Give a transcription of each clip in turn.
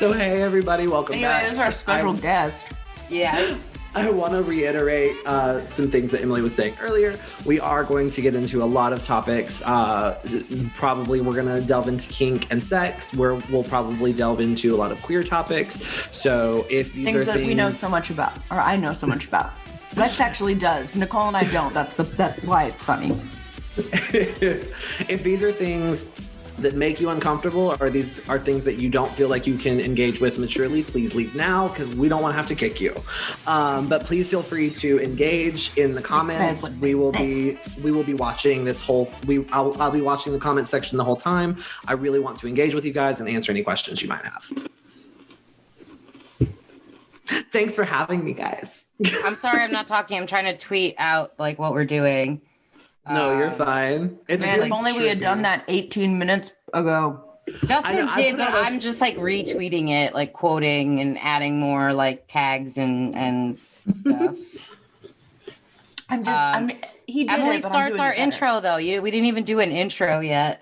So hey everybody, welcome back. This is our special guest. Yeah. I want to reiterate some things that Emily was saying earlier. We are going to get into a lot of topics. Probably we're going to delve into kink and sex, where we'll probably delve into a lot of queer topics. So if these things are that we know so much about, or I know so much about. Lex actually does. Nicole and I don't. That's why it's funny. If these are things that make you uncomfortable, or these are things that you don't feel like you can engage with maturely, please leave now, because we don't want to have to kick you. But please feel free to engage in the comments. We will be watching this whole. I'll be watching the comment section the whole time. I really want to engage with you guys and answer any questions you might have. Thanks for having me, guys. I'm sorry I'm not talking. I'm trying to tweet out like what we're doing. No, you're fine. It's Man, really if only we had done that 18 minutes ago. Justin did, but I'm just like retweeting it, like quoting and adding more like tags and stuff. He did Emily it, but starts our intro though. We didn't even do an intro yet.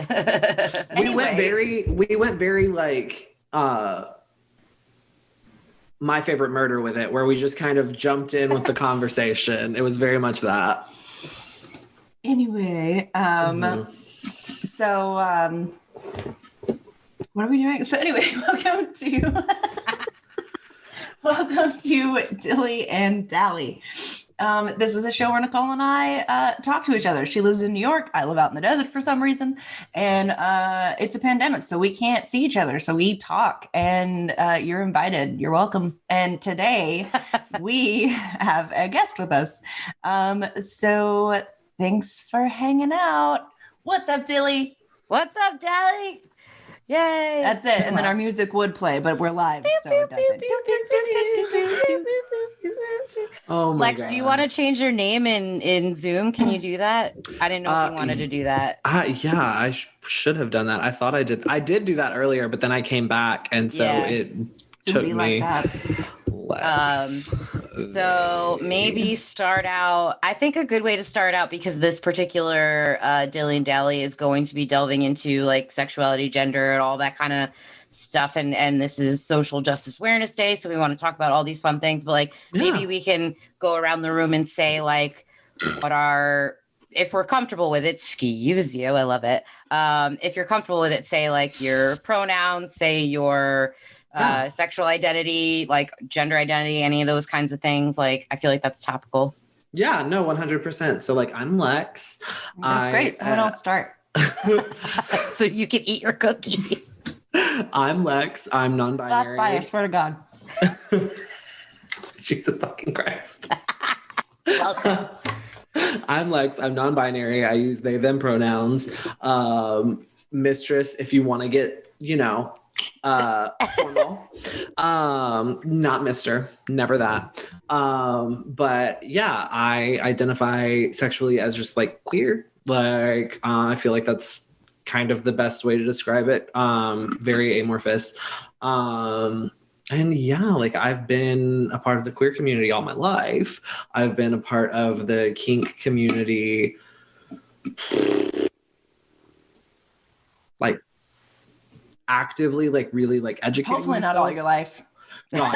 We went very like My Favorite Murder with it, where we just kind of jumped in with the conversation. It was very much that. Anyway, so what are we doing? So anyway, welcome to Dilly and Dally. This is a show where Nicole and I talk to each other. She lives in New York. I live out in the desert for some reason. And it's a pandemic, so we can't see each other. So we talk, and you're invited. You're welcome. And today we have a guest with us. So thanks for hanging out. What's up, Dilly? What's up, Dally? Yay. That's it. And then our music would play, but we're live, so it doesn't. Oh my Lex, God. do you want to change your name in Zoom? Can you do that? I didn't know if you wanted to do that. Yeah, I should have done that. I thought I did. I did do that earlier, but then I came back, and so it took me. Like that. So maybe start out. I think a good way to start out, because this particular Dilly and Dally is going to be delving into like sexuality, gender, and all that kind of stuff. And this is Social Justice Awareness Day, so we want to talk about all these fun things. But like maybe we can go around the room and say like if we're comfortable with it. Excuse you, I love it. If you're comfortable with it, say like your pronouns, say your sexual identity, like gender identity, any of those kinds of things. Like, I feel like that's topical. Yeah, no, 100%. So like, I'm Lex. That's great. Someone else start. So you can eat your cookie. I'm Lex. I'm non-binary. Last bite, I swear to God. Jesus fucking Christ. Welcome. I'm Lex. I'm non-binary. I use they, them pronouns. Mistress, if you want to get, formal. Not Mr. Never that. But yeah, I identify sexually as just like queer. Like, I feel like that's kind of the best way to describe it. Very amorphous. And yeah, like I've been a part of the queer community all my life. I've been a part of the kink community like actively, like really like educating Hopefully myself. not all your life. No.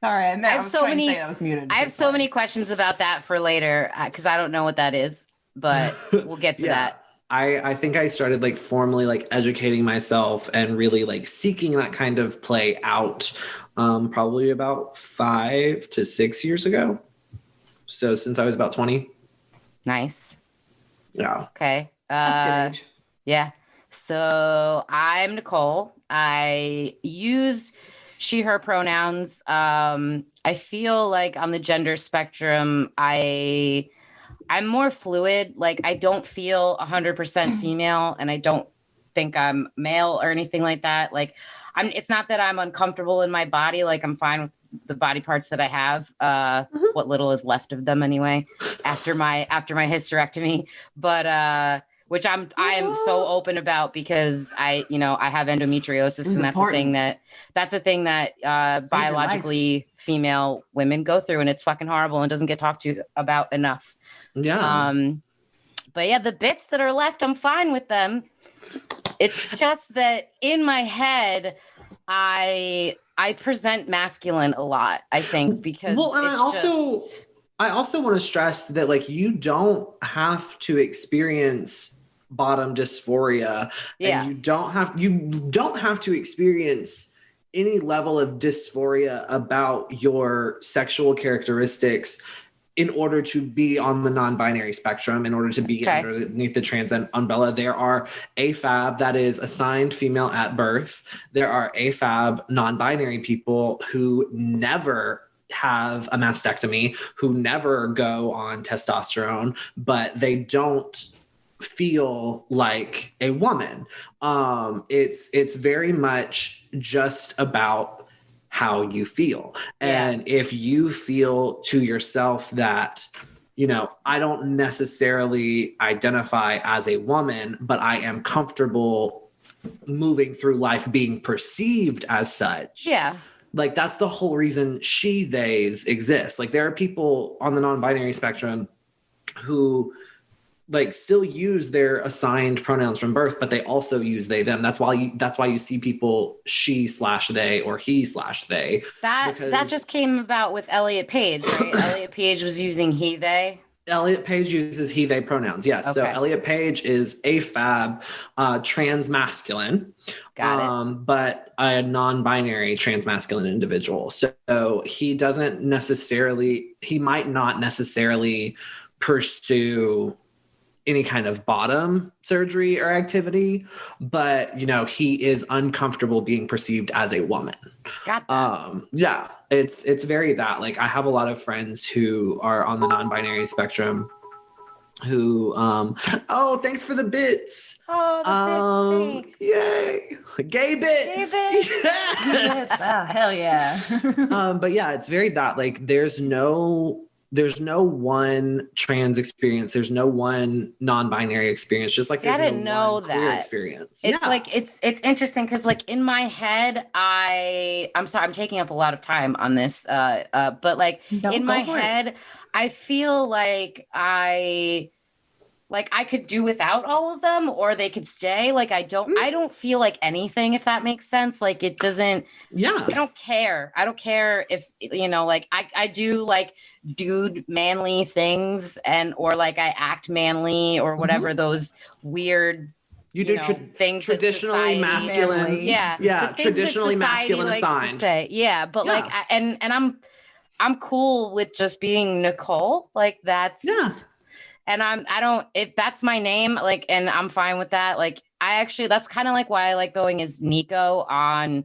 Sorry, I have so many questions about that for later, because I don't know what that is, but we'll get to that. I think I started like formally like educating myself and really like seeking that kind of play out probably about 5 to 6 years ago. So since I was about 20. Nice. Yeah. Okay. That's good age. Yeah. So I'm Nicole. I use she, her pronouns. I feel like on the gender spectrum, I'm more fluid. Like I don't feel 100% female, and I don't think I'm male or anything like that. Like it's not that I'm uncomfortable in my body. Like I'm fine with the body parts that I have, what little is left of them anyway, after my hysterectomy. But which I am so open about, because I have endometriosis, and that's a thing that biologically female women go through, and it's fucking horrible and doesn't get talked to about enough. Yeah. But yeah, the bits that are left, I'm fine with them. It's just that in my head, I present masculine a lot, I think, because well, and it's I also want to stress that like you don't have to experience bottom dysphoria, and you don't have to experience any level of dysphoria about your sexual characteristics in order to be on the non-binary spectrum, in order to be underneath the trans umbrella. There are AFAB, that is assigned female at birth. There are AFAB non-binary people who never have a mastectomy, who never go on testosterone, but they don't feel like a woman. It's very much just about how you feel. And if you feel to yourself that, you know, I don't necessarily identify as a woman, but I am comfortable moving through life being perceived as such. Yeah. Like that's the whole reason she, theys exist. Like there are people on the non-binary spectrum who like still use their assigned pronouns from birth, but they also use they, them. That's why you see people she/they or he/they. That just came about with Elliot Page, right? Elliot Page was using he, they. Elliot Page uses he, they pronouns. Yes. Okay. So Elliot Page is AFAB, trans masculine, but a non-binary trans masculine individual. So he might not necessarily pursue any kind of bottom surgery or activity, but you know, he is uncomfortable being perceived as a woman. Got that. Yeah, it's very that. Like I have a lot of friends who are on the non-binary spectrum who oh, thanks for the bits. Oh, the bits, yay. Gay bits. Gay bits. Yes. Oh, hell yeah. But yeah, it's very that. Like there's no one trans experience. There's no one non-binary experience. Just like there's no one queer experience. It's like it's interesting because like in my head, I'm sorry, I'm taking up a lot of time on this. But like in my head, I feel like I could do without all of them, or they could stay. Like I don't feel like anything, if that makes sense. Like it doesn't. Yeah. I don't care. I don't care if, you know, like I do like dude manly things or like I act manly or whatever those weird. You do things traditionally masculine. Yeah. Traditionally masculine assigned. Yeah. But like, and I'm cool with just being Nicole. Like that's. Yeah. And if that's my name, like, and I'm fine with that. Like, that's kind of like why I like going as Nico on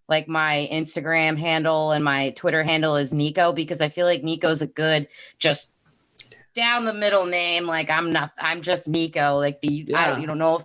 like my Instagram handle, and my Twitter handle is Nico, because I feel like Nico's a good, just down the middle name. Like I'm just Nico. Like you don't know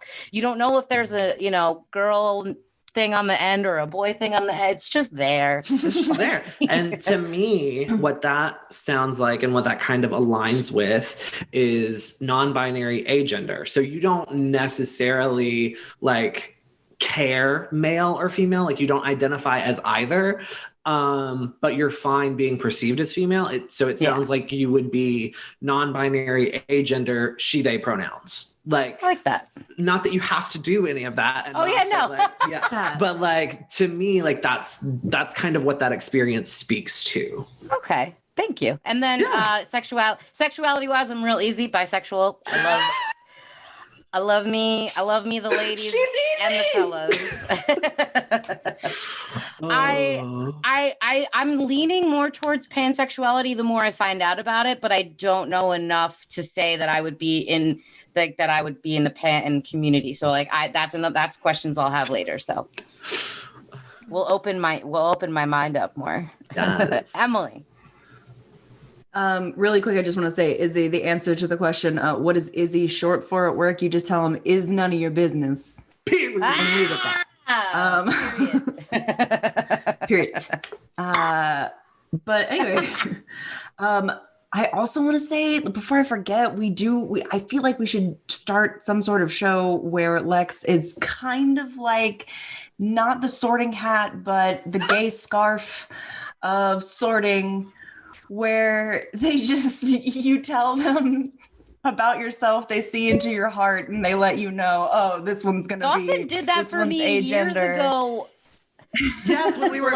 if there's a, you know, girl thing on the end or a boy thing on the end. It's just there. It's just there. And to me, what that sounds like and what that kind of aligns with is non-binary agender. So you don't necessarily like care male or female, like you don't identify as either. But you're fine being perceived as female. So it sounds like you would be non-binary, agender, she, they pronouns. Like, I like that. Not that you have to do any of that. But like, to me, like that's kind of what that experience speaks to. Okay. Thank you. And then sexuality wise, I'm real easy. Bisexual. I love me the ladies and the fellas. I'm leaning more towards pansexuality the more I find out about it, but I don't know enough to say that I would be in the pan community. So like that's questions I'll have later. So we'll open my mind up more. Yes. Emily. Really quick, I just want to say, Izzy, the answer to the question, what is Izzy short for at work? You just tell them, is none of your business. Period. And leave it that. Period. But anyway, I also want to say, before I forget, I feel like we should start some sort of show where Lex is kind of like not the sorting hat, but the gay scarf of sorting, where you tell them about yourself, they see into your heart, and they let you know, oh, this one's gonna Dawson did that for me years ago. Yes, when we were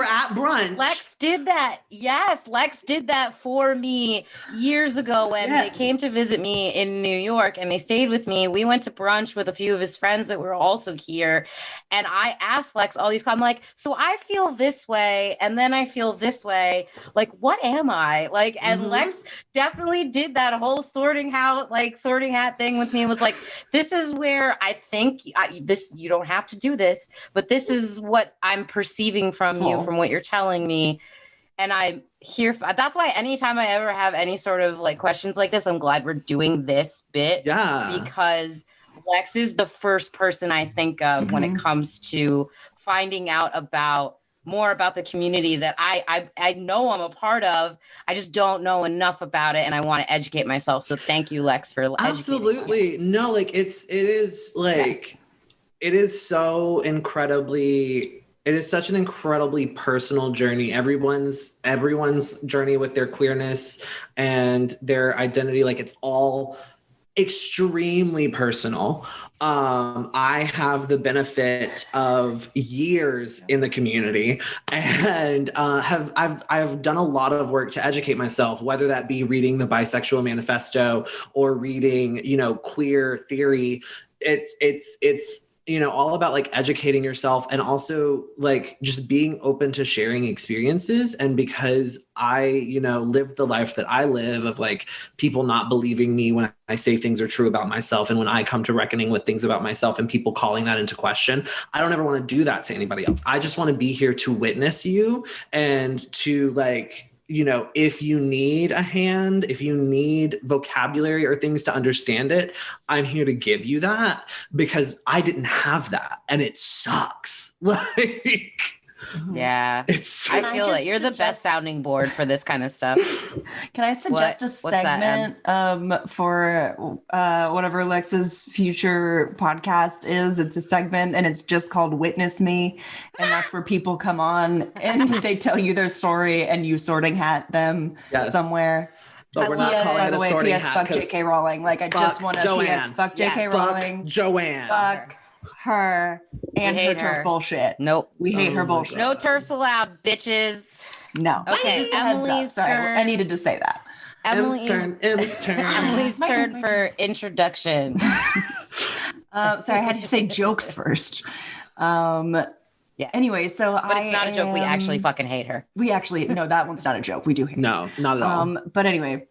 at brunch. Lex did that. Yes, Lex did that for me years ago when they came to visit me in New York and they stayed with me. We went to brunch with a few of his friends that were also here. And I asked Lex all these questions. I'm like, so I feel this way and then I feel this way. Like, what am I? Like, and Lex definitely did that whole sorting hat thing with me. It was like, this is where I think you don't have to do this, but this is what I'm perceiving from you, from what you're telling me. And I'm here. That's why anytime I ever have any sort of like questions like this, I'm glad we're doing this bit. Yeah. Because Lex is the first person I think of when it comes to finding out more about the community that I know I'm a part of. I just don't know enough about it and I want to educate myself. So thank you, Lex, for Absolutely. educating me. No, like it is so incredibly, it is such an incredibly personal journey. Everyone's journey with their queerness and their identity, like it's all extremely personal. I have the benefit of years in the community and I've done a lot of work to educate myself, whether that be reading the Bisexual Manifesto or reading, queer theory. It's all about like educating yourself and also like just being open to sharing experiences. And because I, lived the life that I live of like people not believing me when I say things are true about myself. And when I come to reckoning with things about myself and people calling that into question, I don't ever want to do that to anybody else. I just want to be here to witness you and to like, if you need a hand, if you need vocabulary or things to understand it, I'm here to give you that because I didn't have that and it sucks. Like, yeah, I feel it. You're the best sounding board for this kind of stuff. Can I suggest a segment for whatever Lex's future podcast is? It's a segment and it's just called Witness Me. And that's where people come on and they tell you their story and you sorting hat them somewhere. But we're not calling it a sorting hat. Fuck JK Rowling. Like I just want to PS fuck JK Rowling. Fuck Joanne. Fuck her and her turf bullshit. Nope. We hate her bullshit. No turfs allowed, bitches. No. Okay, Emily's turn. I needed to say that. Emily's turn. Emily's turn for introduction. Sorry, I had to say jokes first. Yeah. Anyway, but it's not a joke. We actually fucking hate her. No, that one's not a joke. We do hate her. No, not at all. But anyway.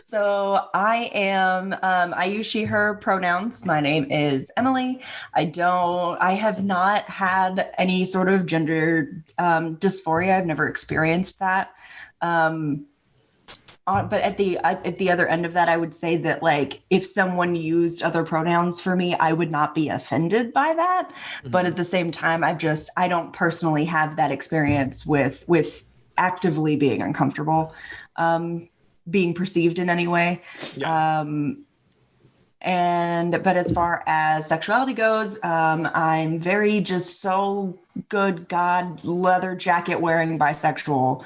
So I use she, her pronouns. My name is Emily. I have not had any sort of gender dysphoria. I've never experienced that. But at the other end of that, I would say that like if someone used other pronouns for me, I would not be offended by that. Mm-hmm. But at the same time, I don't personally have that experience with actively being uncomfortable. Being perceived in any way. Yeah. But as far as sexuality goes, I'm very just so good God leather jacket wearing bisexual.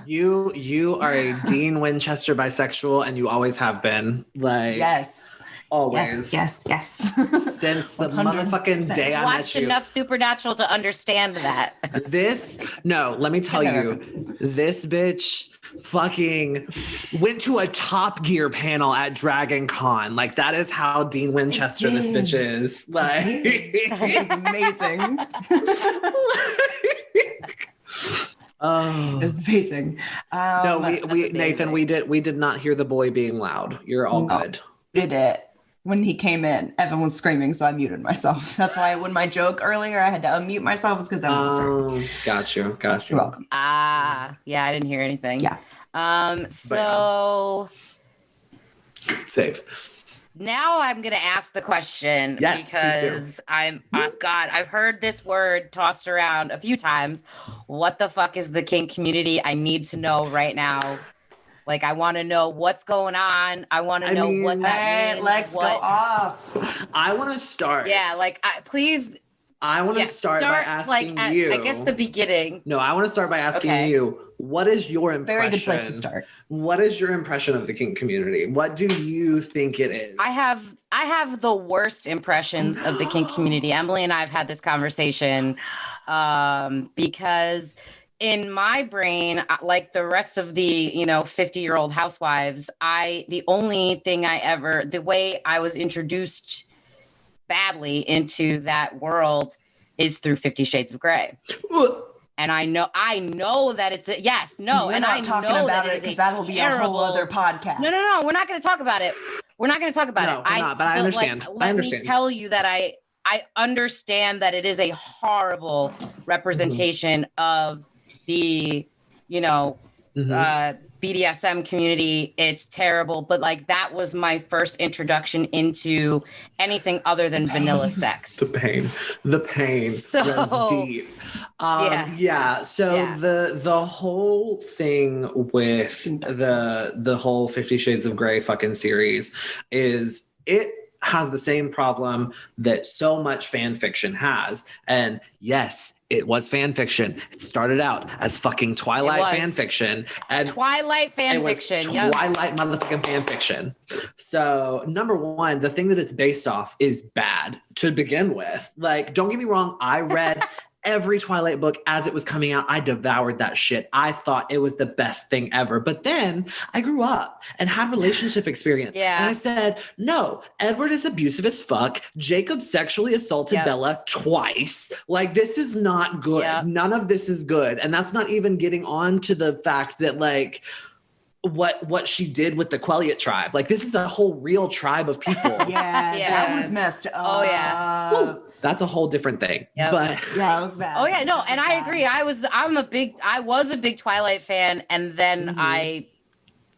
You are a Dean Winchester bisexual and you always have been. Like yes. Always. Yes. Since the motherfucking day I met you. Watched enough Supernatural to understand that. Let me tell you, this bitch fucking went to a Top Gear panel at Dragon Con. Like that is how Dean Winchester this bitch is. Like that is amazing. Oh, it's amazing. Nathan, we did not hear the boy being loud. You're all good. Did it. When he came in, Evan was screaming, so I muted myself. That's why when my joke earlier, I had to unmute myself, was because Evan was screaming. Got you. You're welcome. Yeah, I didn't hear anything. Yeah. Safe. Now I'm going to ask the question because I've heard this word tossed around a few times. What the fuck is the kink community? I need to know right now. Like, I want to know what's going on. I want to know what that means. Lex, go off. I want to start. Yeah, like, please. I want to start by asking you. I guess the beginning. No, I want to start by asking you, what is your impression? Very good place to start. What is your impression of the kink community? What do you think it is? I have I have the worst impressions of the kink community. Emily and I have had this conversation because in my brain, like the rest of the, 50-year-old housewives, the only thing the way I was introduced badly into that world is through 50 Shades of Grey. And I know that it's yes, no, We're and not I talking know about that it because that'll be a whole other podcast. No, we're not going to talk about it. We're not going to talk about it. We're not, but I understand. Let me tell you that I understand that it is a horrible representation of the, BDSM community. It's terrible, but like that was my first introduction into anything other than vanilla sex. The pain runs deep. The whole thing with the whole 50 Shades of Grey fucking series is it has the same problem that so much fan fiction has. And yes, it was fan fiction. It started out as fucking Twilight fan fiction. And Twilight fan fiction. Twilight motherfucking fan fiction. So number one, the thing that it's based off is bad to begin with. Like, don't get me wrong. I read every Twilight book as it was coming out. I devoured that shit. I thought it was the best thing ever. But then I grew up and had relationship experience. Yeah. And I said, no, Edward is abusive as fuck. Jacob sexually assaulted Bella twice. Like, this is not good. Yep. None of this is good. And that's not even getting on to the fact that, like, what she did with the Quelliot tribe. Like, this is a whole real tribe of people. That was messed up. Oh yeah. Ooh, that's a whole different thing. Yep. But yeah, it was bad. Oh yeah, no, and I agree. I was a big Twilight fan, and then I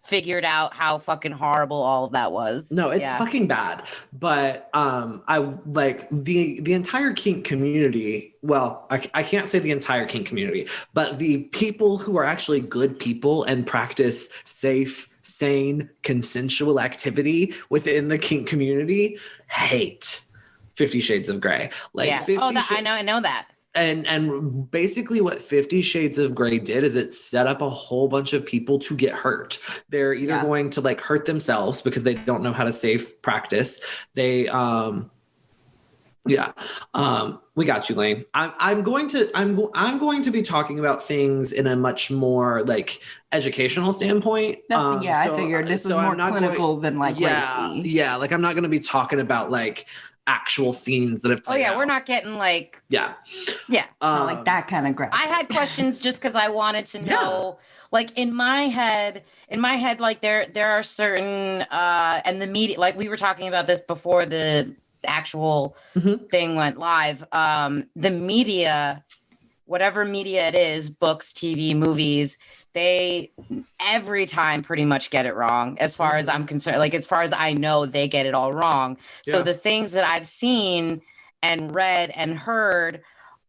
figured out how fucking horrible all of that was. No, it's fucking bad. But I like the entire kink community. Well, I can't say the entire kink community, but the people who are actually good people and practice safe, sane, consensual activity within the kink community hate 50 Shades of Grey. Like, I know that. And basically what 50 Shades of Grey did is it set up a whole bunch of people to get hurt. They're either going to like hurt themselves because they don't know how to safe practice. They, we got you, Lane. I'm going to be talking about things in a much more like educational standpoint. I figured this was more clinical than like racy. Yeah, like I'm not going to be talking about like actual scenes that have played out. We're not getting like not like that kind of graphic. I had questions just because I wanted to know, like in my head, like there are certain and the media, like we were talking about this before the actual thing went live. The media, whatever media it is, books, TV, movies, they every time pretty much get it wrong as far as I'm concerned. Like, as far as I know, they get it all wrong. So the things that I've seen and read and heard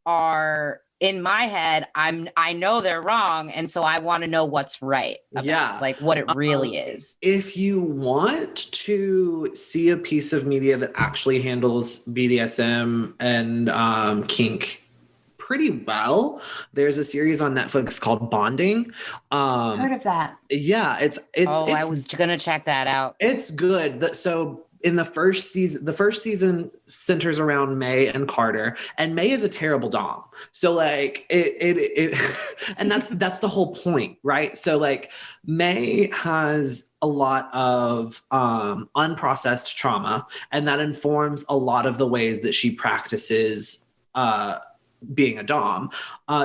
are in my head. I know they're wrong. And so I want to know what's right about, like what it really is. If you want to see a piece of media that actually handles BDSM and kink pretty well, there's a series on Netflix called Bonding. Heard of that? Yeah, it's I was gonna check that out. It's good. So in the first season centers around May and Carter, and May is a terrible dom. So like it and that's the whole point, right? So like May has a lot of unprocessed trauma, and that informs a lot of the ways that she practices being a dom.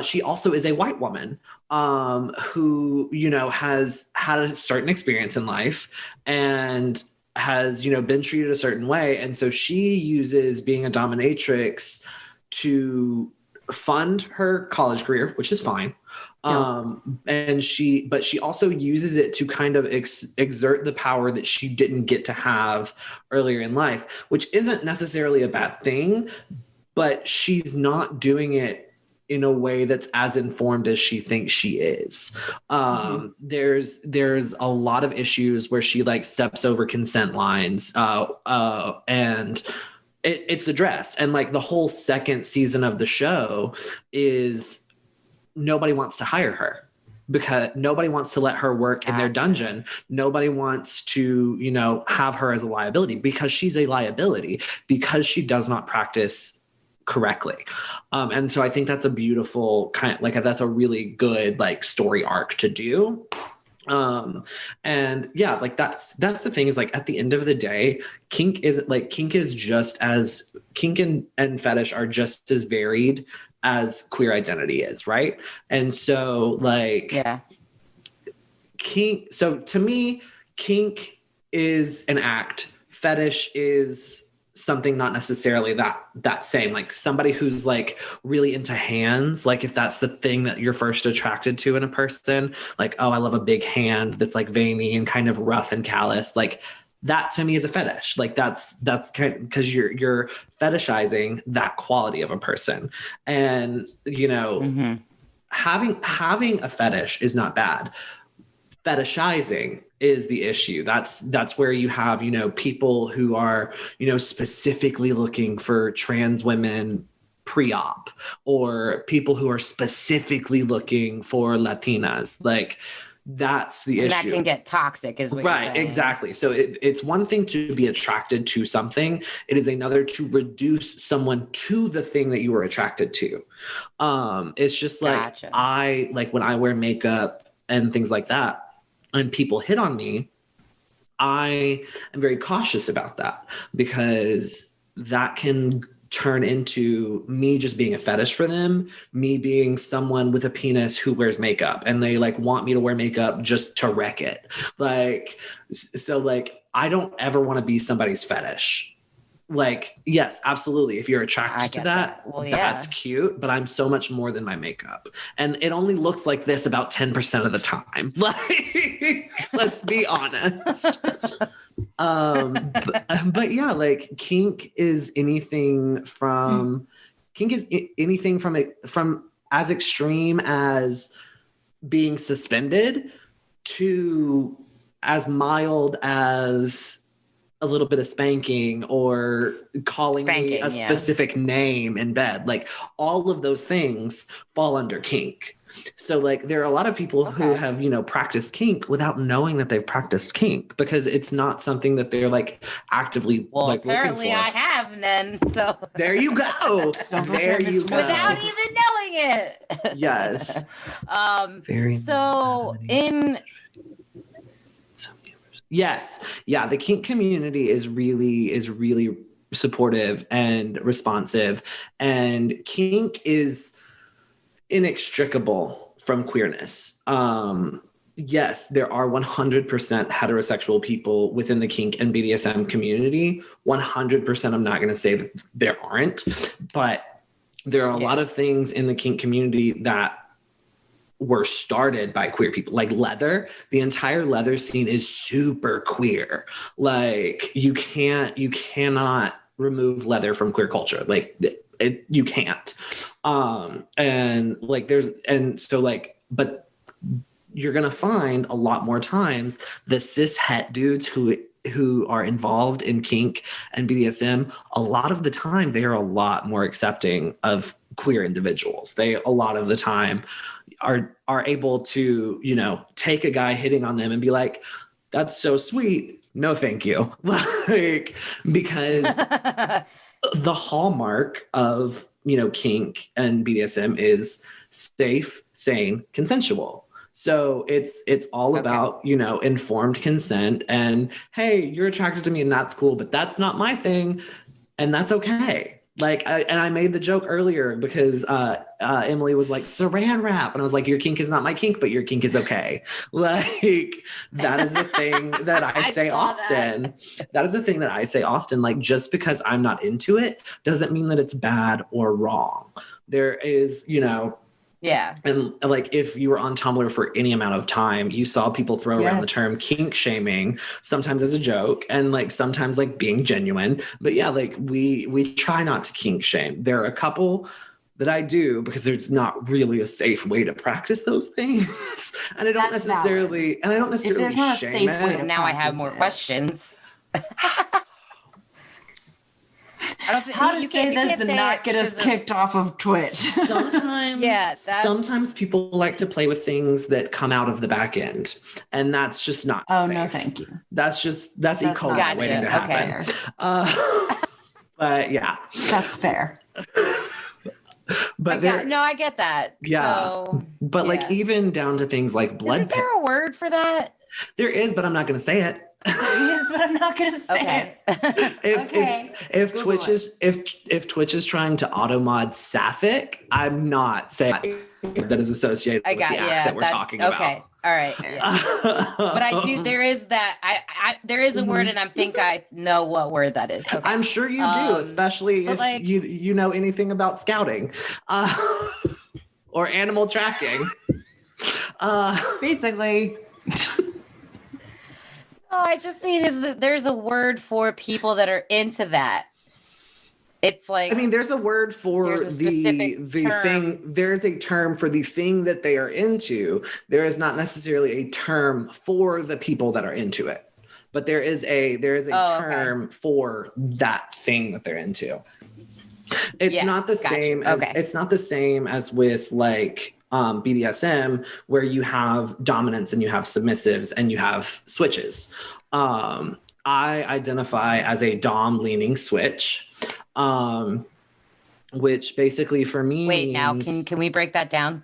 She also is a white woman who, has had a certain experience in life and has, been treated a certain way. And so she uses being a dominatrix to fund her college career, which is fine. But she also uses it to kind of exert the power that she didn't get to have earlier in life, which isn't necessarily a bad thing, but she's not doing it in a way that's as informed as she thinks she is. There's a lot of issues where she like steps over consent lines, and it's addressed. And like the whole second season of the show is nobody wants to hire her because nobody wants to let her work in their dungeon. Nobody wants to, you know, have her as a liability because she's a liability, because she does not practice correctly. And so I think that's a beautiful that's a really good like story arc to do. And yeah, like that's the thing is like at the end of the day, kink and fetish are just as varied as queer identity is, right? And so like kink, so to me, kink is an act, fetish is something not necessarily that same. Like somebody who's like really into hands, like if that's the thing that you're first attracted to in a person, like, oh, I love a big hand that's like veiny and kind of rough and callous, like that to me is a fetish. Like that's kind of because you're fetishizing that quality of a person. And you know, having a fetish is not bad. Fetishizing is the issue. That's where you have, you know, people who are, you know, specifically looking for trans women pre-op, or people who are specifically looking for Latinas. Like that's the issue. That can get toxic, is what you're saying. Exactly. So it's one thing to be attracted to something. It is another to reduce someone to the thing that you were attracted to. It's just like, when I wear makeup and things like that, and people hit on me, I am very cautious about that, because that can turn into me just being a fetish for them, me being someone with a penis who wears makeup and they like want me to wear makeup just to wreck it. Like, so like, I don't ever want to be somebody's fetish. Like, yes, absolutely. If you're attracted to that, that's cute, but I'm so much more than my makeup. And it only looks like this about 10% of the time. Like, let's be honest. But yeah, like kink is anything from as extreme as being suspended to as mild as a little bit of spanking or calling me a specific name in bed. Like all of those things fall under kink. So like there are a lot of people who have, you know, practiced kink without knowing that they've practiced kink, because it's not something that they're like actively like apparently looking for. I have then. So there you go. There you go. Without even knowing it. Yes. Yes. Yeah. The kink community is really supportive and responsive, and kink is inextricable from queerness. Yes, there are 100% heterosexual people within the kink and BDSM community. 100%. I'm not going to say that there aren't, but there are a lot of things in the kink community that were started by queer people. Like leather, the entire leather scene is super queer. Like you cannot remove leather from queer culture. Like you can't. But you're going to find a lot more times the cis het dudes who are involved in kink and BDSM, a lot of the time they are a lot more accepting of queer individuals. They a lot of the time are able to, you know, take a guy hitting on them and be like, that's so sweet. No, thank you. Like, because the hallmark of, you know, kink and BDSM is safe, sane, consensual. So it's all about, you know, informed consent and, hey, you're attracted to me and that's cool, but that's not my thing. And that's okay. Like, I made the joke earlier because Emily was like, saran wrap. And I was like, your kink is not my kink, but your kink is okay. Like, that is the thing that I say often. That is the thing that I say often. Like, just because I'm not into it doesn't mean that it's bad or wrong. There is, you know, yeah. And like, if you were on Tumblr for any amount of time, you saw people throw around the term kink shaming, sometimes as a joke and like sometimes like being genuine. But yeah, like we try not to kink shame. There are a couple that I do because there's not really a safe way to practice those things. And I don't necessarily shame it. Now I have more questions. I don't think How to you say can't, you this can't and say not it get us because of- kicked off of Twitch. Sometimes, sometimes people like to play with things that come out of the back end, and that's just not safe. No, thank you. That's E. coli waiting to happen. But yeah, that's fair. But I get that. Yeah, so, but like even down to things like blood. Isn't there a word for that? There is, but I'm not going to say it. Yes, but I'm not going to say it. If Twitch is trying to auto mod sapphic, I'm not saying that is associated with the act that we're talking about. Okay. All right. Yeah. But I do. There is that. There is a word, and I know what word that is. Okay. I'm sure you do, especially if you know anything about scouting or animal tracking. Basically. No, I just mean is that there's a word for people that are into that. It's like, I mean, there's a word for the thing. There's a term for the thing that they are into. There is not necessarily a term for the people that are into it, but there is a term for that thing that they're into. It's not the same as it's not the same as with like BDSM, where you have dominance and you have submissives and you have switches. I identify as a dom leaning switch, which basically for me wait, now can we break that down?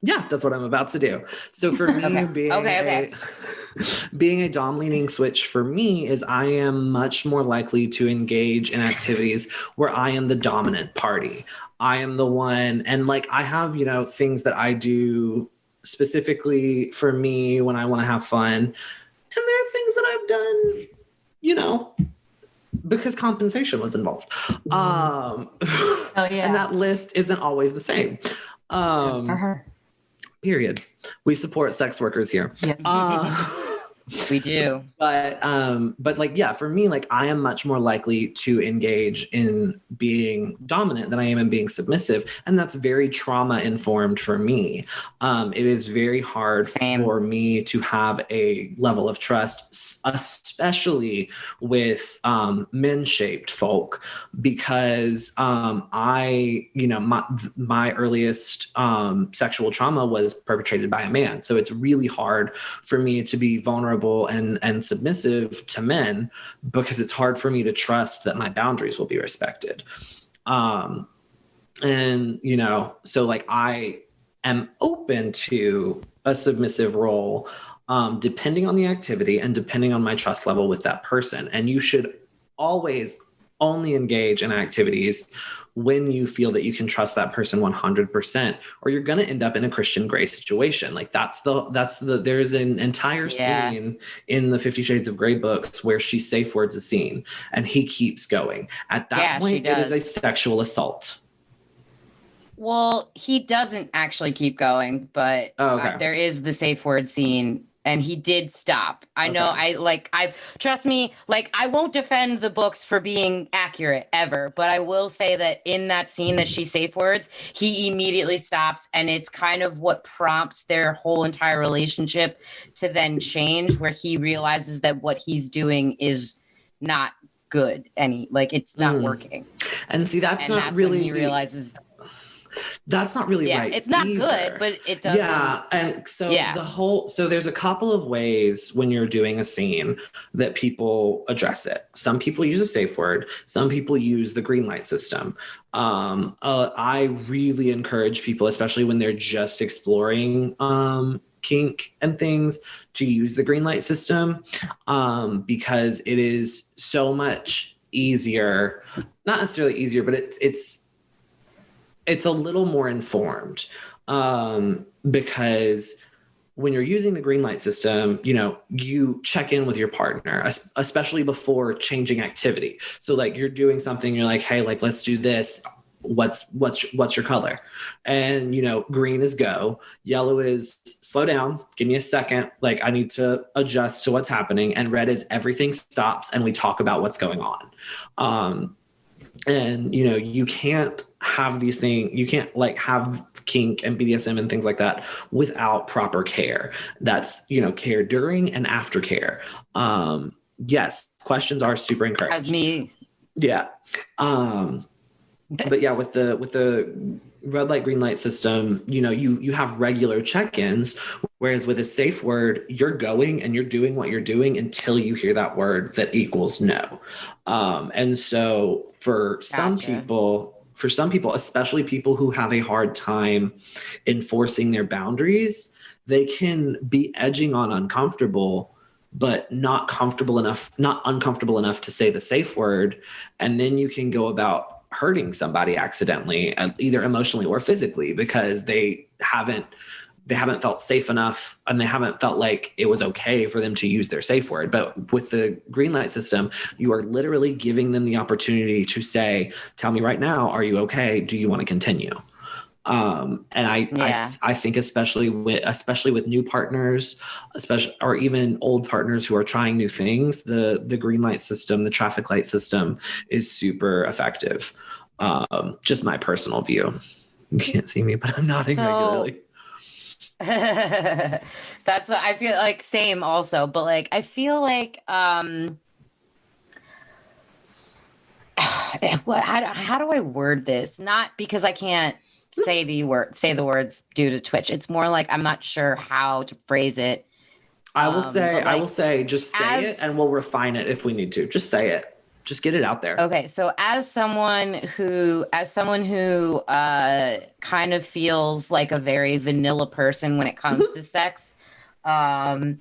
Yeah, that's what I'm about to do. So for me, being a dom leaning switch for me is I am much more likely to engage in activities where I am the dominant party. I am the one, and like I have, things that I do specifically for me when I want to have fun. And there are things that I've done, because compensation was involved. And that list isn't always the same. For her. Period. We support sex workers here. Yes. We do. But like, yeah, for me, like I am much more likely to engage in being dominant than I am in being submissive. And that's very trauma informed for me. It is very hard for me to have a level of trust, especially with men-shaped folk, because my earliest sexual trauma was perpetrated by a man. So it's really hard for me to be vulnerable and submissive to men, because it's hard for me to trust that my boundaries will be respected. So like I am open to a submissive role, depending on the activity and depending on my trust level with that person. And you should always only engage in activities when you feel that you can trust that person 100%, or you're going to end up in a Christian Grey situation. Like there's an entire scene in the 50 Shades of Grey books where she safe words a scene and he keeps going. At that point, it is a sexual assault. Well, he doesn't actually keep going, but there is the safe word scene. And he did stop. I know. Trust me, like I won't defend the books for being accurate ever, but I will say that in that scene that she safe words, he immediately stops, and it's kind of what prompts their whole entire relationship to then change, where he realizes that what he's doing is not good, and it's not working. And see, that's not really. When he realizes. That's not really right. It's not good, but it does. Yeah. And so so there's a couple of ways when you're doing a scene that people address it. Some people use a safe word. Some people use the green light system. I really encourage people, especially when they're just exploring kink and things, to use the green light system, because it is so much easier, not necessarily easier, but it's a little more informed, because when you're using the green light system, you check in with your partner, especially before changing activity. So like you're doing something, you're like, hey, like, let's do this. What's your color? And, green is go, yellow is slow down. Give me a second. Like I need to adjust to what's happening. And red is everything stops and we talk about what's going on. And, you can't have these things, you can't like have kink and BDSM and things like that without proper care. That's, care during and after care. Yes, questions are super encouraged. Yeah. But yeah, with the red light, green light system, you have regular check-ins, whereas with a safe word, you're going and you're doing what you're doing until you hear that word that equals no. And so for some people, especially people who have a hard time enforcing their boundaries, they can be edging on uncomfortable, but not uncomfortable enough to say the safe word. And then you can go about hurting somebody accidentally, either emotionally or physically, because they haven't felt safe enough and they haven't felt like it was okay for them to use their safe word. But with the green light system, you are literally giving them the opportunity to say, tell me right now, are you okay? Do you want to continue? And I think especially with new partners, or even old partners who are trying new things, the green light system, the traffic light system is super effective. Just my personal view. You can't see me, but I'm nodding regularly. That's what I feel like. Same also, but like I feel like how do I word this? Not because I can't say the words due to Twitch. It's more like I'm not sure how to phrase it. I will say just say it and we'll refine it if we need to. Just say it. Just get it out there. Okay, so as someone who kind of feels like a very vanilla person when it comes to sex, what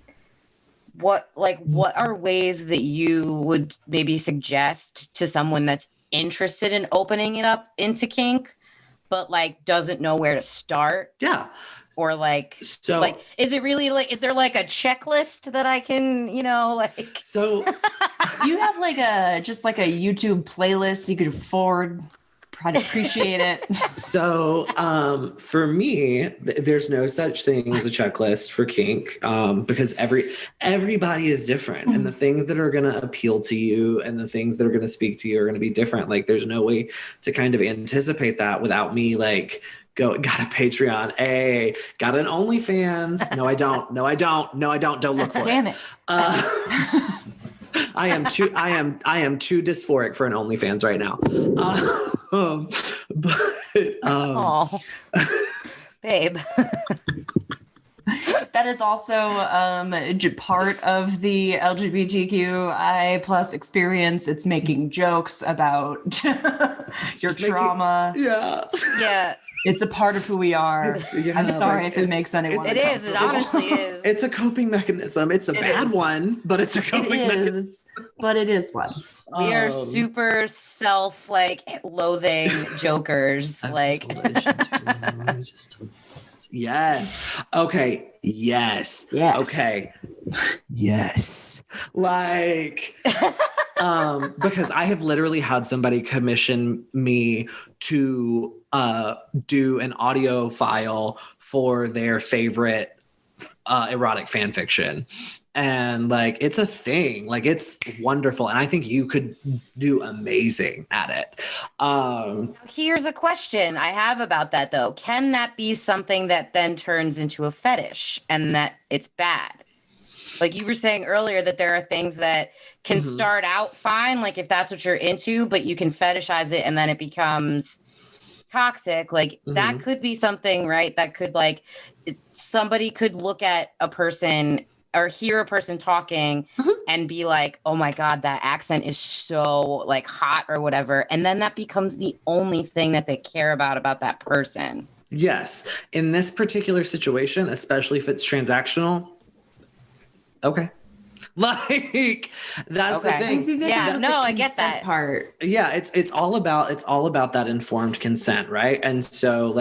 are ways that you would maybe suggest to someone that's interested in opening it up into kink, but like doesn't know where to start? Yeah. Or is it really is there like a checklist that I can, So you have like a YouTube playlist you could afford. I'd appreciate it. So for me, there's no such thing as a checklist for kink, because everybody is different, and the things that are going to appeal to you and the things that are going to speak to you are going to be different. Like there's no way to kind of anticipate that without me got a Patreon. Hey, got an OnlyFans. No, I don't. Don't look for it. Damn it. I am too dysphoric for an OnlyFans right now. Babe. That is also part of the LGBTQI plus experience. It's making jokes about your trauma. Yeah. It's a part of who we are. I'm sorry if it makes anyone. It is. It honestly is. It's a coping mechanism. It's a bad one, but it's a coping mechanism. But it is one. We are super loathing jokers. Yes. Okay. Yes. Yes. Okay. Yes. Because I have literally had somebody commission me to do an audio file for their favorite erotic fan fiction. And it's a thing. It's wonderful. And I think you could do amazing at it. Here's a question I have about that though. Can that be something that then turns into a fetish and that it's bad? Like you were saying earlier that there are things that can start out fine, like if that's what you're into, but you can fetishize it and then it becomes toxic. That could be something, right? That could somebody could look at a person or hear a person talking and be like, oh my God, that accent is so hot or whatever. And then that becomes the only thing that they care about that person. Yes. In this particular situation, especially if it's transactional. Okay. That's the thing. Yeah, no, I get that part. Yeah, it's all about that informed consent, right? And so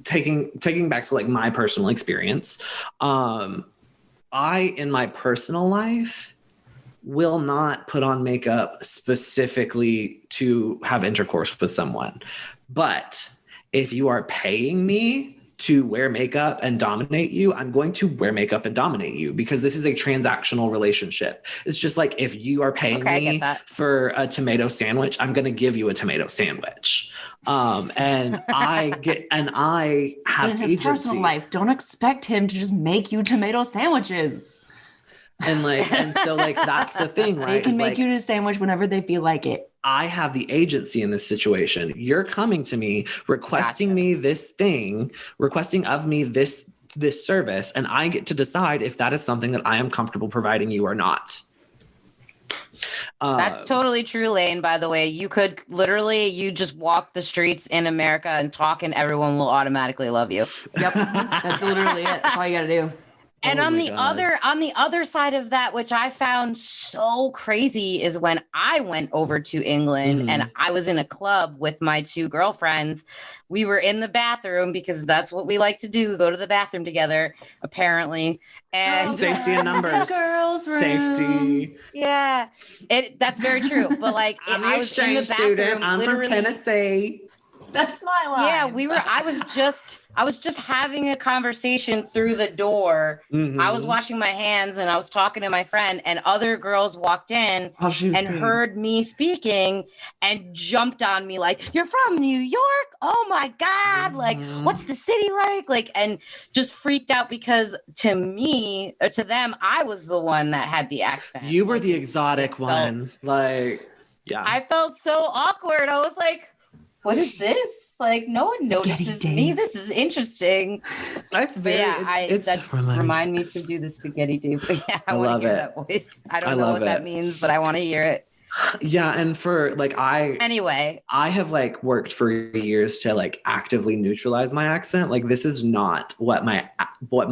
taking back to my personal experience, I in my personal life will not put on makeup specifically to have intercourse with someone. But if you are paying me to wear makeup and dominate you, I'm going to wear makeup and dominate you because this is a transactional relationship. It's just like if you are paying me for a tomato sandwich, I'm going to give you a tomato sandwich. And I have in his agency. personal life, don't expect him to just make you tomato sandwiches. And so like, that's the thing, right? They can Is make like, you a sandwich whenever they feel like it. I have the agency in this situation. You're coming to me, requesting me this thing, requesting of me this service, and I get to decide if that is something that I am comfortable providing you or not. That's totally true, Lane, by the way. You could literally, you just walk the streets in America and talk and everyone will automatically love you. Yep. That's literally it. That's all you got to do. And on the other side of that, which I found so crazy, is when I went over to England and I was in a club with my two girlfriends. We were in the bathroom because that's what we like to do, go to the bathroom together, apparently. And safety in numbers. Safety. Yeah, that's very true. But like, I'm I an was in the exchange bathroom, student. I'm from Tennessee. That's my line. Yeah, I was just having a conversation through the door. I was washing my hands and I was talking to my friend, and other girls walked in and heard me speaking and jumped on me like, "You're from New York? Oh my God. Like, what's the city like?" Like, and just freaked out because to me, or to them, I was the one that had the accent. You were the exotic one. Like, yeah. I felt so awkward. I was like, what is this? Like, no one notices me. This is interesting. That's very, that's remind me to do the spaghetti day. But yeah, I want to hear that voice. I don't know what that means, but I want to hear it. Yeah. And for like, I have like worked for years to like actively neutralize my accent. Like, this is not what my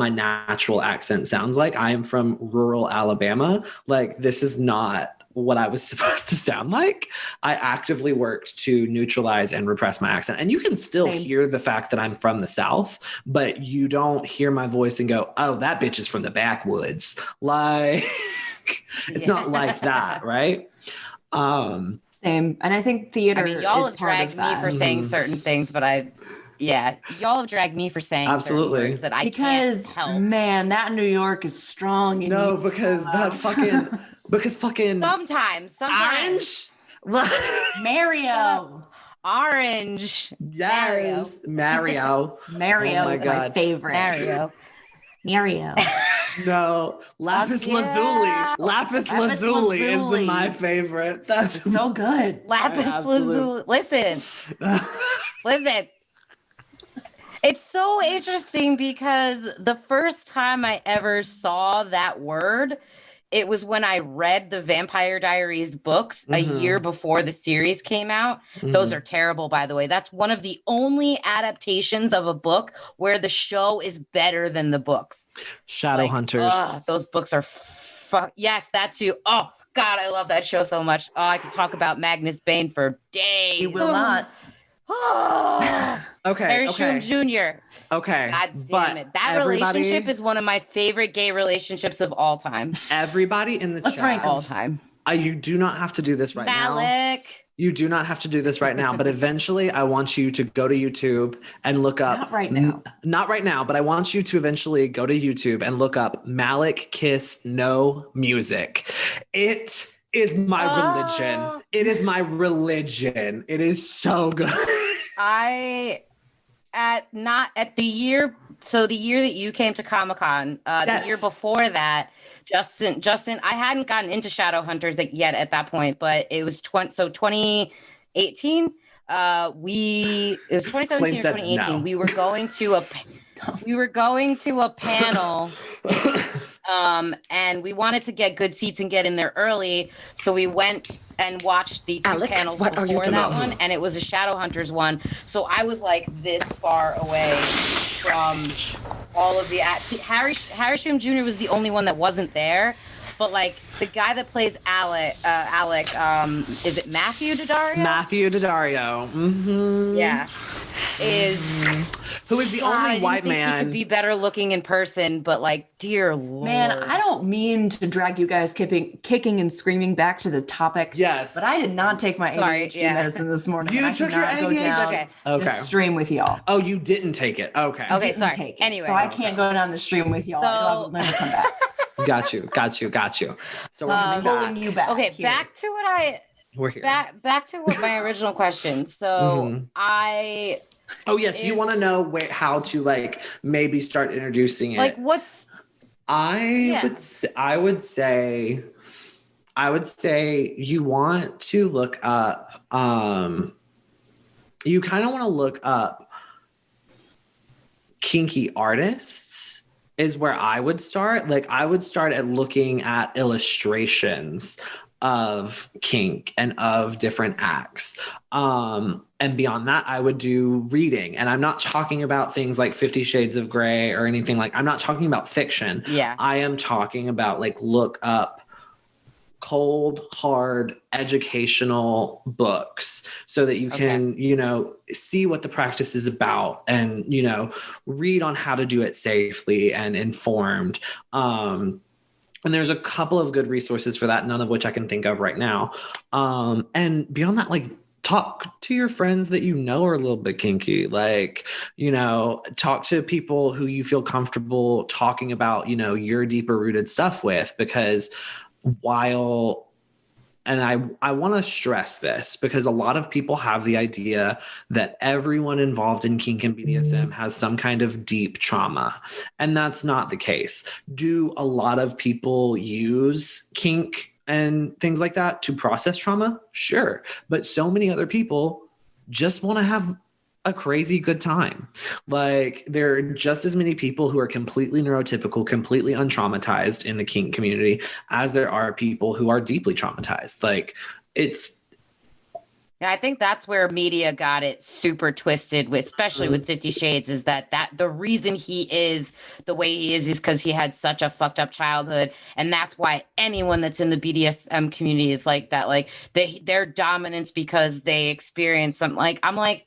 natural accent sounds like. I am from rural Alabama. Like, this is not what I was supposed to sound like. I actively worked to neutralize and repress my accent. And you can still hear the fact that I'm from the South, but you don't hear my voice and go, "Oh, that bitch is from the backwoods." Like, it's not like that, right? Same. And I think theater, y'all have dragged me for saying certain things, but y'all have dragged me for saying certain words that I can't help. Man, that New York is strong. No, because that fucking... Because fucking sometimes orange, Mario, orange, yes, Mario. Mario is my favorite. Mario. No, lapis lazuli. Lapis lazuli is my favorite. That's so good. Lapis lazuli. Listen. It's so interesting because the first time I ever saw that word, it was when I read the Vampire Diaries books a year before the series came out. Those are terrible, by the way. That's one of the only adaptations of a book where the show is better than the books. Shadowhunters. Those books are yes, that too. Oh, God, I love that show so much. Oh, I could talk about Magnus Bane for days. You will not. Oh, okay. Harry Jr. Okay. God damn it. That relationship is one of my favorite gay relationships of all time. Everybody in the chat. All time. You do not have to do this right now. Malik. You do not have to do this right now, but eventually I want you to go to YouTube and look up. Not right now. Not right now, but I want you to eventually go to YouTube and look up Malik Kiss No Music. It is my religion. It is my religion. It is so good. The year that you came to Comic-Con, the year before that, Justin, I hadn't gotten into Shadowhunters yet at that point, but it was 2018. It was 2017 or 2018. No. We were going to a panel. And we wanted to get good seats and get in there early. So we went and watched the two panels before that one. And it was a Shadowhunters one. So I was like this far away from all of the... Harry Shum Jr. was the only one that wasn't there. But like the guy that plays Alec, is it Matthew Daddario? Matthew Daddario. Mm-hmm. Yeah. Who is the only white man. He could be better looking in person, but like, dear Lord. Man, I don't mean to drag you guys kicking and screaming back to the topic. Yes. But I did not take my ADHD medicine this morning. You took your ADHD? This stream with y'all. Oh, you didn't take it. Okay. Okay, sorry. Anyway. So I can't go down the stream with y'all. I'll never come back. Got you. So we're pulling you back. Okay, here. We're here. Back to what my original question. So Oh yes, you want to know how to like maybe start introducing it. Like what's I would say you want to look up, you kind of want to look up kinky artists is where I would start. Like I would start at looking at illustrations of kink and of different acts. And beyond that, I would do reading. And I'm not talking about things like 50 Shades of Grey or anything like, I'm not talking about fiction. Yeah. I am talking about like look up cold, hard, educational books so that you can, you know, see what the practice is about and, you know, read on how to do it safely and informed. And there's a couple of good resources for that, none of which I can think of right now. And beyond that, like, talk to your friends that you know are a little bit kinky. Like, you know, talk to people who you feel comfortable talking about, you know, your deeper rooted stuff with, because and I want to stress this because a lot of people have the idea that everyone involved in kink and BDSM has some kind of deep trauma, and that's not the case. Do a lot of people use kink and things like that to process trauma? Sure. But so many other people just want to have a crazy good time. Like there are just as many people who are completely neurotypical, completely untraumatized in the kink community as there are people who are deeply traumatized. Like it's, yeah, I think that's where media got it super twisted with, especially with 50 Shades, is that the reason he is the way he is because he had such a fucked up childhood. And that's why anyone that's in the BDSM community is like that. Like their dominance because they experience something like, I'm like,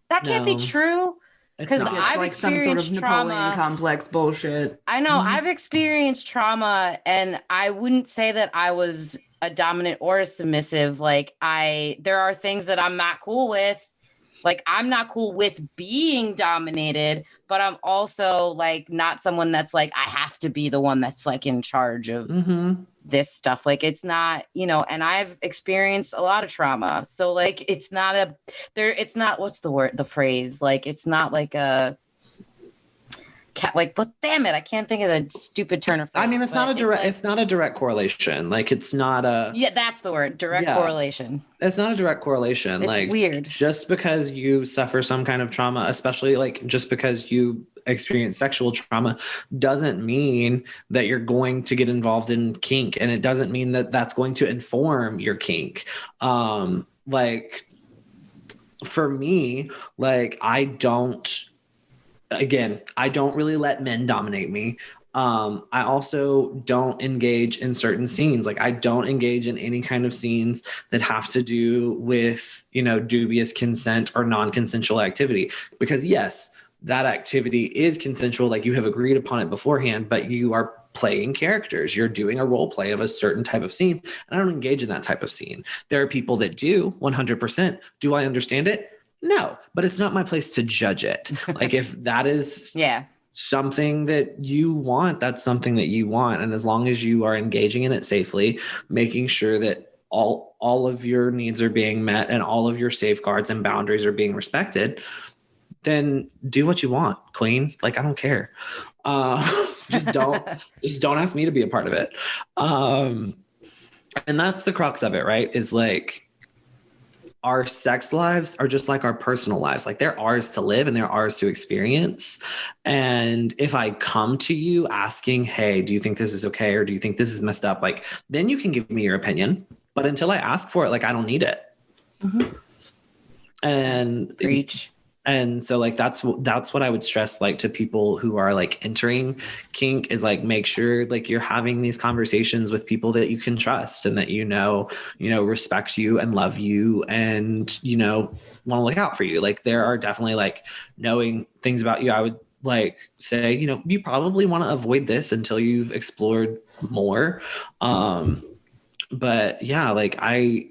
that can't be true. Because I've like some sort of Napoleon complex bullshit. I know I've experienced trauma, and I wouldn't say that I was a dominant or a submissive. Like there are things that I'm not cool with. Like I'm not cool with being dominated, but I'm also like not someone that's like, I have to be the one that's like in charge of this stuff. Like it's not, you know, and I've experienced a lot of trauma. So like, it's not what's the phrase? Like, it's not like a but damn it, I can't think of the stupid turn of phrase. I mean, it's not a direct correlation. Like it's not that's the word, direct correlation. It's not a direct correlation. It's like weird. Just because you suffer some kind of trauma, especially like just because you experience sexual trauma, doesn't mean that you're going to get involved in kink. And it doesn't mean that that's going to inform your kink. Like for me, like I don't really let men dominate me. I also don't engage in certain scenes. Like I don't engage in any kind of scenes that have to do with, you know, dubious consent or non-consensual activity, because yes, that activity is consensual. Like you have agreed upon it beforehand, but you are playing characters. You're doing a role play of a certain type of scene. And I don't engage in that type of scene. There are people that do 100%. Do I understand it? No, but it's not my place to judge it. Like if that is something that you want, that's something that you want. And as long as you are engaging in it safely, making sure that all of your needs are being met and all of your safeguards and boundaries are being respected, then do what you want, queen. Like, I don't care. Just don't ask me to be a part of it. And that's the crux of it, right? Is like, our sex lives are just like our personal lives. Like they're ours to live and they're ours to experience. And if I come to you asking, hey, do you think this is okay? Or do you think this is messed up? Like, then you can give me your opinion. But until I ask for it, like, I don't need it. And preach. And so like, that's what I would stress, like to people who are like entering kink, is like, make sure like you're having these conversations with people that you can trust and that, you know, respect you and love you and, you know, want to look out for you. Like there are definitely like knowing things about you. I would like say, you know, you probably want to avoid this until you've explored more. But yeah, like I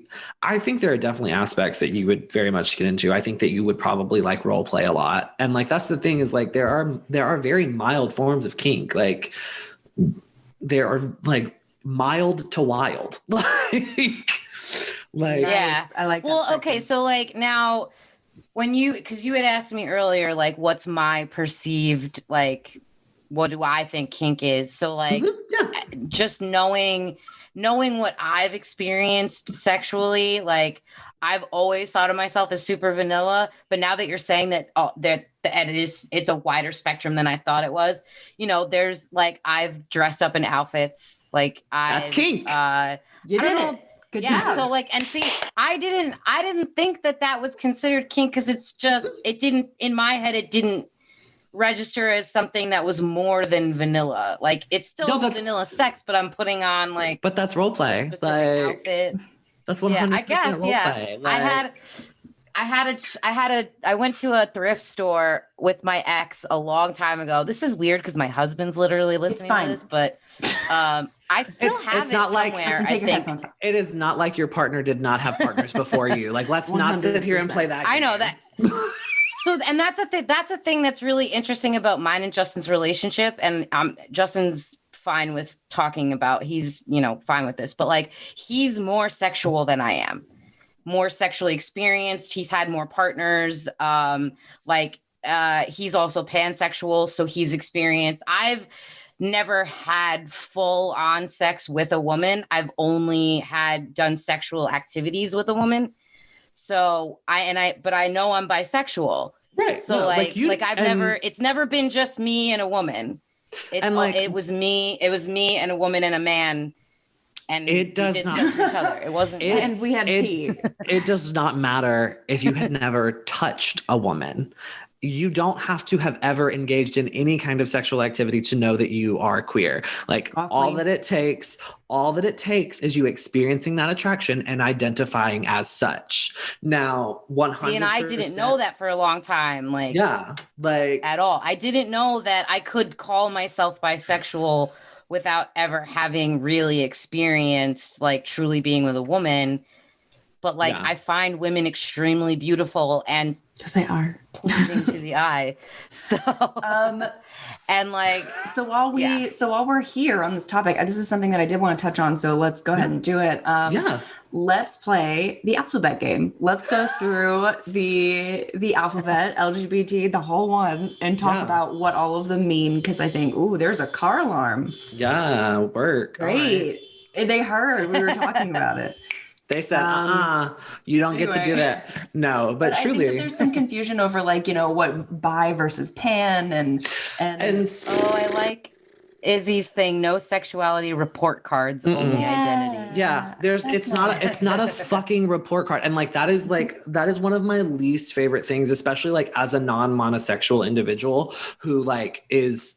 think there are definitely aspects that you would very much get into. I think that you would probably like role play a lot. And like, that's the thing, is like, there are very mild forms of kink. Like there are like mild to wild. like yeah, I like that. Well, okay. So like now because you had asked me earlier, like, what's my perceived like what do I think kink is. So like just knowing what I've experienced sexually, like I've always thought of myself as super vanilla, but now that you're saying that it's a wider spectrum than I thought it was, you know, there's like, I've dressed up in outfits, like That's kink. You did it. Good job. So like, and see, I didn't think that was considered kink, because it didn't, in my head, it didn't register as something that was more than vanilla. Like it's still vanilla sex, but I'm putting on like, but that's role play. Like outfit. That's 100% I guess, role play. Like, I went to a thrift store with my ex a long time ago. This is weird because my husband's literally listening to this, but I still have it not like, somewhere. I think it is not like your partner did not have partners before you. Like, let's not sit here and play that game. I know that. So, and that's a thing that's really interesting about mine and Justin's relationship. And Justin's fine with talking about, he's, you know, fine with this, but like, he's more sexual than I am, more sexually experienced. He's had more partners. He's also pansexual. So he's experienced. I've never had full on sex with a woman. I've only done sexual activities with a woman. So but I know I'm bisexual. Right. So it's never been just me and a woman. It was me and a woman and a man. And it does not each other. It wasn't. And we had tea. It does not matter if you had never touched a woman. You don't have to have ever engaged in any kind of sexual activity to know that you are queer. Like all that it takes is you experiencing that attraction and identifying as such. Now, 100%. And I didn't know that for a long time. At all. I didn't know that I could call myself bisexual without ever having really experienced like truly being with a woman. But I find women extremely beautiful and because they are pleasing to the eye. So, so while we're here on this topic, this is something that I did want to touch on. So let's go ahead and do it. Let's play the alphabet game. Let's go through the alphabet, LGBT, the whole one, and talk about what all of them mean. Because I think, there's a car alarm. Yeah, work. Great. Right. They heard we were talking about it. They said, you don't get to do that. No, but truly. I think that there's some confusion over what bi versus pan and I like Izzy's thing, no sexuality report cards, only identity. Yeah, it's not a fucking report card. And that is one of my least favorite things, especially as a non-monosexual individual who is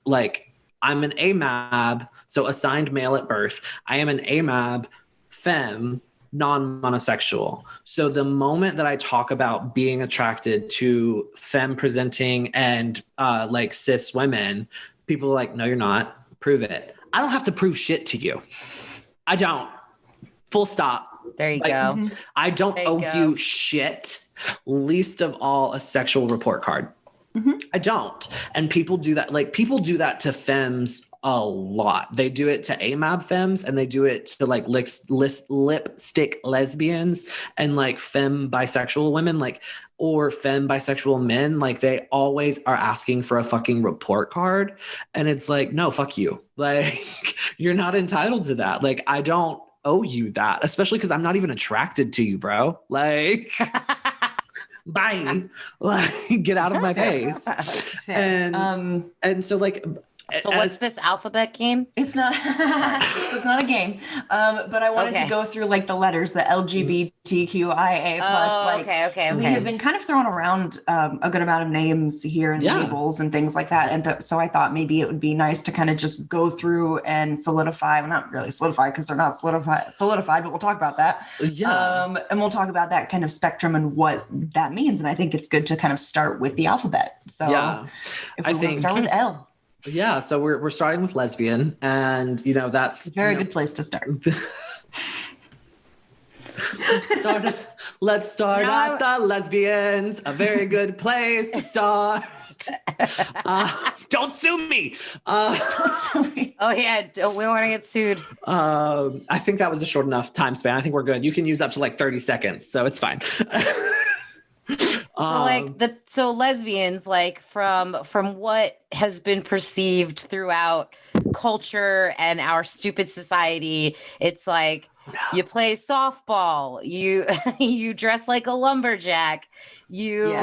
I'm an AMAB, so assigned male at birth. I am an AMAB femme, non-monosexual. So the moment that I talk about being attracted to femme presenting and cis women, people are like, no, you're not. Prove it. I don't have to prove shit to you. I don't. Full stop. There you go. I don't owe you shit, least of all a sexual report card. I don't. And people do that. People do that to femmes a lot. They do it to AMAB femmes and they do it to lipstick lesbians and femme bisexual women, or femme bisexual men. They always are asking for a fucking report card. And it's no, fuck you. You're not entitled to that. I don't owe you that, especially because I'm not even attracted to you, bro. Bye. Get out of my face. And so so what's this alphabet game? It's not it's not a game. But I wanted to go through the letters, the LGBTQIA plus. Okay. We have been kind of throwing around a good amount of names here and labels and things like that. And so I thought maybe it would be nice to kind of just go through and solidify. Well, not really solidify because they're not solidified, but we'll talk about that. Yeah. And we'll talk about that kind of spectrum and what that means. And I think it's good to kind of start with the alphabet. So if we start with L. Yeah, so we're starting with lesbian, and that's a very good place to start. Let's start at the lesbians. A very good place to start. Don't sue me. Don't sue me. Oh yeah, we want to get sued. I think that was a short enough time span. I think we're good. You can use up to 30 seconds, so it's fine. So lesbians, like from what has been perceived throughout culture and our stupid society, it's like you play softball, you you dress like a lumberjack, you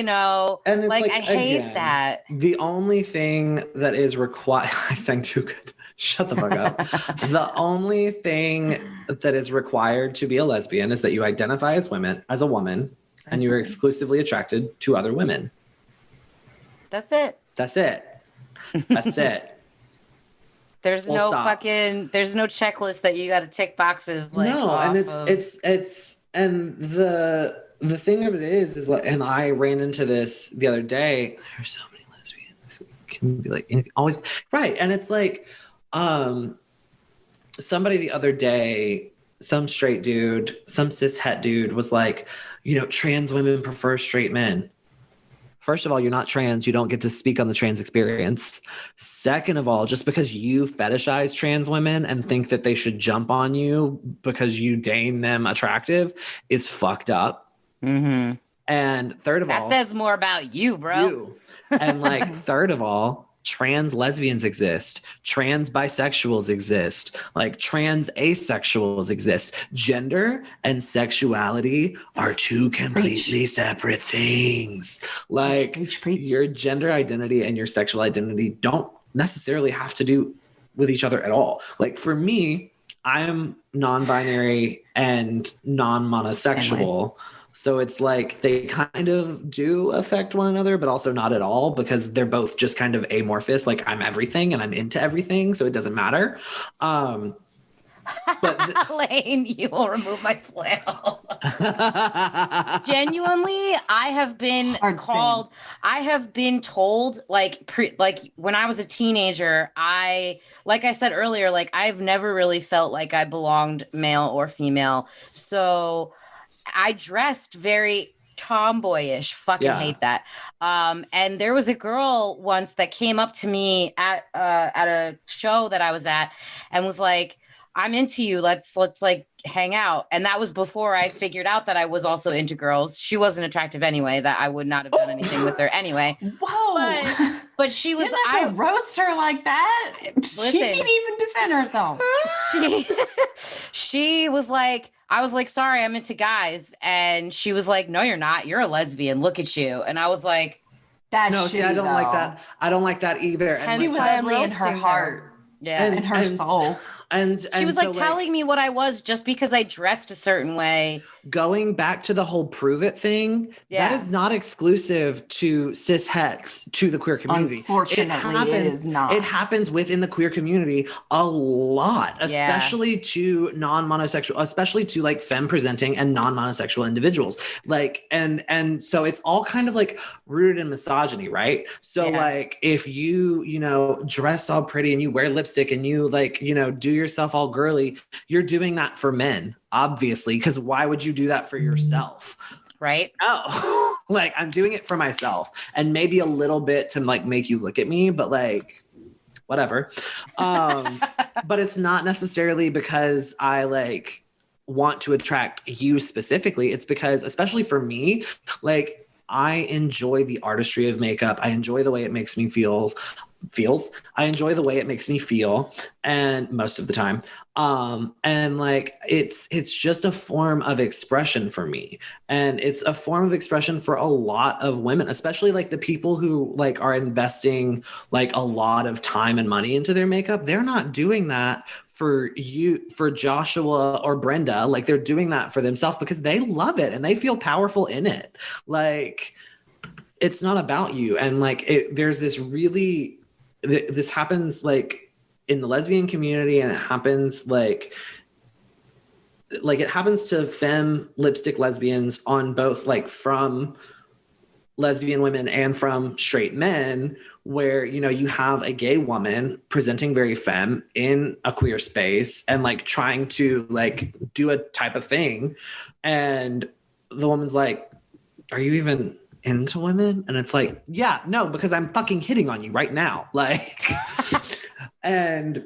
know, and it's like I hate that. The only thing that is required, I sang too good. Shut the fuck up. The only thing that is required to be a lesbian is that you identify as a woman, and you're exclusively attracted to other women. That's it. That's it. That's it. There's Full no stop. there's no checklist that you got to tick boxes like no, and it's and the thing of it is like, and I ran into this the other day. There's so many lesbians. It can be like always right, and it's like, somebody the other day, some straight dude, some cis het dude was like, trans women prefer straight men. First of all, you're not trans. You don't get to speak on the trans experience. Second of all, just because you fetishize trans women and think that they should jump on you because you deign them attractive is fucked up. Mm-hmm. And third of all, that says more about you, bro. And like, third of all, trans lesbians exist, trans bisexuals exist, like trans asexuals exist. Gender and sexuality are two completely separate things. Like your gender identity and your sexual identity don't necessarily have to do with each other at all. Like for me, I'm non-binary and non-monosexual. So it's like they kind of do affect one another, but also not at all, because they're both just kind of amorphous. Like I'm everything and I'm into everything, so it doesn't matter. But Lane, you will remove my flannel. Genuinely, I have been told, like when I was a teenager, like I said earlier, like I've never really felt like I belonged male or female. So I dressed very tomboyish. Fucking hate that. And there was a girl once that came up to me at a show that I was at and was like, I'm into you. Let's like hang out. And that was before I figured out that I was also into girls. She wasn't attractive anyway, that I would not have done anything with her anyway. Whoa. But she was, you didn't have to roast her like that. Listen, she can't even defend herself. She was like, I was like, sorry, I'm into guys. And she was like, no, you're not. You're a lesbian. Look at you. And I I was like, that's no, see, I don't like that. I don't like that either. And she was only in her heart. Yeah. And her soul. And she was like telling me what I was just because I dressed a certain way. Going back to the whole prove it thing, that is not exclusive to cis hets, to the queer community. Unfortunately, it is not. It happens within the queer community a lot, especially to non-monosexual, especially to like femme presenting and non-monosexual individuals. Like, and so it's all kind of like rooted in misogyny, right? So like if you dress all pretty and you wear lipstick and you like, do yourself all girly, you're doing that for men, obviously, because why would you do that for yourself? Right? Oh, like I'm doing it for myself and maybe a little bit to like make you look at me, but like whatever. But it's not necessarily because I like want to attract you specifically. It's because, especially for me, like I enjoy the artistry of makeup. I enjoy the way it makes me feels. I enjoy the way it makes me feel, and most of the time. And like it's just a form of expression for me. And it's a form of expression for a lot of women, especially like the people who like are investing like a lot of time and money into their makeup. They're not doing that for you, for Joshua or Brenda. Like they're doing that for themselves because they love it and they feel powerful in it. Like it's not about you. And like there's this really, this happens like in the lesbian community, and it happens like it happens to femme lipstick lesbians on both like from lesbian women and from straight men, where you have a gay woman presenting very femme in a queer space and like trying to like do a type of thing, and the woman's like, are you even into women? And it's like, yeah, no, because I'm fucking hitting on you right now. Like, and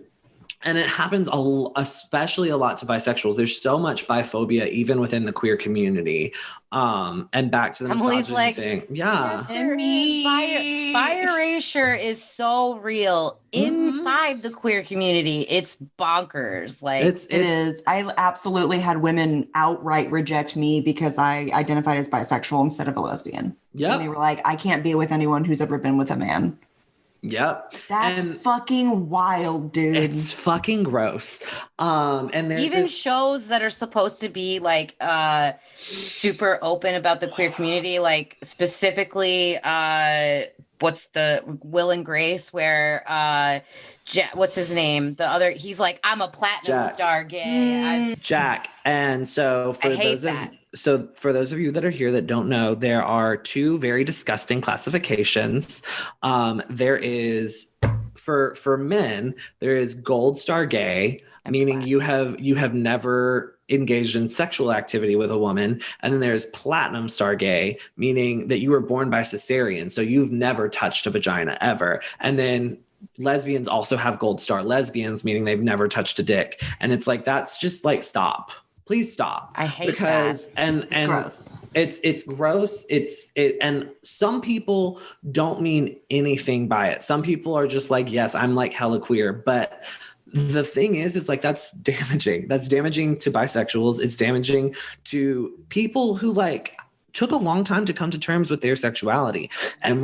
And it happens especially a lot to bisexuals. There's so much biphobia even within the queer community. And back to the Emily's misogyny like, thing. Yeah. Yes, there is. Bi erasure is so real inside the queer community. It's bonkers. Like it is. I absolutely had women outright reject me because I identified as bisexual instead of a lesbian. Yeah. They were like, I can't be with anyone who's ever been with a man. Yep. That's fucking wild, dude. It's fucking gross. And there's even shows that are supposed to be like super open about the queer community, like specifically what's the Will and Grace, where what's his name? The other, he's like, I'm a platinum star gay. Jack. And so for those of you that are here that don't know, there are two very disgusting classifications. There is for men, there is gold star gay, meaning you have never engaged in sexual activity with a woman. And then there's platinum star gay, meaning that you were born by cesarean. So you've never touched a vagina ever. And then lesbians also have gold star lesbians, meaning they've never touched a dick. And it's like, that's just like, stop. Please stop. I hate because that. And it's gross. It's gross. And some people don't mean anything by it. Some people are just like, yes, I'm like hella queer. But the thing is like, that's damaging. That's damaging to bisexuals. It's damaging to people who like took a long time to come to terms with their sexuality and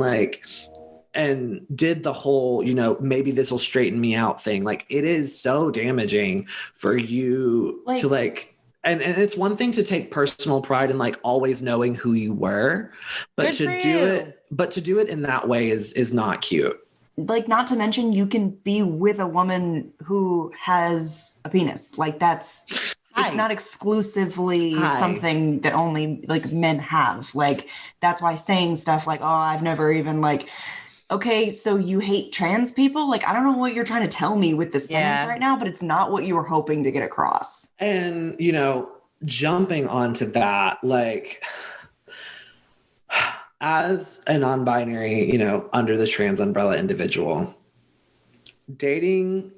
did the whole, maybe this will straighten me out thing. Like, it is so damaging for you to like, and it's one thing to take personal pride in like always knowing who you were, but to do it in that way is not cute. Like, not to mention you can be with a woman who has a penis. Like, it's not exclusively something that only like men have. Like, that's why saying stuff like, oh, I've never even like, okay, so you hate trans people? Like, I don't know what you're trying to tell me with this sentence right now, but it's not what you were hoping to get across. And, jumping onto that, like, as a non-binary, under the trans umbrella individual, dating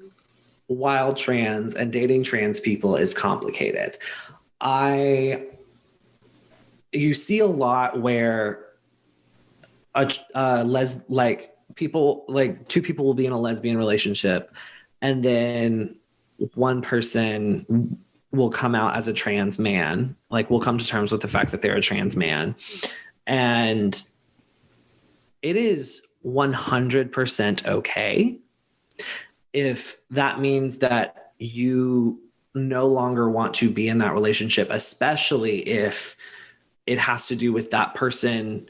wild trans and dating trans people is complicated. You see a lot where two people will be in a lesbian relationship, and then one person will come out as a trans man, like will come to terms with the fact that they're a trans man. And it is 100% okay if that means that you no longer want to be in that relationship, especially if it has to do with that person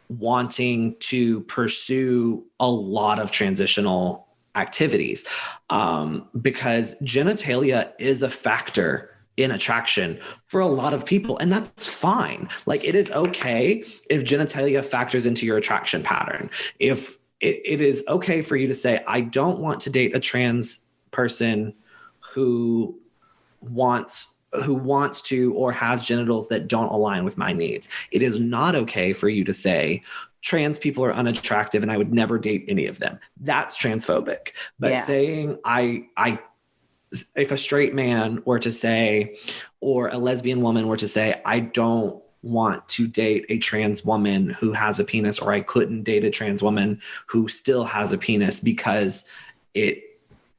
wanting to pursue a lot of transitional activities, because genitalia is a factor in attraction for a lot of people, and that's fine. Like, it is okay if genitalia factors into your attraction pattern. If it is okay for you to say, I don't want to date a trans person who wants to or has genitals that don't align with my needs. It is not okay for you to say trans people are unattractive and I would never date any of them. That's transphobic. But saying if a straight man were to say, or a lesbian woman were to say, I don't want to date a trans woman who has a penis, or I couldn't date a trans woman who still has a penis because it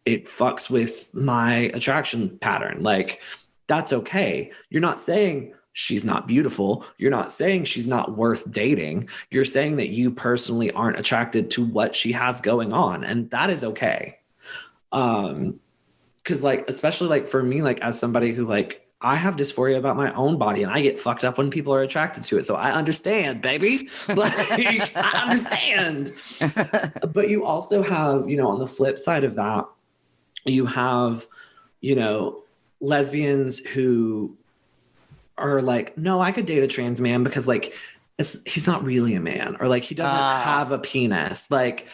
fucks with my attraction pattern. Like, that's okay. You're not saying she's not beautiful. You're not saying she's not worth dating. You're saying that you personally aren't attracted to what she has going on. And that is okay. Cause like, especially like for me, like as somebody who like, I have dysphoria about my own body and I get fucked up when people are attracted to it. So I understand, baby. Like, I understand. But you also have, on the flip side of that, you have, lesbians who are like, no, I could date a trans man because like he's not really a man, or like he doesn't have a penis. Like,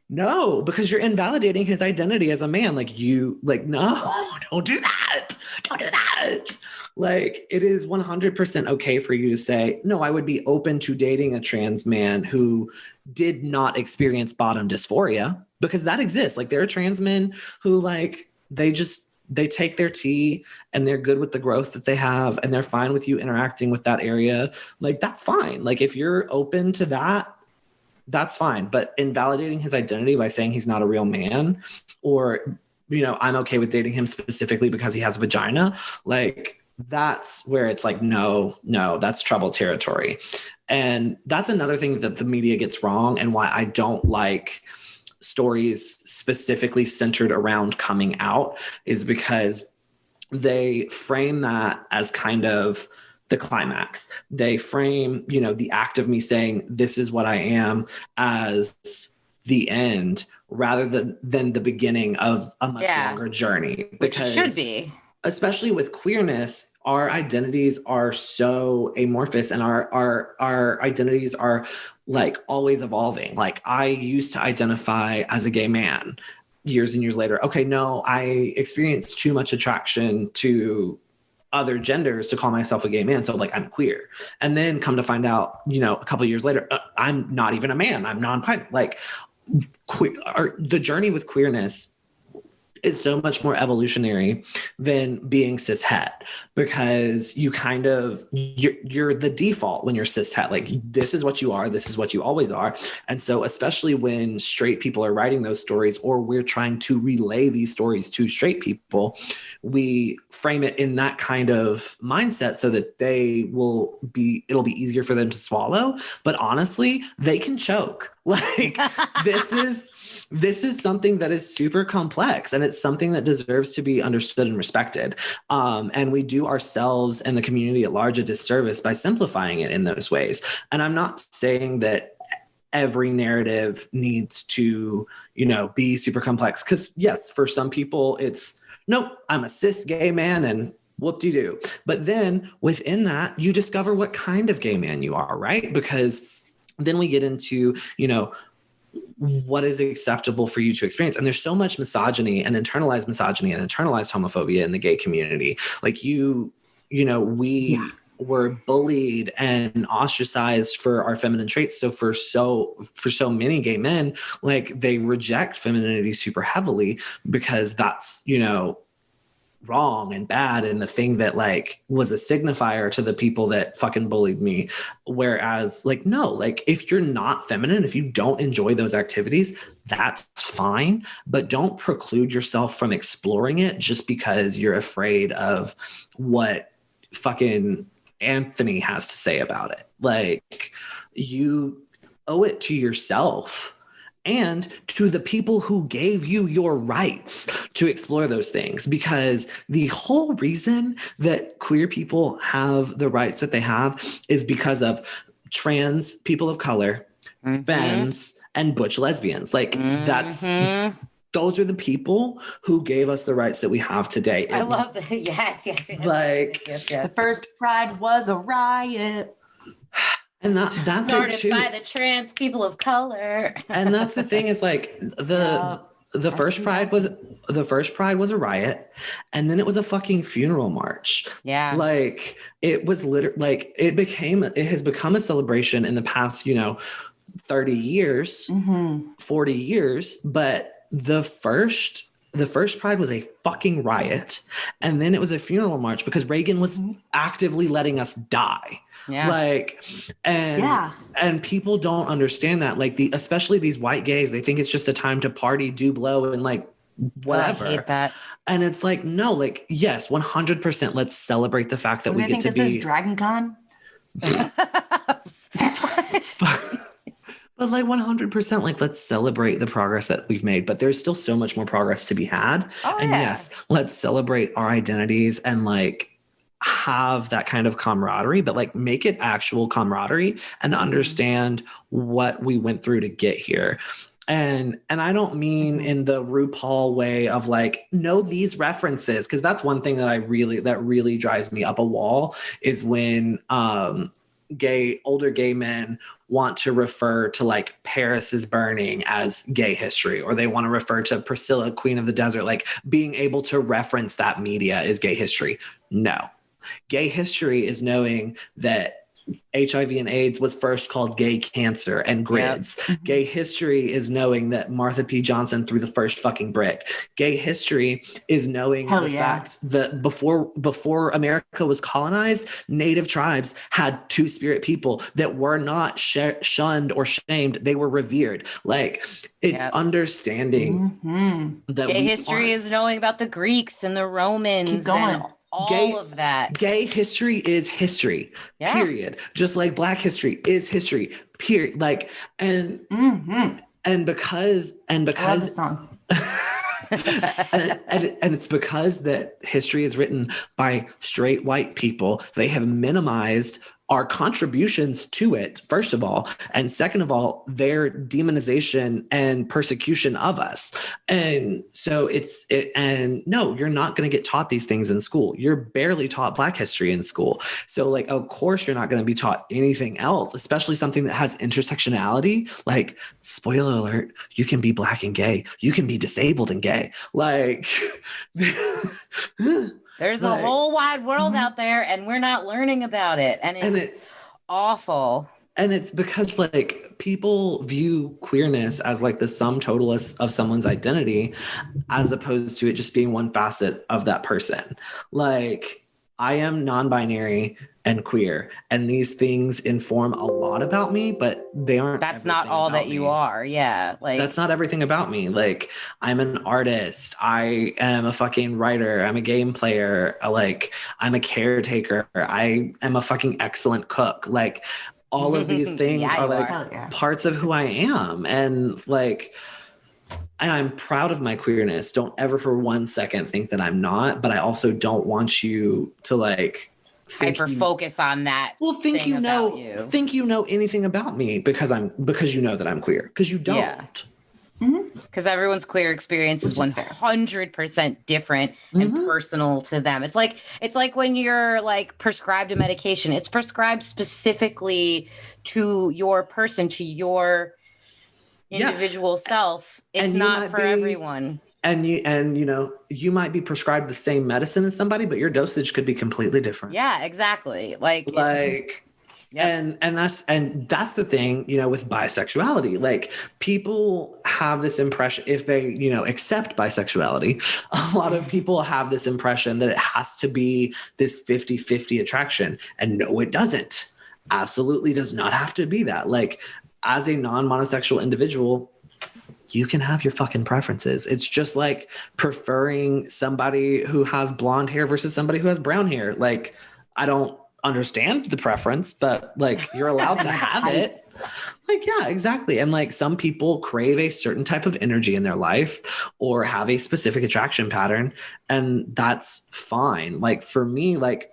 no, because you're invalidating his identity as a man. Like, no, don't do that. Don't do that. Like, it is 100% okay for you to say, no, I would be open to dating a trans man who did not experience bottom dysphoria, because that exists. Like, there are trans men who like they take their tea and they're good with the growth that they have and they're fine with you interacting with that area. Like, that's fine. Like, if you're open to that, that's fine. But invalidating his identity by saying he's not a real man, or, I'm okay with dating him specifically because he has a vagina, like, that's where it's like, no, that's trouble territory. And that's another thing that the media gets wrong, and why I don't like stories specifically centered around coming out, is because they frame that as kind of the climax. They frame, the act of me saying, this is what I am, as the end, rather than the beginning of a much longer journey. Because which should be. Especially with queerness, our identities are so amorphous, and our identities are like always evolving. Like, I used to identify as a gay man years and years later. Okay, no, I experienced too much attraction to other genders to call myself a gay man. So like, I'm queer. And then come to find out, a couple of years later, I'm not even a man. I'm non-bi. Like, the journey with queerness is so much more evolutionary than being cis het, because you're the default when you're cis het. Like, this is what you are, this is what you always are. And so especially when straight people are writing those stories, or we're trying to relay these stories to straight people, we frame it in that kind of mindset so that it'll be easier for them to swallow. But honestly, they can choke. Like, this is something that is super complex, and it's something that deserves to be understood and respected. And we do ourselves and the community at large a disservice by simplifying it in those ways. And I'm not saying that every narrative needs to, be super complex, because yes, for some people it's, nope, I'm a cis gay man and whoop-de-doo. But then within that, you discover what kind of gay man you are, right? Because then we get into, what is acceptable for you to experience. And there's so much misogyny and internalized homophobia in the gay community. Like, we were bullied and ostracized for our feminine traits. So for so many gay men, like, they reject femininity super heavily because that's, wrong and bad, and the thing that like was a signifier to the people that fucking bullied me. Whereas like, no, like, if you're not feminine, if you don't enjoy those activities, that's fine, but don't preclude yourself from exploring it just because you're afraid of what fucking Anthony has to say about it. Like, you owe it to yourself and to the people who gave you your rights to explore those things. Because the whole reason that queer people have the rights that they have is because of trans people of color, femmes, and butch lesbians. Like, those are the people who gave us the rights that we have today. I love that. Yes. Like, yes. The first Pride was a riot. And that's started it too. By the trans people of color. And that's the thing, is like, the first pride was a riot, and then it was a fucking funeral march. Yeah. Like, it was literally like, it has become a celebration in the past, 30 years, 40 years. But the first pride was a fucking riot. And then it was a funeral march because Reagan was actively letting us die. Yeah. Like, and people don't understand that. Like, especially these white gays, they think it's just a time to party, do blow, and like whatever. I hate that. And it's like, no, like, yes, 100%. Let's celebrate the fact that we get to be. This is Dragon Con. But like 100%, like, let's celebrate the progress that we've made. But there's still so much more progress to be had. Yes, let's celebrate our identities and like have that kind of camaraderie, but like make it actual camaraderie and understand what we went through to get here. And I don't mean in the RuPaul way of like, know these references, because that's one thing that really drives me up a wall, is when older gay men want to refer to like Paris is Burning as gay history, or they want to refer to Priscilla, Queen of the Desert, like being able to reference that media is gay history. No. Gay history is knowing that HIV and AIDS was first called gay cancer and grids. Yep. Gay history is knowing that Martha P. Johnson threw the first fucking brick. Gay history is knowing fact that before America was colonized, native tribes had two-spirit people that were not shunned or shamed. They were revered. Like, it's understanding that gay history is knowing about the Greeks and the Romans. Keep going. And all of that. Gay history is history, period. Just like Black history is history, period. Like, and because and it's because that history is written by straight white people. They have minimized our contributions to it, first of all, and second of all, their demonization and persecution of us. And so and no, you're not going to get taught these things in school. You're barely taught Black history in school. So like, of course, you're not going to be taught anything else, especially something that has intersectionality. Like, spoiler alert, you can be Black and gay. You can be disabled and gay. Like, there's a whole wide world out there, and we're not learning about it. And it's awful. And it's because like people view queerness as like the sum total of someone's identity, as opposed to it just being one facet of that person. Like, I am non-binary and queer, and these things inform a lot about me, but they aren't. That's not all that you are. Yeah. Like, that's not everything about me. Like, I'm an artist. I am a fucking writer. I'm a game player. Like, I'm a caretaker. I am a fucking excellent cook. Like, all of these things are like parts of who I am. And like, and I'm proud of my queerness. Don't ever for 1 second think that I'm not, but I also don't want you to like hyper focus on that. Well, think you know anything about me because you know that I'm queer, because you don't. Yeah. Because everyone's queer experience is 100% different and personal to them. It's like when you're like prescribed a medication, it's prescribed specifically to your person, to your individual self. It's not for everyone. And you might be prescribed the same medicine as somebody, but your dosage could be completely different. Yeah, exactly. And that's the thing, with bisexuality. Like, people have this impression, if they, accept bisexuality, a lot of people have this impression that it has to be this 50-50 attraction. And no, it doesn't. Absolutely does not have to be that. Like, as a non-monosexual individual, you can have your fucking preferences. It's just like preferring somebody who has blonde hair versus somebody who has brown hair. Like, I don't understand the preference, but like, you're allowed to have it. Like, yeah, exactly. And like, some people crave a certain type of energy in their life or have a specific attraction pattern, and that's fine. Like, for me, like,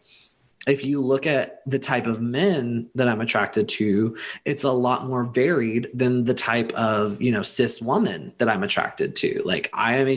if you look at the type of men that I'm attracted to, it's a lot more varied than the type of, cis woman that I'm attracted to. Like, I'm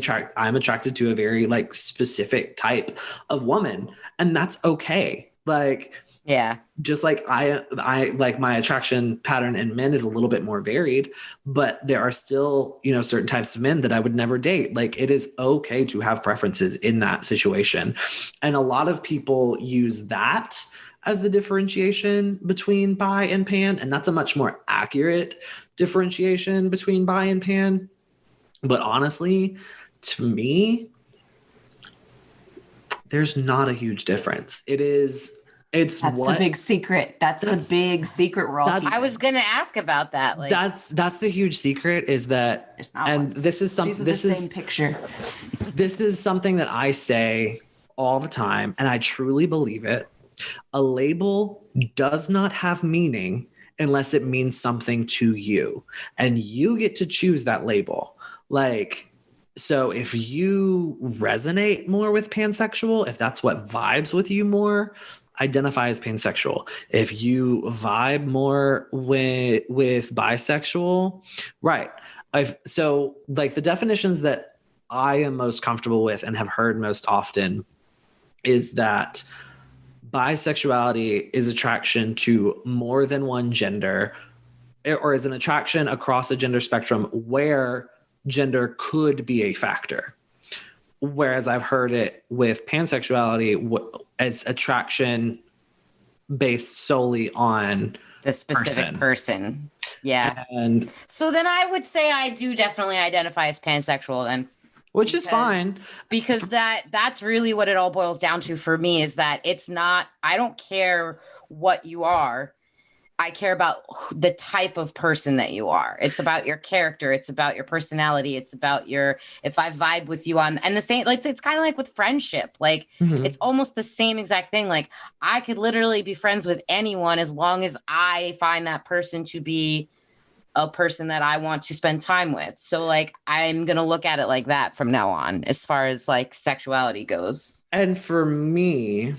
attracted to a very like specific type of woman, and that's okay. Like, yeah, just like I like, my attraction pattern in men is a little bit more varied, but there are still, certain types of men that I would never date. Like, it is okay to have preferences in that situation. And a lot of people use that as the differentiation between bi and pan. And that's a much more accurate differentiation between bi and pan. But honestly, to me, there's not a huge difference. That's the big secret. That's the big secret we're all keeping. I was going to ask about that. Like, that's the huge secret, is that, and this is something, this is same picture. This is something that I say all the time, and I truly believe it. A label does not have meaning unless it means something to you, and you get to choose that label. Like, so if you resonate more with pansexual, if that's what vibes with you more, identify as pansexual. If you vibe more with bisexual, right. So like, the definitions that I am most comfortable with and have heard most often is that bisexuality is attraction to more than one gender, or is an attraction across a gender spectrum where gender could be a factor. Whereas I've heard it with pansexuality as attraction based solely on the specific person. Yeah. And so then I would say I do definitely identify as pansexual then. Which is fine. Because that's really what it all boils down to for me, is that it's not, I don't care what you are. I care about the type of person that you are. It's about your character. It's about your personality. It's about if I vibe with you on, and the same, like, it's kind of like with friendship. Like, it's almost the same exact thing. Like, I could literally be friends with anyone as long as I find that person to be a person that I want to spend time with. So, like, I'm going to look at it like that from now on, as far as like sexuality goes. And for me,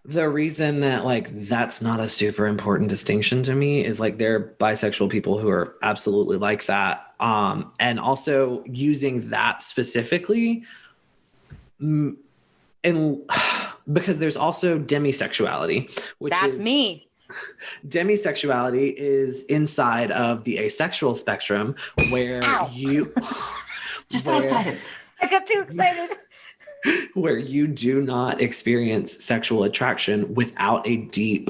the reason that like that's not a super important distinction to me is like there are bisexual people who are absolutely like that. And also using that specifically and because there's also demisexuality, which that's me. Demisexuality is inside of the asexual spectrum where so excited. I got too excited. Where you do not experience sexual attraction without a deep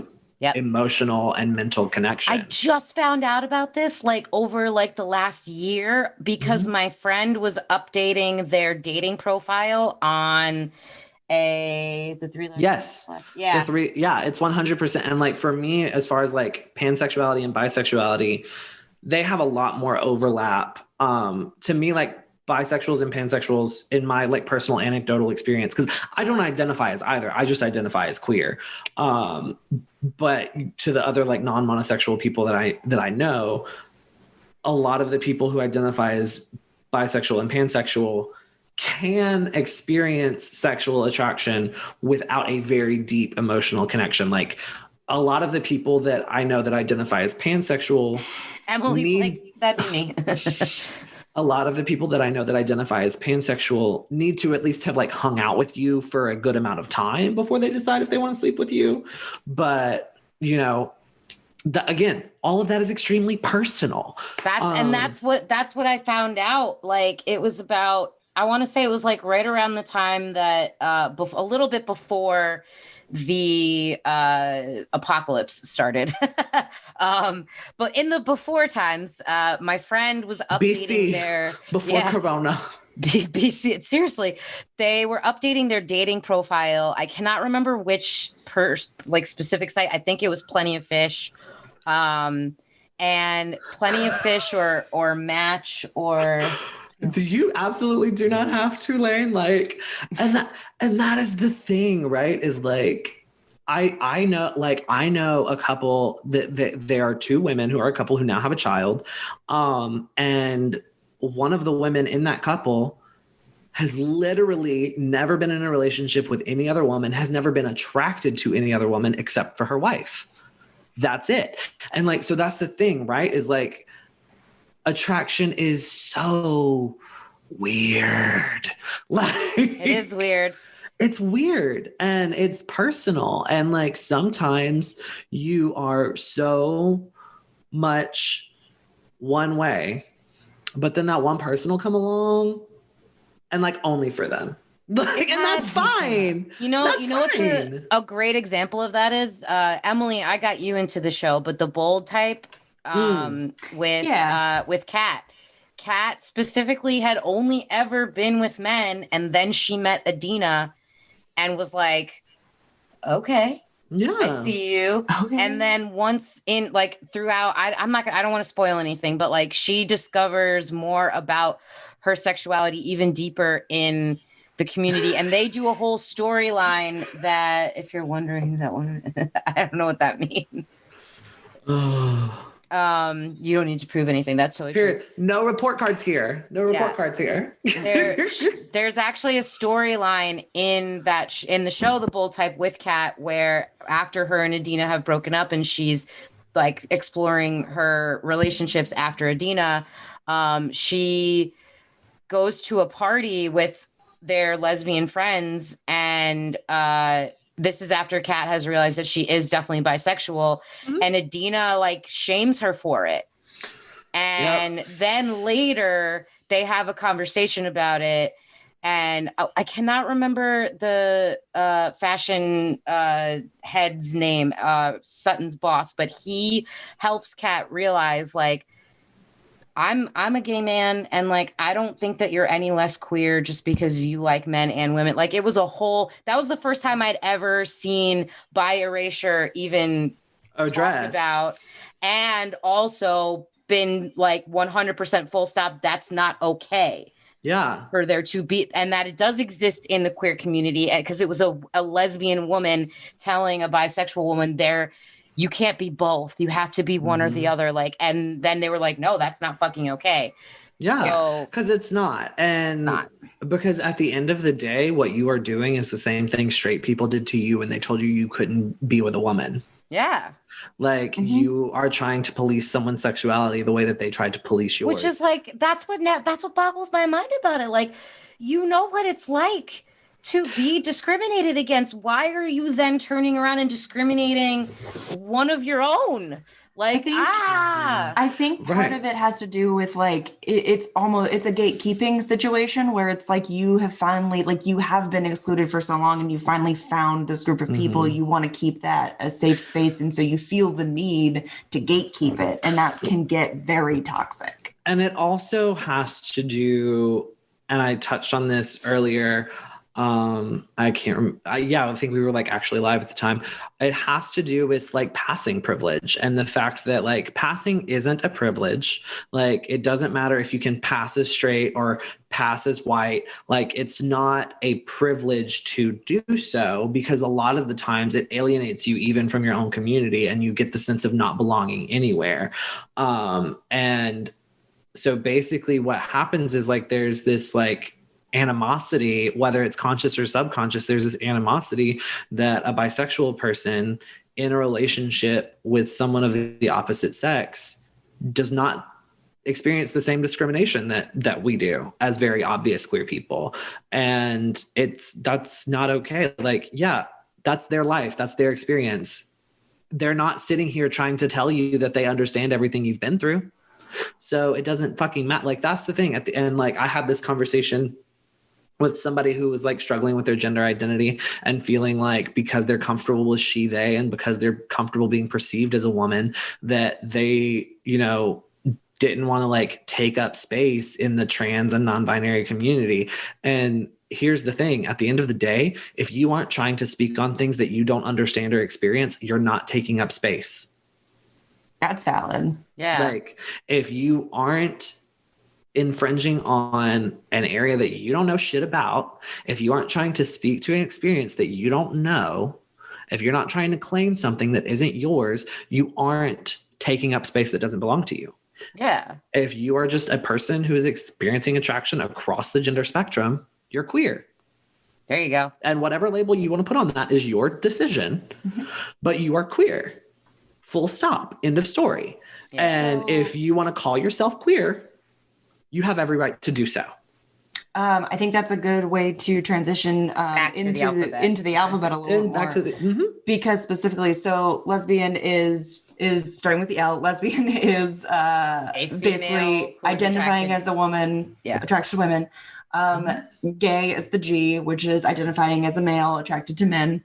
emotional and mental connection. I just found out about this like over like the last year because my friend was updating their dating profile on the three. Yes. Yeah. The three. Yeah. It's 100%. And like, for me, as far as like pansexuality and bisexuality, they have a lot more overlap. To me, like, bisexuals and pansexuals in my like personal anecdotal experience, because I don't identify as either. I just identify as queer. But to the other like non-monosexual people that I know, a lot of the people who identify as bisexual and pansexual can experience sexual attraction without a very deep emotional connection. Like, a lot of the people that I know that identify as pansexual, Emily's like, that'd be me. A lot of the people that I know that identify as pansexual need to at least have like hung out with you for a good amount of time before they decide if they want to sleep with you. But, you know, again, all of that is extremely personal. That's what I found out. Like, it was about, I want to say it was like right around the time that a little bit before the apocalypse started. But in the before times, my friend was updating before Corona. BC, seriously, they were updating their dating profile. I cannot remember which specific site. I think it was Plenty of Fish. And Plenty of Fish or Match or You absolutely do not have to, Lane. Like, and that is the thing, right? Is like, I know a couple that there are two women who are a couple who now have a child. And one of the women in that couple has literally never been in a relationship with any other woman, has never been attracted to any other woman except for her wife. That's it. And like, so that's the thing, right? Is like, attraction is so weird. Like, it is weird. It's weird and it's personal. And like, sometimes you are so much one way, but then that one person will come along and like only for them. Like, and that's fine. You know what's a great example of that is Emily, I got you into the show, but the bold type with Kat. Kat specifically had only ever been with men, and then she met Adina and was like, okay, yeah, I see you. Okay. And then once in like throughout, I don't want to spoil anything, but like she discovers more about her sexuality even deeper in the community, and they do a whole storyline that, if you're wondering that one, I don't know what that means. You don't need to prove anything. That's totally true. No report cards here. Report cards here. There's actually a storyline in the show, The Bold Type with Kat, where after her and Adina have broken up and she's like exploring her relationships after Adina, she goes to a party with their lesbian friends, and this is after Kat has realized that she is definitely bisexual, and Adina like shames her for it. And then later they have a conversation about it, And I cannot remember the fashion head's name, Sutton's boss, but he helps Kat realize, like, I'm a gay man, and like I don't think that you're any less queer just because you like men and women. Like, it was that was the first time I'd ever seen bi erasure even talked about, and also been like 100% full stop. That's not okay. Yeah. For there to be, and that it does exist in the queer community, because it was a lesbian woman telling a bisexual woman you can't be both. You have to be one or the other. Like, and then they were like, no, that's not fucking okay. Yeah, because it's not. And because at the end of the day, what you are doing is the same thing straight people did to you when they told you you couldn't be with a woman. Yeah. Like, you are trying to police someone's sexuality the way that they tried to police yours. Which is like, that's what boggles my mind about it. Like, you know what it's like to be discriminated against. Why are you then turning around and discriminating one of your own? Like, I think part of it has to do with like, it's a gatekeeping situation where it's like you have been excluded for so long and you finally found this group of people. You want to keep that a safe space. And so you feel the need to gatekeep it. And that can get very toxic. And it also has to do, and I touched on this earlier, I can't remember. I think we were like actually live at the time. It has to do with like passing privilege and the fact that like passing isn't a privilege. Like, it doesn't matter if you can pass as straight or pass as white. Like, it's not a privilege to do so, because a lot of the times it alienates you even from your own community, and you get the sense of not belonging anywhere. And so basically what happens is like, there's this like animosity, whether it's conscious or subconscious, there's this animosity that a bisexual person in a relationship with someone of the opposite sex does not experience the same discrimination that we do as very obvious queer people. And that's not okay. Like, yeah, that's their life. That's their experience. They're not sitting here trying to tell you that they understand everything you've been through. So it doesn't fucking matter. Like, that's the thing at the end. Like, I had this conversation with somebody who was like struggling with their gender identity and feeling like because they're comfortable with she, they, and because they're comfortable being perceived as a woman, that they, didn't want to like take up space in the trans and non-binary community. And here's the thing, at the end of the day, if you aren't trying to speak on things that you don't understand or experience, you're not taking up space. That's valid. Yeah. Like, if you aren't infringing on an area that you don't know shit about, if you aren't trying to speak to an experience that you don't know, if you're not trying to claim something that isn't yours, you aren't taking up space that doesn't belong to you. Yeah. If you are just a person who is experiencing attraction across the gender spectrum, you're queer. There you go. And whatever label you want to put on that is your decision, but you are queer. Full stop. End of story. Yeah. And if you want to call yourself queer, you have every right to do so. I think that's a good way to transition into the alphabet a little more. Because specifically, so lesbian is starting with the L. Lesbian is basically identifying as a woman, attracted to women. Gay is the G, which is identifying as a male attracted to men.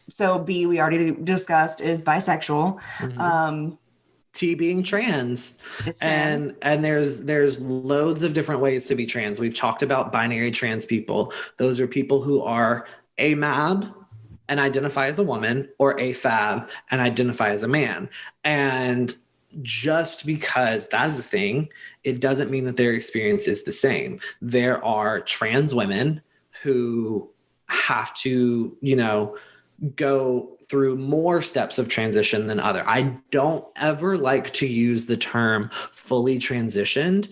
So B, we already discussed, is bisexual. T being trans. And there's loads of different ways to be trans. We've talked about binary trans people. Those are people who are AMAB and identify as a woman, or AFAB and identify as a man. And just because that's a thing, it doesn't mean that their experience is the same. There are trans women who have to, go through more steps of transition than other. I don't ever like to use the term fully transitioned,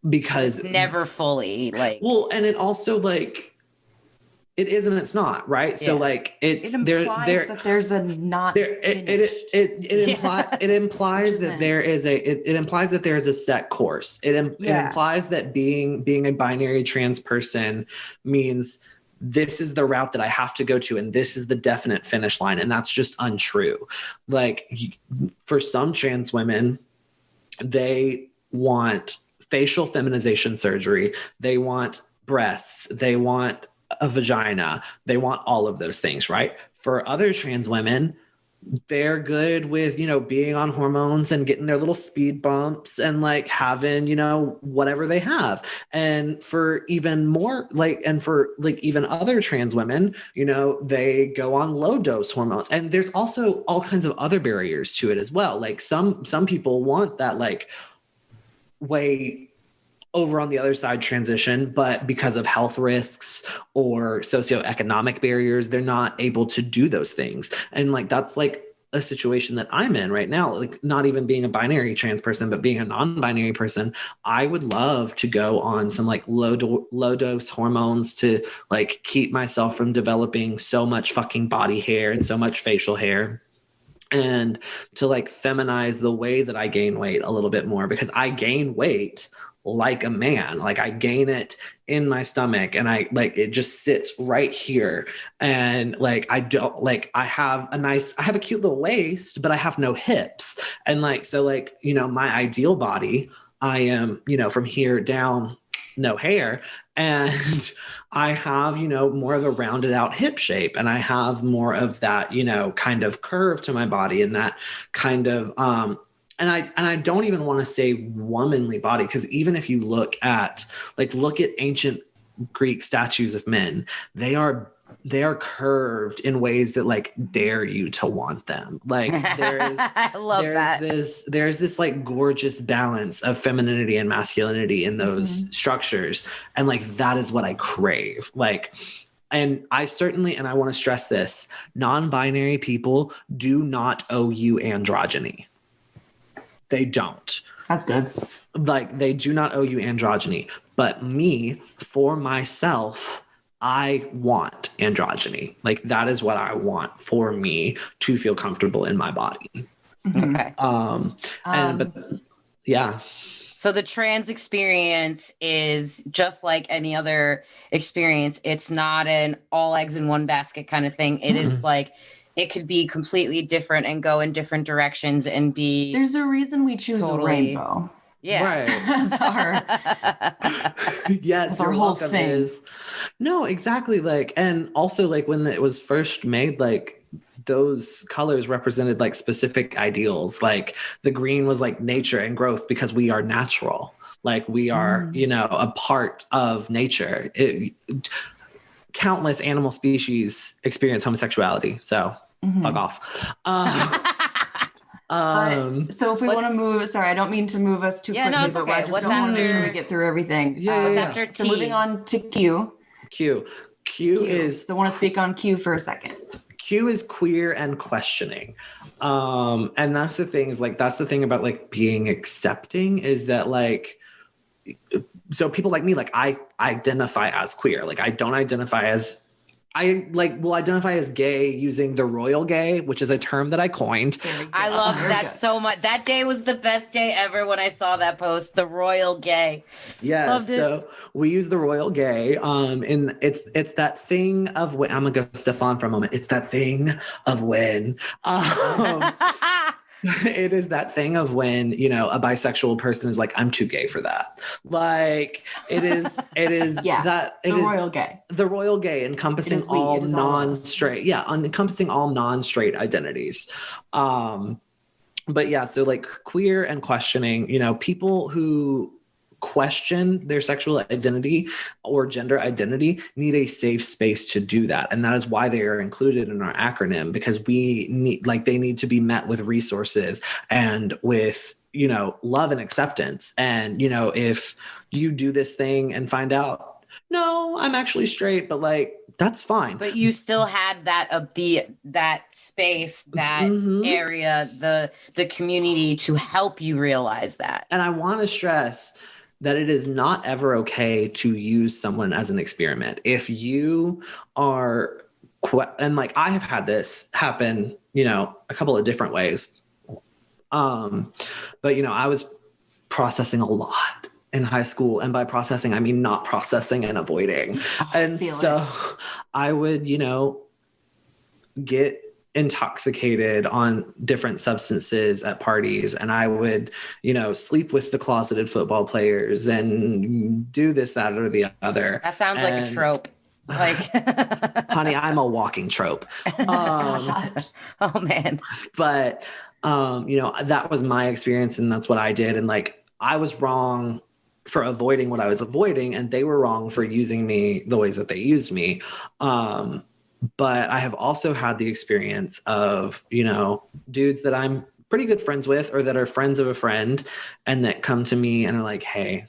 because it's never fully like, well, and it also like, it is and it's not, right? Yeah. So like it implies that there's a not it implies that there is it implies that there is a set course. It implies that being a binary trans person means this is the route that I have to go to, and this is the definite finish line. And that's just untrue. Like, for some trans women, they want facial feminization surgery. They want breasts. They want a vagina. They want all of those things, right? For other trans women, they're good with, being on hormones and getting their little speed bumps and like having, whatever they have. And for even more and for even other trans women, they go on low dose hormones. And there's also all kinds of other barriers to it as well. Like some people want that like way over on the other side transition, but because of health risks or socioeconomic barriers, they're not able to do those things. And like, that's like a situation that I'm in right now, like not even being a binary trans person, but being a non-binary person. I would love to go on some like low dose hormones to like keep myself from developing so much fucking body hair and so much facial hair, and to like feminize the way that I gain weight a little bit more, because I gain weight like a man. Like I gain it in my stomach and I like it just sits right here. And like I don't like I have a cute little waist, but I have no hips. And like so like, my ideal body, I am, from here down, no hair. And I have, more of a rounded out hip shape, and I have more of that, kind of curve to my body, and that kind of and I don't even want to say womanly body, because even if you look at ancient Greek statues of men, they are curved in ways that like dare you to want them. Like there's this like gorgeous balance of femininity and masculinity in those structures, and like that is what I crave. Like, and I certainly, and I want to stress this, non-binary people do not owe you androgyny. They don't. That's good. Like they do not owe you androgyny. But me, for myself, I want androgyny. Like that is what I want for me to feel comfortable in my body. Okay. But yeah. So the trans experience is just like any other experience. It's not an all eggs in one basket kind of thing. It is like, it could be completely different and go in different directions and be. There's a reason we choose a rainbow. Yeah. Right. Yes, our whole thing. No, exactly. Like, and also like when it was first made, like those colors represented like specific ideals. Like the green was like nature and growth, because we are natural. Like we are, a part of nature. Countless animal species experience homosexuality. So fuck off. So if we want to move, sorry, I don't mean to move us too quickly, no, it's but okay. I just don't want to make sure we get through everything. What's after T? So moving on to Q. Q is. So I want to speak on Q for a second. Q is queer and questioning. And that's the thing is like, that's the thing about like being accepting, is that like, so people like me, like I identify as queer. Like I don't identify as, I like will identify as gay using the royal gay, which is a term that I coined. I love that so much. That day was the best day ever when I saw that post, the royal gay. Yeah, so we use the royal gay. And it's that thing of when I'm gonna go Stefan for a moment. It's that thing of when it is that thing of when, a bisexual person is like, I'm too gay for that. Like it is yeah, that it is the royal gay encompassing all non-straight. Yeah. Encompassing all non-straight identities. But yeah, so like queer and questioning, people who question their sexual identity or gender identity need a safe space to do that. And that is why they are included in our acronym, because they need to be met with resources and with, love and acceptance. And, if you do this thing and find out, no, I'm actually straight, but like, that's fine. But you still had that that space, that area, the community to help you realize that. And I want to stress that it is not ever okay to use someone as an experiment. If you are, and like I have had this happen, a couple of different ways. But I was processing a lot in high school, and by processing, I mean not processing and avoiding. And so I would, get intoxicated on different substances at parties, and I would, sleep with the closeted football players and do this, that, or the other. That sounds like a trope. Like, honey, I'm a walking trope. Oh man. But, that was my experience, and that's what I did. And like, I was wrong for avoiding what I was avoiding, and they were wrong for using me the ways that they used me. But I have also had the experience of, dudes that I'm pretty good friends with, or that are friends of a friend, and that come to me and are like, hey,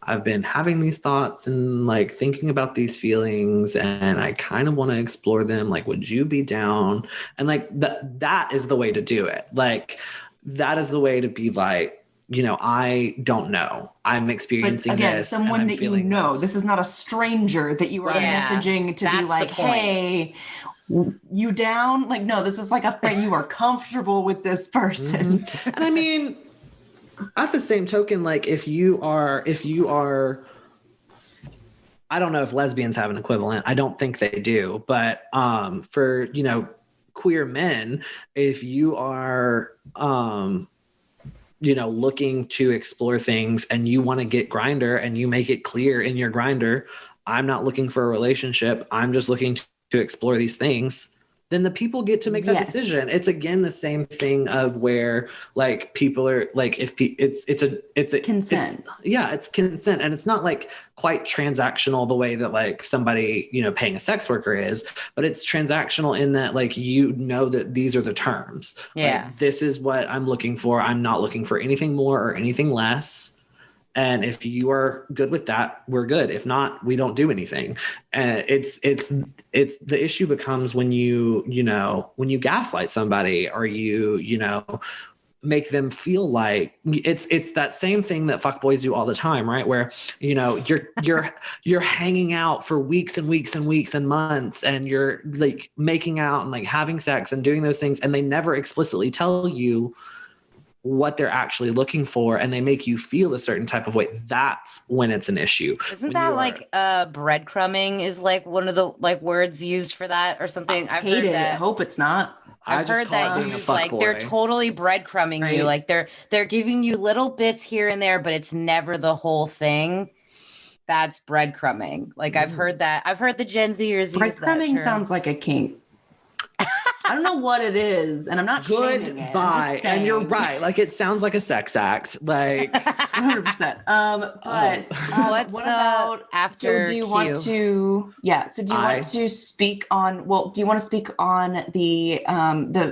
I've been having these thoughts and like thinking about these feelings, and I kind of want to explore them. Like, would you be down? And like, that is the way to do it. Like, that is the way to be like, I don't know. I'm experiencing this. Someone that you know. This is not a stranger that you are messaging to be like, hey, you down? Like, no, this is like a friend. You are comfortable with this person. Mm-hmm. And I mean, at the same token, like if you are, I don't know if lesbians have an equivalent. I don't think they do. But for, queer men, if you are, looking to explore things and you want to get Grindr, and you make it clear in your Grindr, I'm not looking for a relationship, I'm just looking to explore these things, then the people get to make that decision. It's again the same thing of where like people are like, if it's a consent. It's consent, and it's not like quite transactional the way that like somebody paying a sex worker is, but it's transactional in that like that these are the terms. Like, this is what I'm looking for. I'm not looking for anything more or anything less. And if you are good with that, we're good. If not, we don't do anything. And it's the issue becomes when when you gaslight somebody, or make them feel like it's that same thing that fuckboys do all the time, right? Where, you're hanging out for weeks and weeks and weeks and months, and you're like making out and like having sex and doing those things. And they never explicitly tell you what they're actually looking for, and they make you feel a certain type of way. That's when it's an issue. Isn't that like breadcrumbing is like one of the like words used for that or something? I've heard that. I hope it's not. I've heard that used like they're totally breadcrumbing you. Like they're giving you little bits here and there, but it's never the whole thing. That's breadcrumbing. Like I've heard that. I've heard the Gen Zers use that term. Breadcrumbing sounds like a kink. I don't know what it is, and I'm not shaming it. Goodbye. And you're right. Like, it sounds like a sex act. Like 100%. What about after? So do you want to? Yeah. So do you want to speak on? Well, do you want to speak on the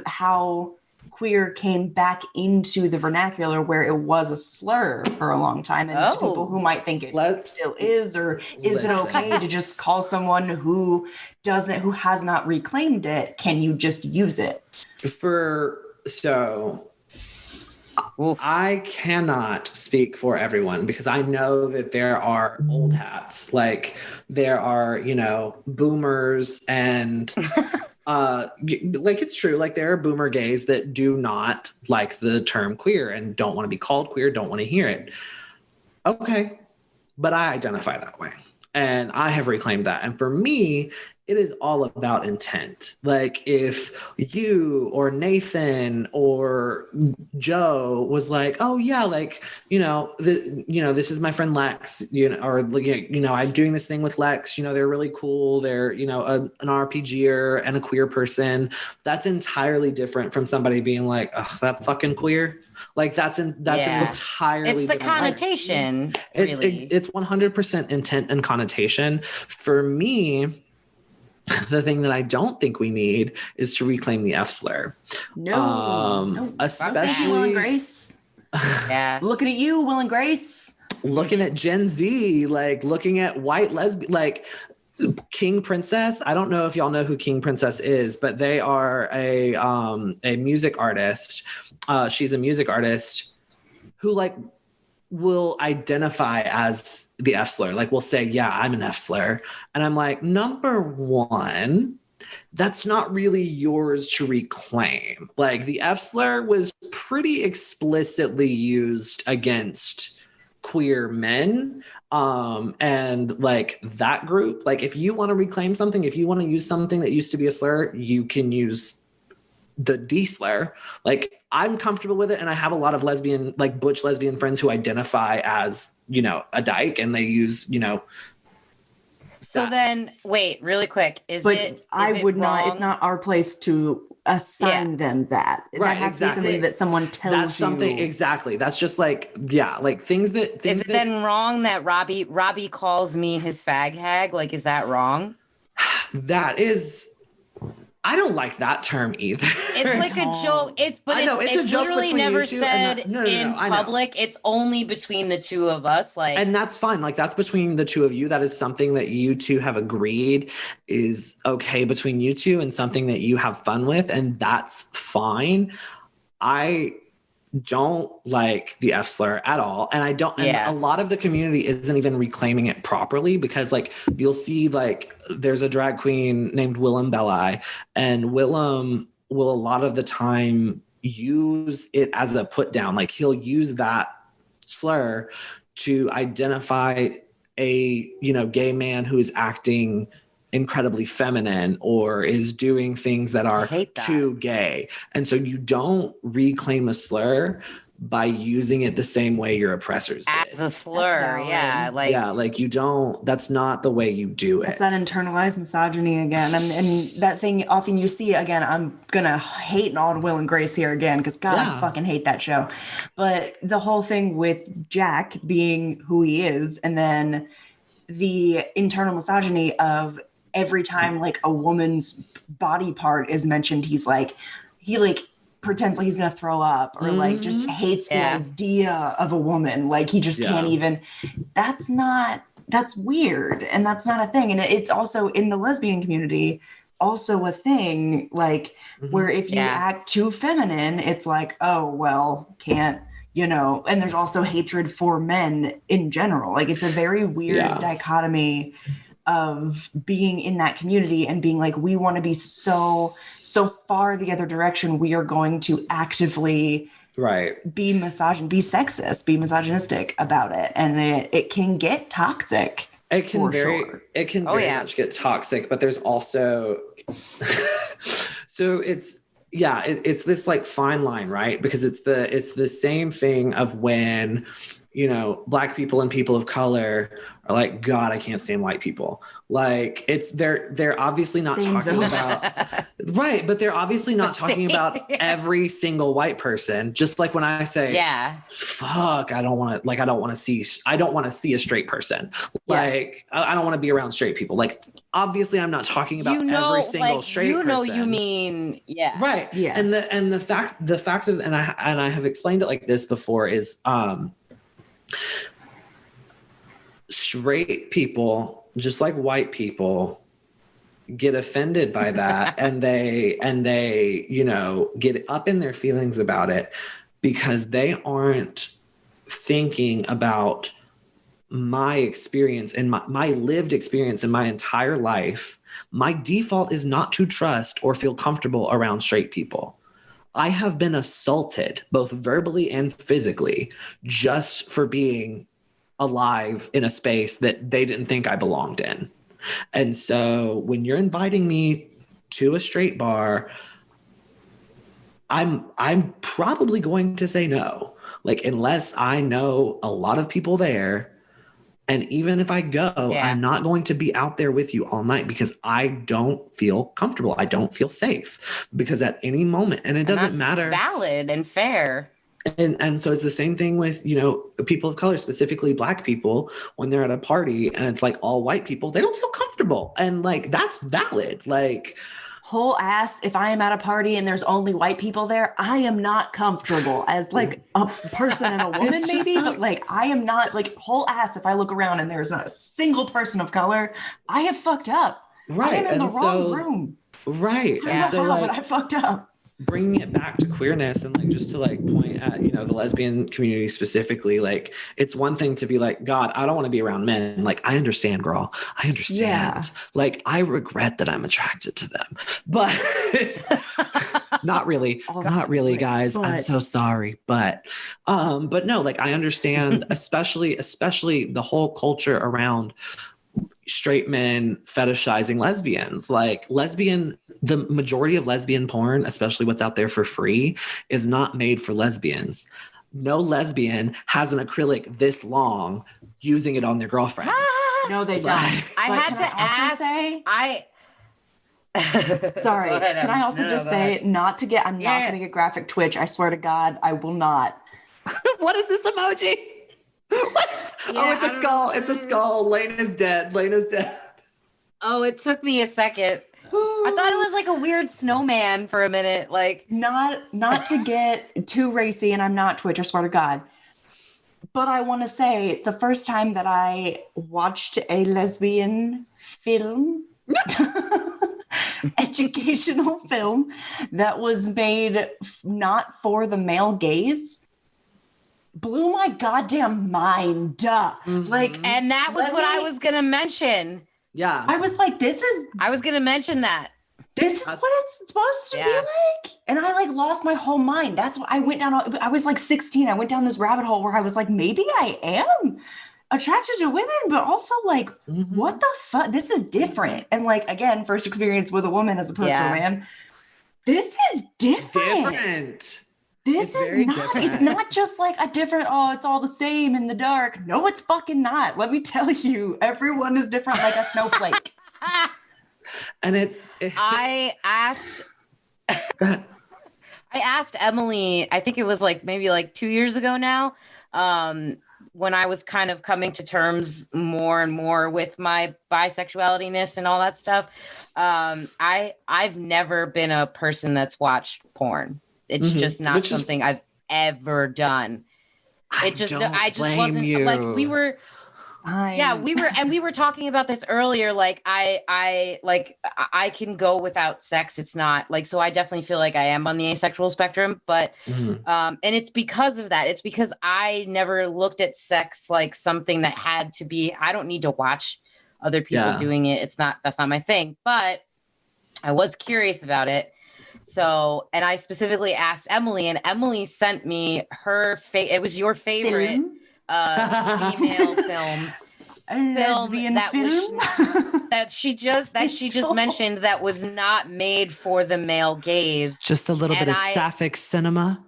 how queer came back into the vernacular where it was a slur for a long time, and to people who might think it still is, or is it okay to just call someone who has not reclaimed it? Can you just use it? I cannot speak for everyone, because I know that there are old hats, like there are, boomers and like it's true. Like there are boomer gays that do not like the term queer and don't want to be called queer, don't want to hear it. Okay. But I identify that way, and I have reclaimed that. And for me, it is all about intent. Like if you or Nathan or Joe was like, oh yeah, like, this is my friend Lex, or I'm doing this thing with Lex, they're really cool. They're, an RPGer and a queer person. That's entirely different from somebody being like, oh, that fucking queer. Like that's an entirely it's the different connotation. Really. It's 100% intent and connotation. For me, the thing that I don't think we need is to reclaim the F slur. No. Especially Will and Grace. Yeah. Looking at you, Will and Grace. Looking at Gen Z, like looking at white lesbian, like King Princess. I don't know if y'all know who King Princess is, but they are a music artist. She's a music artist who like will identify as the F slur. Like will say, yeah, I'm an F slur. And I'm like, number one, that's not really yours to reclaim. Like the F slur was pretty explicitly used against queer men. And like that group, like if you want to reclaim something, if you want to use something that used to be a slur, you can use the D slur. Like I'm comfortable with it. And I have a lot of lesbian, like butch lesbian friends who identify as, you know, a dyke, and they use, you know. So then wait, really quick. I would not, it's not our place to assign them that. Right, that has exactly. to be something that someone tells you. That's something, exactly. That's just like, yeah, like things that. Is it then wrong that Robbie calls me his fag hag? Like, is that wrong? That is, I don't like that term either. It's like a joke. It's a joke literally never said in public. It's only between the two of us. Like, and that's fine. Like that's between the two of you. That is something that you two have agreed is okay between you two, and something that you have fun with, and that's fine. I don't like the F slur at all. And I don't, and a lot of the community isn't even reclaiming it properly, because like you'll see like there's a drag queen named Willem Belli, and Willem will a lot of the time use it as a put down. Like he'll use that slur to identify a, you know, gay man who is acting incredibly feminine or is doing things that are too gay. And so you don't reclaim a slur by using it the same way your oppressors did. As a slur, like you don't, that's not the way you do it. It's that internalized misogyny again. And that thing often you see again, I'm gonna hate on Will and Grace here again, because God, I fucking hate that show. But the whole thing with Jack being who he is, and then the internal misogyny of every time like a woman's body part is mentioned, he pretends like he's gonna throw up, or like just hates the idea of a woman. Like he just can't even. That's weird, and that's not a thing. And it's also in the lesbian community also a thing, like where if you act too feminine, it's like, oh well, can't, you know. And there's also hatred for men in general. Like it's a very weird dichotomy of being in that community and being like, we want to be so far the other direction, we are going to actively be misogyn, be sexist, be misogynistic about it. And it can get toxic. It can very much get toxic, but there's also so it's this like fine line, right? Because it's the same thing of when, you know, Black people and people of color are like, God, I can't stand white people. Like they're obviously not talking about, right. But they're obviously not talking about every single white person. Just like when I say, fuck, I don't want to see a straight person. Like, I don't want to be around straight people. Like, obviously I'm not talking about every single straight person. You mean, right. Yeah. And the fact of, and I have explained it like this before, is, straight people, just like white people, get offended by that and they, you know, get up in their feelings about it because they aren't thinking about my experience and my lived experience in my entire life. My default is not to trust or feel comfortable around straight people. I have been assaulted both verbally and physically just for being alive in a space that they didn't think I belonged in. And so when you're inviting me to a straight bar, I'm probably going to say no. Like, unless I know a lot of people there. And even if I go, I'm not going to be out there with you all night because I don't feel comfortable. I don't feel safe, because at any moment, and it doesn't matter. Valid and fair. And so it's the same thing with, you know, people of color, specifically Black people, when they're at a party and it's like all white people, they don't feel comfortable. And like, that's valid. Like, whole ass, if I am at a party and there's only white people there, I am not comfortable as like a person and a woman maybe, but like I am not, like, whole ass, if I look around and there's not a single person of color, I have fucked up. Right. I am in the wrong room. Right. I don't know how, but I fucked up. bringing it back to queerness and like just to like point at, you know, the lesbian community specifically, like it's one thing to be like, God, I don't want to be around men. Like, I understand, girl. I understand. Like, I regret that I'm attracted to them, but not really, guys. I'm so sorry. But no, like I understand, especially the whole culture around straight men fetishizing lesbians. Like the majority of lesbian porn, especially what's out there for free, is not made for lesbians. No lesbian has an acrylic this long using it on their girlfriend. No, they don't. I had to ask. Sorry. Can I also just say, I'm not going to get graphic Twitch. I swear to God, I will not. What is this emoji? It's a skull. It's a skull. Lane is dead. Oh, it took me a second. I thought it was like a weird snowman for a minute. Like not to get too racy, and I'm not Twitch, I swear to God. But I want to say the first time that I watched a lesbian film, educational film that was made not for the male gaze, blew my goddamn mind. Like, and that was what I was gonna mention. Yeah, I was like, I was gonna mention that. This is what it's supposed to be like. And I like lost my whole mind. That's what I went down. I was like 16. I went down this rabbit hole where I was like, maybe I am attracted to women, but also like, what the fuck? This is different. And like, again, first experience with a woman as opposed to a man. This is different. This is not, different. It's not just like a different, it's all the same in the dark. No, it's fucking not. Let me tell you, everyone is different like a snowflake. And I asked Emily, I think it was like maybe like 2 years ago now, when I was kind of coming to terms more and more with my bisexualityness and all that stuff. I've never been a person that's watched porn. It's just not something I've ever done. I just wasn't like we were talking about this earlier. Like I can go without sex. It's not like, so I definitely feel like I am on the asexual spectrum, but, and it's because of that. It's because I never looked at sex like something that had to be, I don't need to watch other people doing it. That's not my thing, but I was curious about it. So, and I specifically asked Emily, and Emily sent me her it was your favorite female film. Lesbian film that she just mentioned that was not made for the male gaze. Just a little bit of sapphic cinema.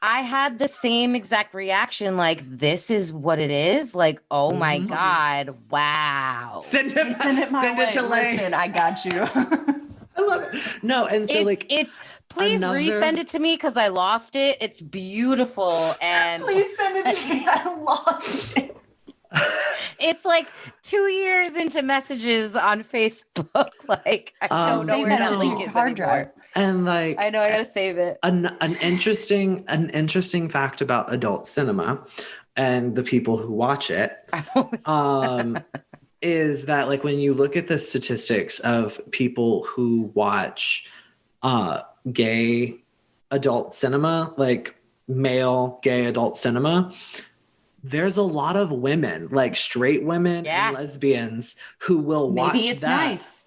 I had the same exact reaction. Like, this is what it is. Like, oh my God, wow. Send it to Lane. Listen, I got you. I love it. No, and so please resend it to me because I lost it. It's beautiful. And please send it to me. I lost it. It's like 2 years into messages on Facebook. Like, I don't know where to link it hard drive. And like, I know I gotta save it. An interesting fact about adult cinema and the people who watch it. Is that like when you look at the statistics of people who watch gay adult cinema, like male gay adult cinema, there's a lot of women, like straight women and lesbians, who will watch Maybe it's that. Nice.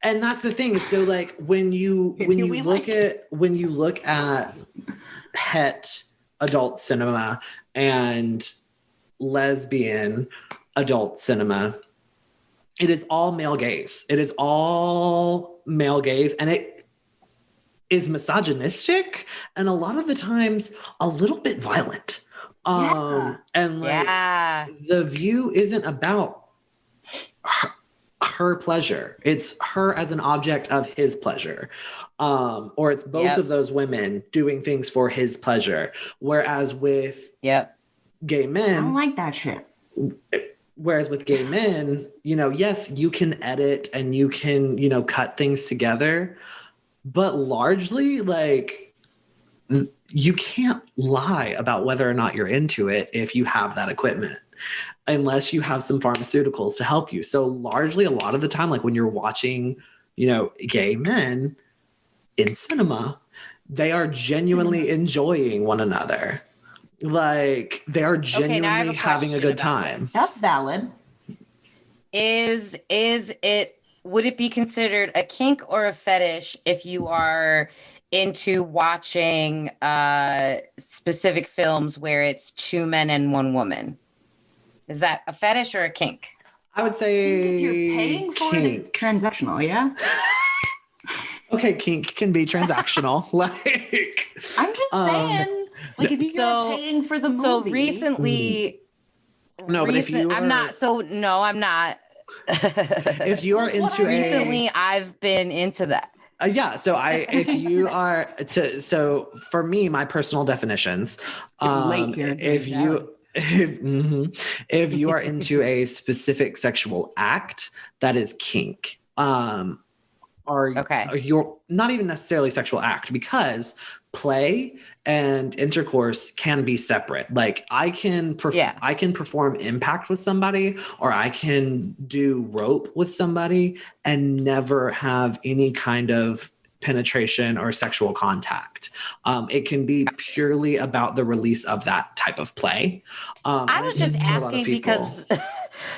And that's the thing. So like when you look at het adult cinema and lesbian adult cinema, it is all male gaze. And it is misogynistic and a lot of the times a little bit violent. And like the view isn't about her pleasure. It's her as an object of his pleasure. Or it's both of those women doing things for his pleasure. Whereas with gay men, I don't like that shit. Whereas with gay men, yes, you can edit and you can, cut things together, but largely like you can't lie about whether or not you're into it if you have that equipment, unless you have some pharmaceuticals to help you. So largely a lot of the time, like when you're watching, gay men in cinema, they are genuinely enjoying one another. Like they are genuinely having a good time. That's valid. Is it, would it be considered a kink or a fetish if you are into watching specific films where it's 2 men and 1 woman? Is that a fetish or a kink? I would say If you're paying for kink. it, transactional, yeah? Okay, kink can be transactional. Like I'm just saying, like if you're paying for the movie. So recently, no, but if you I'm not. So no, I'm not. If you are into recently, I've been into that. Yeah. So if you are so for me, my personal definitions, if you are into a specific sexual act, that is kink. You're not even necessarily sexual act, because play and intercourse can be separate. Like I can perform impact with somebody, or I can do rope with somebody and never have any kind of penetration or sexual contact. It can be purely about the release of that type of play. I was just asking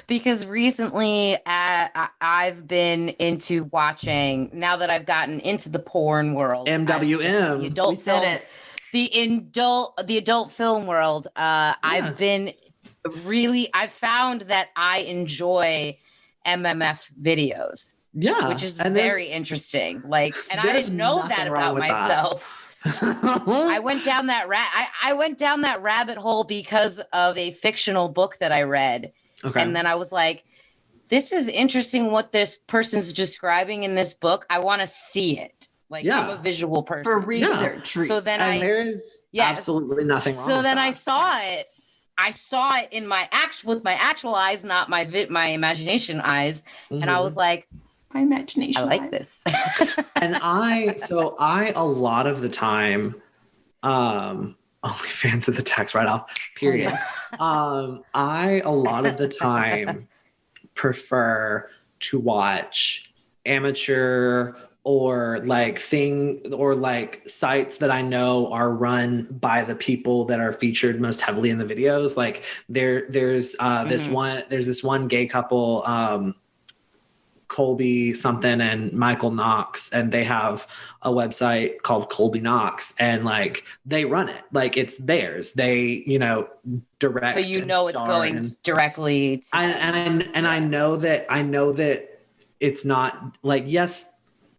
because recently I've been into watching, now that I've gotten into the porn world, MWM, the adult film, the adult film world. I've found that I enjoy MMF videos. Yeah. Which is very interesting. Like, and I didn't know that about myself. I went down that I went down that rabbit hole because of a fictional book that I read. Okay. And then I was like, this is interesting what this person's describing in this book. I want to see it. Like, I'm a visual person. For research. Yeah. So then there is absolutely nothing wrong with that. I saw it. I saw it in my actual eyes, not my imagination eyes. Mm-hmm. And I was like, my imagination. I like this. And I a lot of the time, OnlyFans is a tax write-off, period. I a lot of the time prefer to watch amateur or sites that I know are run by the people that are featured most heavily in the videos. Like there's this one gay couple, Colby something and Michael Knox, and they have a website called Colby Knox, and like they run it like it's theirs. They direct. So it's going directly to I know that it's not like, yes,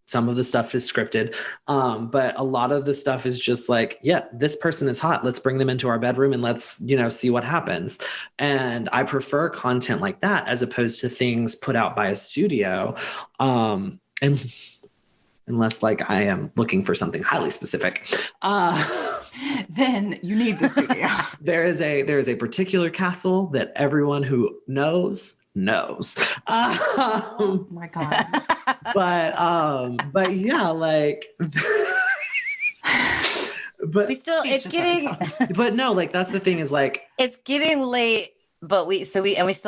some of the stuff is scripted, but a lot of the stuff is just like, yeah, this person is hot. Let's bring them into our bedroom and let's, see what happens. And I prefer content like that as opposed to things put out by a studio. And unless like I am looking for something highly specific, then you need the studio. There is a particular castle that everyone who knows. Oh my God. But yeah, like but no, like that's the thing is like it's getting late, but we still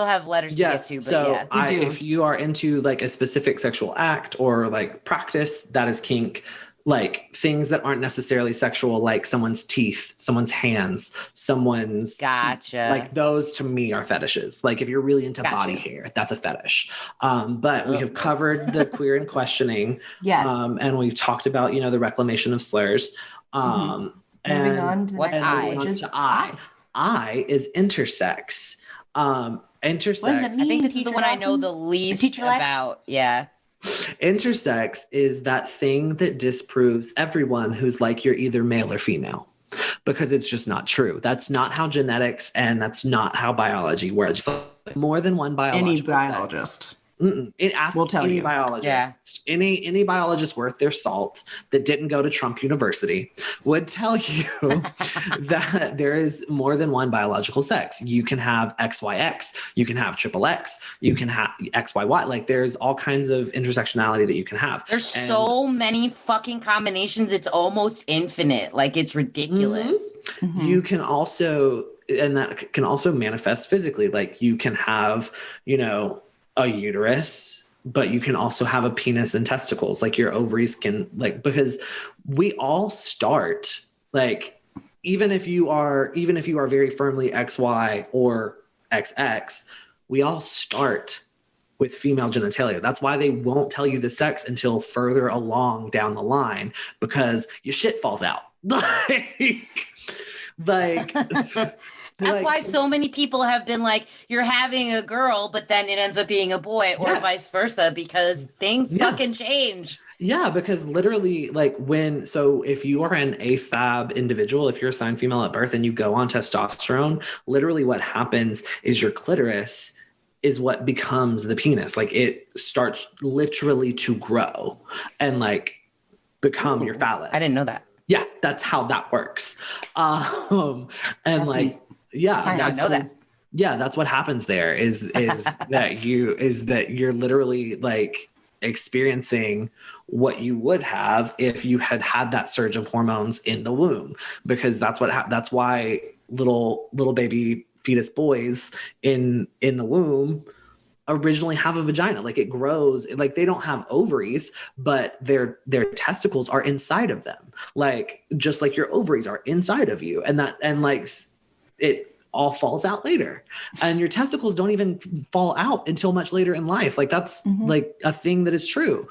have letters to get to. But so if you are into like a specific sexual act or like practice, that is kink. Like things that aren't necessarily sexual, like someone's teeth, someone's hands, someone's gotcha. Like those to me are fetishes. Like if you're really into body hair, that's a fetish. But we have covered the queer and questioning. Yes. And we've talked about, the reclamation of slurs. Moving on to what's I? Which is I. I is intersex. Intersex. I think this is the one I know the least about. Yeah. Intersex is that thing that disproves everyone who's like, you're either male or female, because it's just not true. That's not how genetics and that's not how biology works. Like more than one biological Any biologist. Sex. It asks we'll tell any you. biologist, any biologist worth their salt that didn't go to Trump University would tell you that there is more than one biological sex. You can have XYX, you can have XXX, you can have XYY. Like there's all kinds of intersectionality that you can have. There's so many fucking combinations. It's almost infinite. Like it's ridiculous. Mm-hmm. You can also, and that can also manifest physically. Like you can have, a uterus, but you can also have a penis and testicles. Like your ovaries can like, because we all start like, even if you are very firmly XY or XX, we all start with female genitalia. That's why they won't tell you the sex until further along down the line, because your shit falls out. That's why so many people have been like, you're having a girl, but then it ends up being a boy, or vice versa, because things fucking change. Yeah, because literally, like if you are an AFAB individual, if you're assigned female at birth and you go on testosterone, literally what happens is your clitoris is what becomes the penis. Like it starts literally to grow and like become your phallus. I didn't know that. Yeah, that's how that works. And that's like, yeah, I didn't know that. Yeah, that's what happens there is that you're literally like experiencing what you would have if you had had that surge of hormones in the womb, because that's why little baby fetus boys in the womb originally have a vagina. Like it grows, like they don't have ovaries, but their testicles are inside of them. Like just like your ovaries are inside of you, and like it all falls out later, and your testicles don't even fall out until much later in life. Like that's like a thing that is true.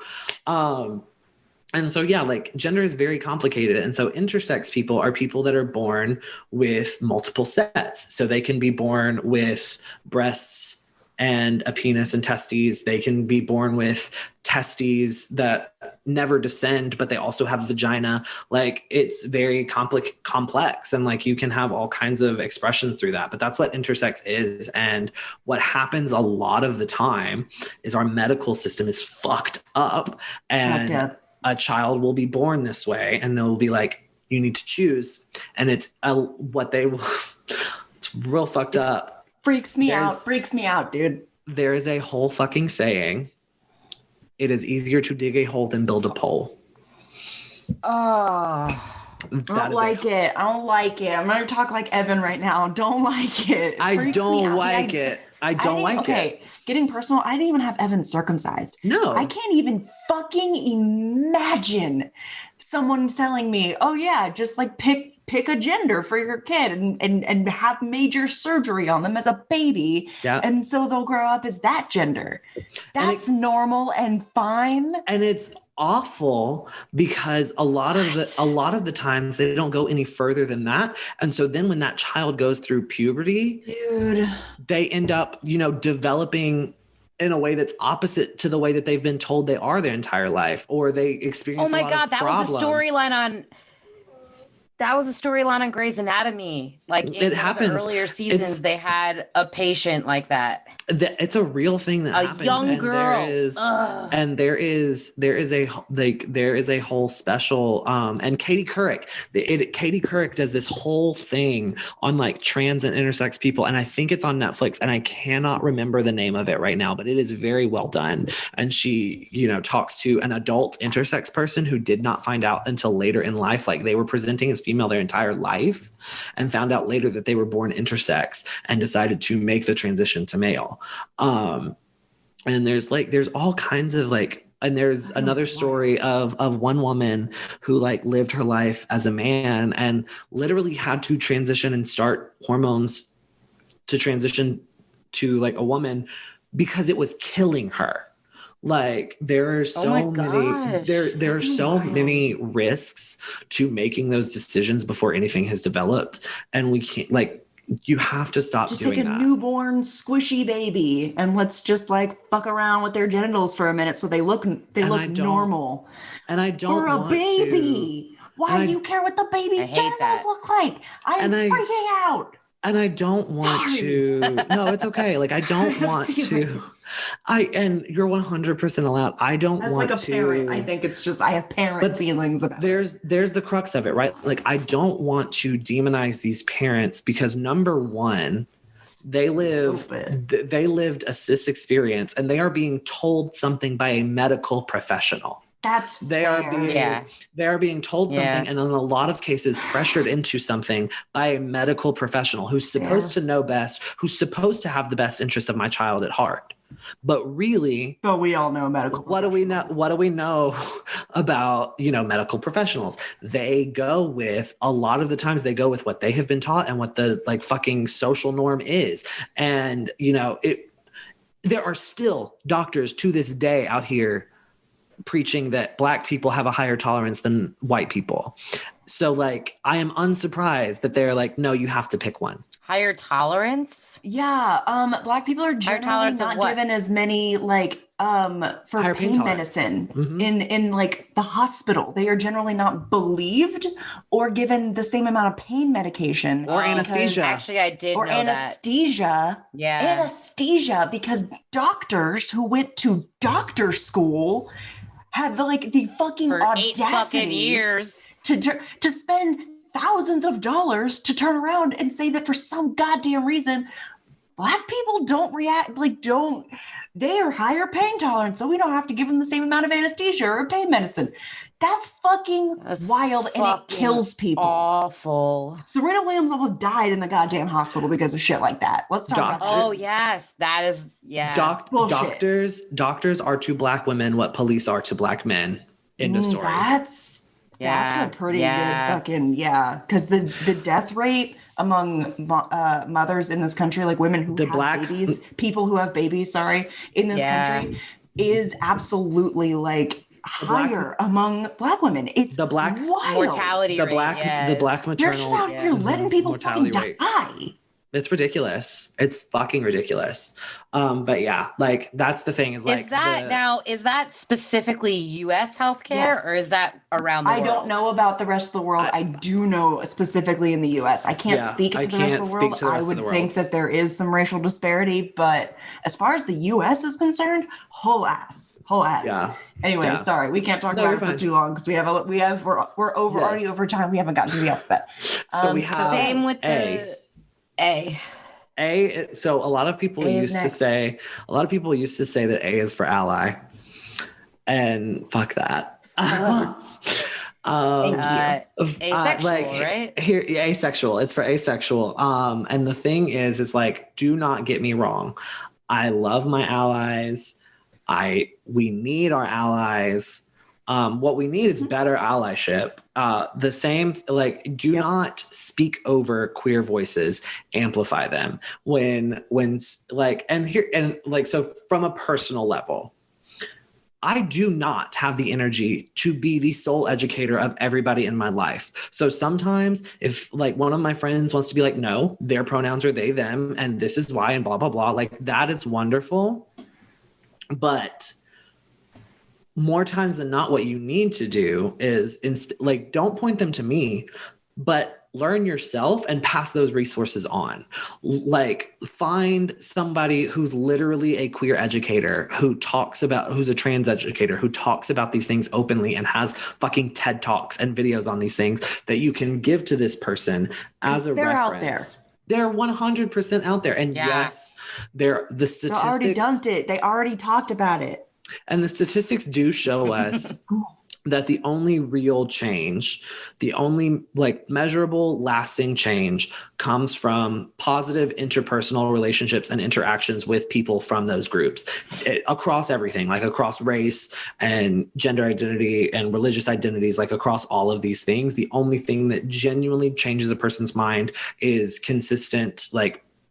And so, yeah, like gender is very complicated. And so intersex people are people that are born with multiple sets. So they can be born with breasts and a penis and testes. They can be born with testes that never descend, but they also have a vagina. Like it's very complex. And like you can have all kinds of expressions through that, but that's what intersex is. And what happens a lot of the time is our medical system is fucked up, and a child will be born this way and they'll be like, you need to choose. And it's it's real fucked up. Freaks me out, dude. There is a whole fucking saying. It is easier to dig a hole than build a pole. Oh, I don't like it. I'm going to talk like Evan right now. Don't like it. I don't like it. Okay, getting personal. I didn't even have Evan circumcised. No. I can't even fucking imagine someone telling me, oh yeah, just like pick a gender for your kid and have major surgery on them as a baby. Yeah. And so they'll grow up as that gender. That's normal and fine. And it's awful because a lot of the times they don't go any further than that. And so then when that child goes through puberty, dude, they end up, developing in a way that's opposite to the way that they've been told they are their entire life, or they experience a lot of problems. That was a storyline on Grey's Anatomy. Like in the earlier seasons, they had a patient like that. It's a real thing that happens. A young girl. There is a whole special. And Katie Couric does this whole thing on like trans and intersex people, and I think it's on Netflix, and I cannot remember the name of it right now, but it is very well done. And she, talks to an adult intersex person who did not find out until later in life, like they were presenting as female their entire life, and found out later that they were born intersex and decided to make the transition to male. And there's all kinds of and there's another story of one woman who lived her life as a man and literally had to transition and start hormones to transition to a woman because it was killing her. There are so many risks to making those decisions before anything has developed, and we can't you have to stop doing that. Just take a newborn squishy baby and let's just fuck around with their genitals for a minute so they look normal. And I don't for a baby. Why do you care what the baby's genitals look like? I'm freaking out. And I don't want to. No, it's okay. I don't want to. And you're 100% allowed. I don't want to. Parent, I think it's just I have parent feelings about it. There's the crux of it, right? I don't want to demonize these parents because number one, they lived a cis experience and they are being told something by a medical professional. They are being told something, and in a lot of cases pressured into something by a medical professional who's supposed to know best, who's supposed to have the best interest of my child at heart. But really, But we all know medical. What do we know about, medical professionals? They go with, a lot of the times they go with what they have been taught and what the like fucking social norm is. And, there are still doctors to this day out here preaching that Black people have a higher tolerance than white people. So like, I am unsurprised that they're like, no, you have to pick one. Higher tolerance? Yeah. Black people are generally not given as many like for higher pain medicine mm-hmm. in like the hospital. They are generally not believed or given the same amount of pain medication or anesthesia. Actually, I did or know anesthesia. That. Yeah. Anesthesia, because doctors who went to doctor school have like the fucking for audacity 8 fucking years to spend thousands of dollars to turn around and say that for some goddamn reason, Black people don't react, they are higher pain tolerance, so we don't have to give them the same amount of anesthesia or pain medicine. That's wild, and it kills people. Awful. Serena Williams almost died in the goddamn hospital because of shit like that. Let's talk about that. Oh, yes. That is, yeah. Doctors are to Black women what police are to Black men. End of story. That's a pretty good fucking, because the death rate among mothers in this country, like women who have babies, people who have babies, in this country, is absolutely like higher among Black women. It's the Black wild. Mortality the rate. The Black maternal. They're just out here letting people fucking die. It's ridiculous. It's fucking ridiculous. But yeah, like that's the thing is that specifically US healthcare or is that around the world? I don't know about the rest of the world. I do know specifically in the US. I can't speak to the rest of the world. I would think that there is some racial disparity, but as far as the US is concerned, whole ass. Yeah. Anyway, sorry, we can't talk about it for too long because we're already over time. We haven't gotten to the alphabet. So we have same with the A. So a lot of people used to say that A is for ally, and fuck that. Thank you. Asexual, right? Asexual. It's for asexual. And the thing is like, do not get me wrong. I love my allies. We need our allies. What we need is better allyship. The same, do not speak over queer voices, amplify them so from a personal level, I do not have the energy to be the sole educator of everybody in my life. So sometimes if one of my friends wants to be like, no, their pronouns are they, them, and this is why, and blah, blah, blah, that is wonderful. But more times than not, what you need to do is don't point them to me, but learn yourself and pass those resources on. Find somebody who's literally a queer educator who's a trans educator who talks about these things openly and has fucking TED Talks and videos on these things that you can give to this person as a reference. Out there. They're 100% out there. And yes, the statistics. They already dumped it. They already talked about it. And the statistics do show us that the only real change, the only measurable lasting change comes from positive interpersonal relationships and interactions with people from those groups across everything, across race and gender identity and religious identities, across all of these things. The only thing that genuinely changes a person's mind is consistent,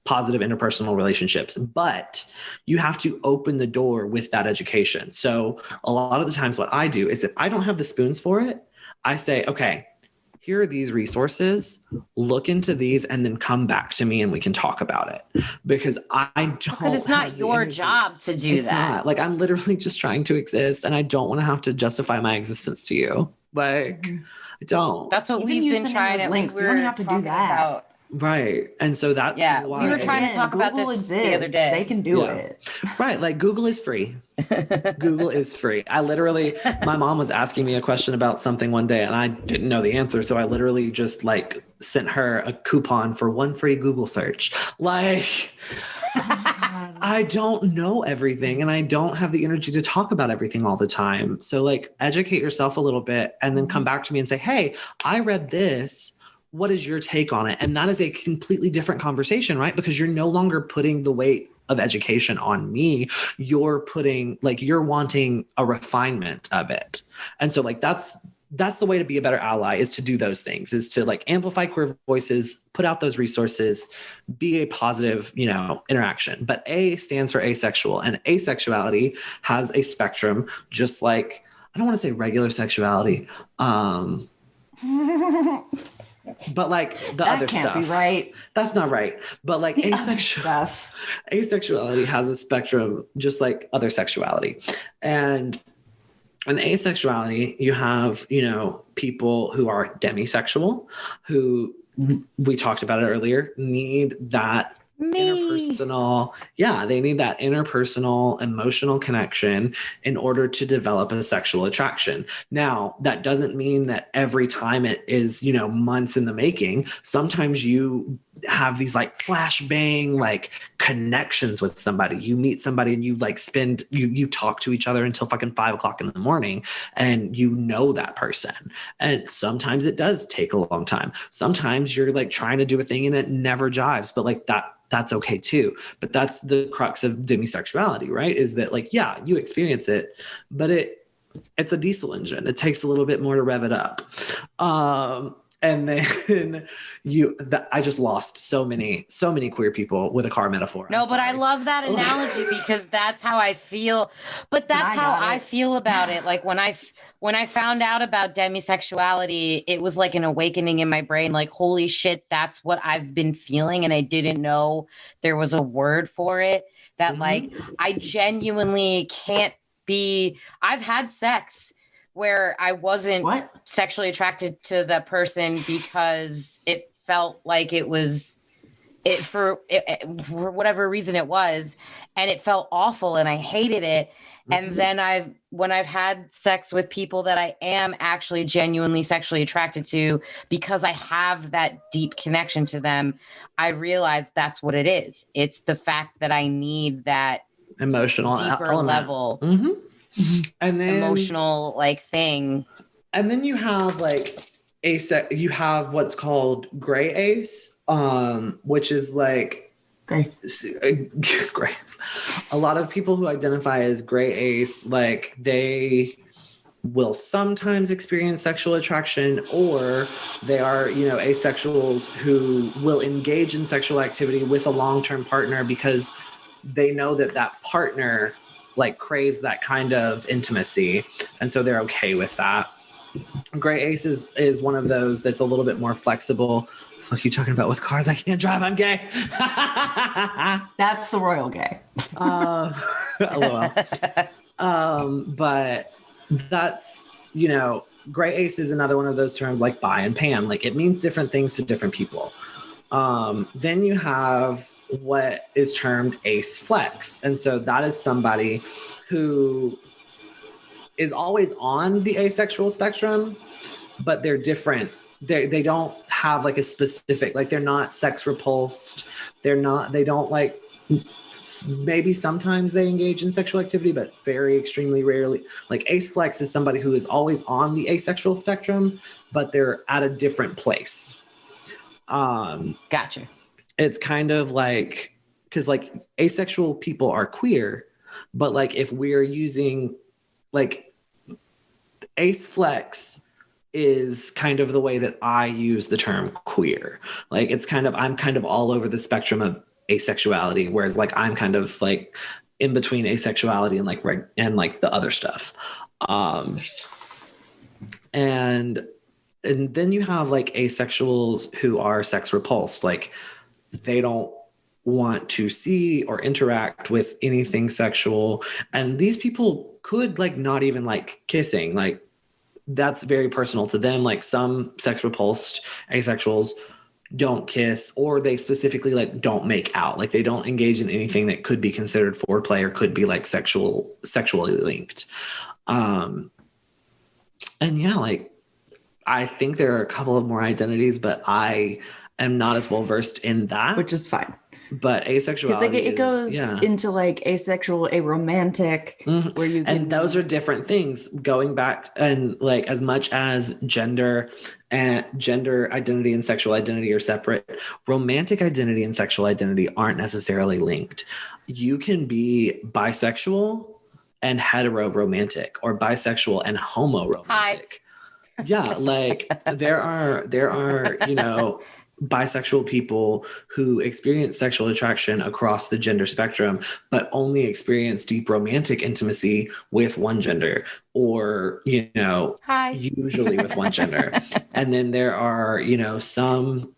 positive interpersonal relationships, but you have to open the door with that education. So a lot of the times what I do is if I don't have the spoons for it, I say, okay, here are these resources, look into these, and then come back to me and we can talk about it. Because because it's not your job to do that. It's not. I'm literally just trying to exist and I don't want to have to justify my existence to you. I don't. That's what we've been trying to links. We don't have to do that. Right. And so that's why we were trying to talk about this the other day. They can do it. Right. Google is free. Google is free. My mom was asking me a question about something one day and I didn't know the answer. So I literally just sent her a coupon for one free Google search. I don't know everything and I don't have the energy to talk about everything all the time. So educate yourself a little bit and then come back to me and say, hey, I read this. What is your take on it? And that is a completely different conversation, right? Because you're no longer putting the weight of education on me, you're putting like, you're wanting a refinement of it. And so like, that's the way to be a better ally, is to do those things, is to like amplify queer voices, put out those resources, be a positive, interaction. But A stands for asexual, and asexuality has a spectrum, just like, I don't want to say regular sexuality, but like the that other can't stuff. Be right. That's not right. But like asexuality has a spectrum, just like other sexuality. And in asexuality, you have, people who are demisexual, who we talked about it earlier, need that interpersonal, they need that interpersonal emotional connection in order to develop a sexual attraction. Now, that doesn't mean that every time it is, months in the making. Sometimes you have these like flashbang like connections with somebody. You meet somebody and you like you talk to each other until fucking 5 o'clock in the morning, and that person. And sometimes it does take a long time. Sometimes you're like trying to do a thing and it never jives, but like that's okay too. But that's the crux of demisexuality, right? Is that like, yeah, you experience it, but it's a diesel engine. It takes a little bit more to rev it up. And then I just lost so many queer people with a car metaphor. No, but I love that analogy because that's how I feel. But that's how I feel about it. Like when I found out about demisexuality, it was like an awakening in my brain. Like, holy shit, that's what I've been feeling. And I didn't know there was a word for it. That like, I genuinely can't be, I've had sex where I wasn't sexually attracted to the person because it felt like it was for whatever reason it was, and it felt awful and I hated it. And then when I've had sex with people that I am actually genuinely sexually attracted to because I have that deep connection to them, I realized that's what it is. It's the fact that I need that emotional deeper level. And then emotional like thing. And then you have like you have what's called gray ace, which is like Grace. A lot of people who identify as gray ace, like they will sometimes experience sexual attraction, or they are, asexuals who will engage in sexual activity with a long-term partner because they know that partner like craves that kind of intimacy. And so they're okay with that. Gray ace is one of those that's a little bit more flexible. What are you talking about with cars? I can't drive. I'm gay. That's the royal gay. LOL. But that's, gray ace is another one of those terms like bi and pan. Like it means different things to different people. Then you have what is termed ace flex. And so that is somebody who is always on the asexual spectrum, but they're different. They don't have like a specific, like they're not sex repulsed. They don't like, maybe sometimes they engage in sexual activity, but very extremely rarely. Like ace flex is somebody who is always on the asexual spectrum, but they're at a different place. Gotcha. It's kind of like, because like asexual people are queer, but like if we're using like ace flex is kind of the way that I use the term queer. Like it's kind of, I'm kind of all over the spectrum of asexuality, whereas like I'm kind of like in between asexuality and like the other stuff. And then you have like asexuals who are sex repulsed. Like they don't want to see or interact with anything sexual. And these people could like not even like kissing. Like that's very personal to them. Like some sex repulsed asexuals don't kiss, or they specifically like don't make out. Like they don't engage in anything that could be considered foreplay or could be like sexually linked. And yeah, like I think there are a couple of more identities, but I am not as well versed in that. Which is fine. But asexuality Because like it goes yeah. into like asexual, aromantic, where you can, and those are different things going back, and like as much as gender identity and sexual identity are separate, romantic identity and sexual identity aren't necessarily linked. You can be bisexual and hetero romantic, or bisexual and homo romantic. Yeah, like there are bisexual people who experience sexual attraction across the gender spectrum, but only experience deep romantic intimacy with one gender, or usually with one gender. And then there are some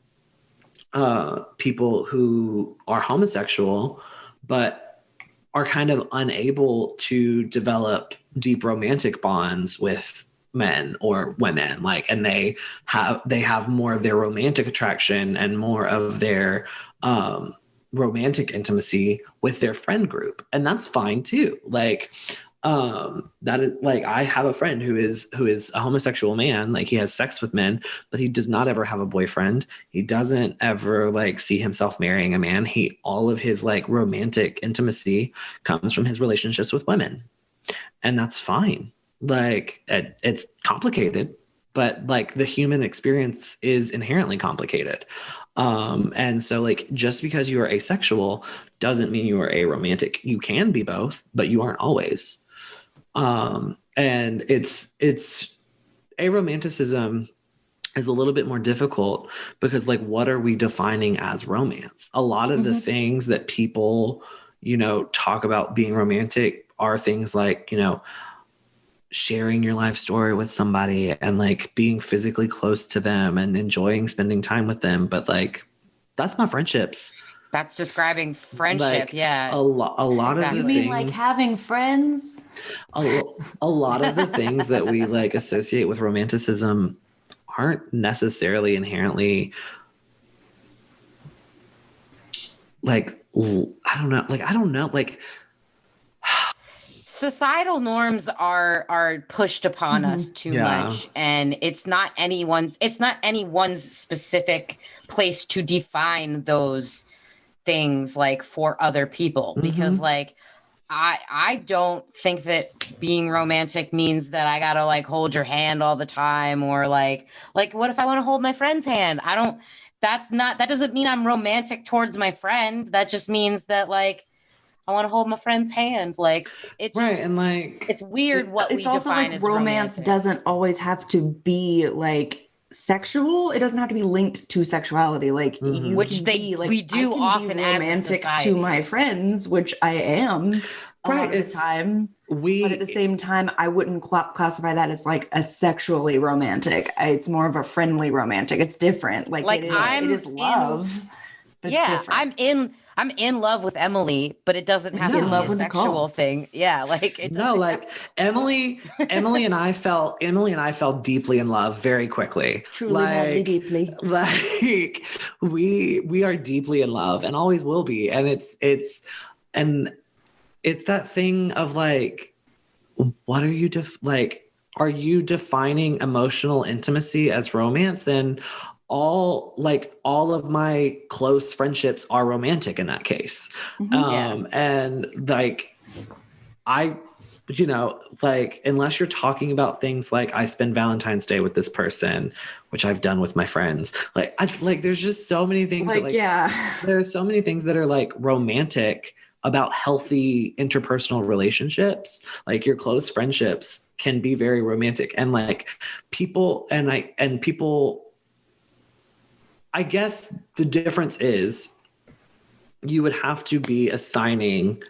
people who are homosexual but are kind of unable to develop deep romantic bonds with men or women, like, and they have more of their romantic attraction and more of their romantic intimacy with their friend group, and that's fine too. Like that is, like, I have a friend who is a homosexual man. Like, he has sex with men, but he does not ever have a boyfriend. He doesn't ever like see himself marrying a man. All of his like romantic intimacy comes from his relationships with women, and that's fine. Like it's complicated, but like the human experience is inherently complicated. And so like, just because you are asexual doesn't mean you are aromantic. You can be both, but you aren't always. And it's aromanticism is a little bit more difficult because, like, what are we defining as romance? A lot of the things that people, talk about being romantic are things like, sharing your life story with somebody and like being physically close to them and enjoying spending time with them. But like, that's not friendships. That's describing friendship. Like, yeah. A lot exactly. of the you mean things, like having friends? a lot of the things that we like associate with romanticism aren't necessarily inherently like, I don't know. Like, societal norms are pushed upon us too much, and it's not anyone's specific place to define those things like for other people, because like I don't think that being romantic means that I gotta like hold your hand all the time, or like what if I want to hold my friend's hand? That doesn't mean I'm romantic towards my friend. That just means that like I want to hold my friend's hand. Like it's right. And like, it's weird what It's we also define like as romance romantic. doesn't always have to be like sexual. It doesn't have to be linked to sexuality. Like you Which can they be like, we do I can often be as a romantic society. to my friends, which I am a lot of the time. But at the same time, I wouldn't classify that as like a sexually romantic. It's more of a friendly romantic. It's different. Like it is love. But it's different. I'm in love with Emily, but it doesn't have to be a sexual thing. Yeah, like it doesn't. No, like Emily and I fell deeply in love very quickly. Truly, like, madly, deeply. Like we are deeply in love and always will be. And it's that thing of like, what are you are you defining emotional intimacy as romance? Then all of my close friendships are romantic in that case. And like, unless you're talking about things like I spend Valentine's Day with this person, which I've done with my friends, there's just so many things there are so many things that are like romantic about healthy interpersonal relationships. Like, your close friendships can be very romantic, and like people, I guess the difference is you would have to be assigning,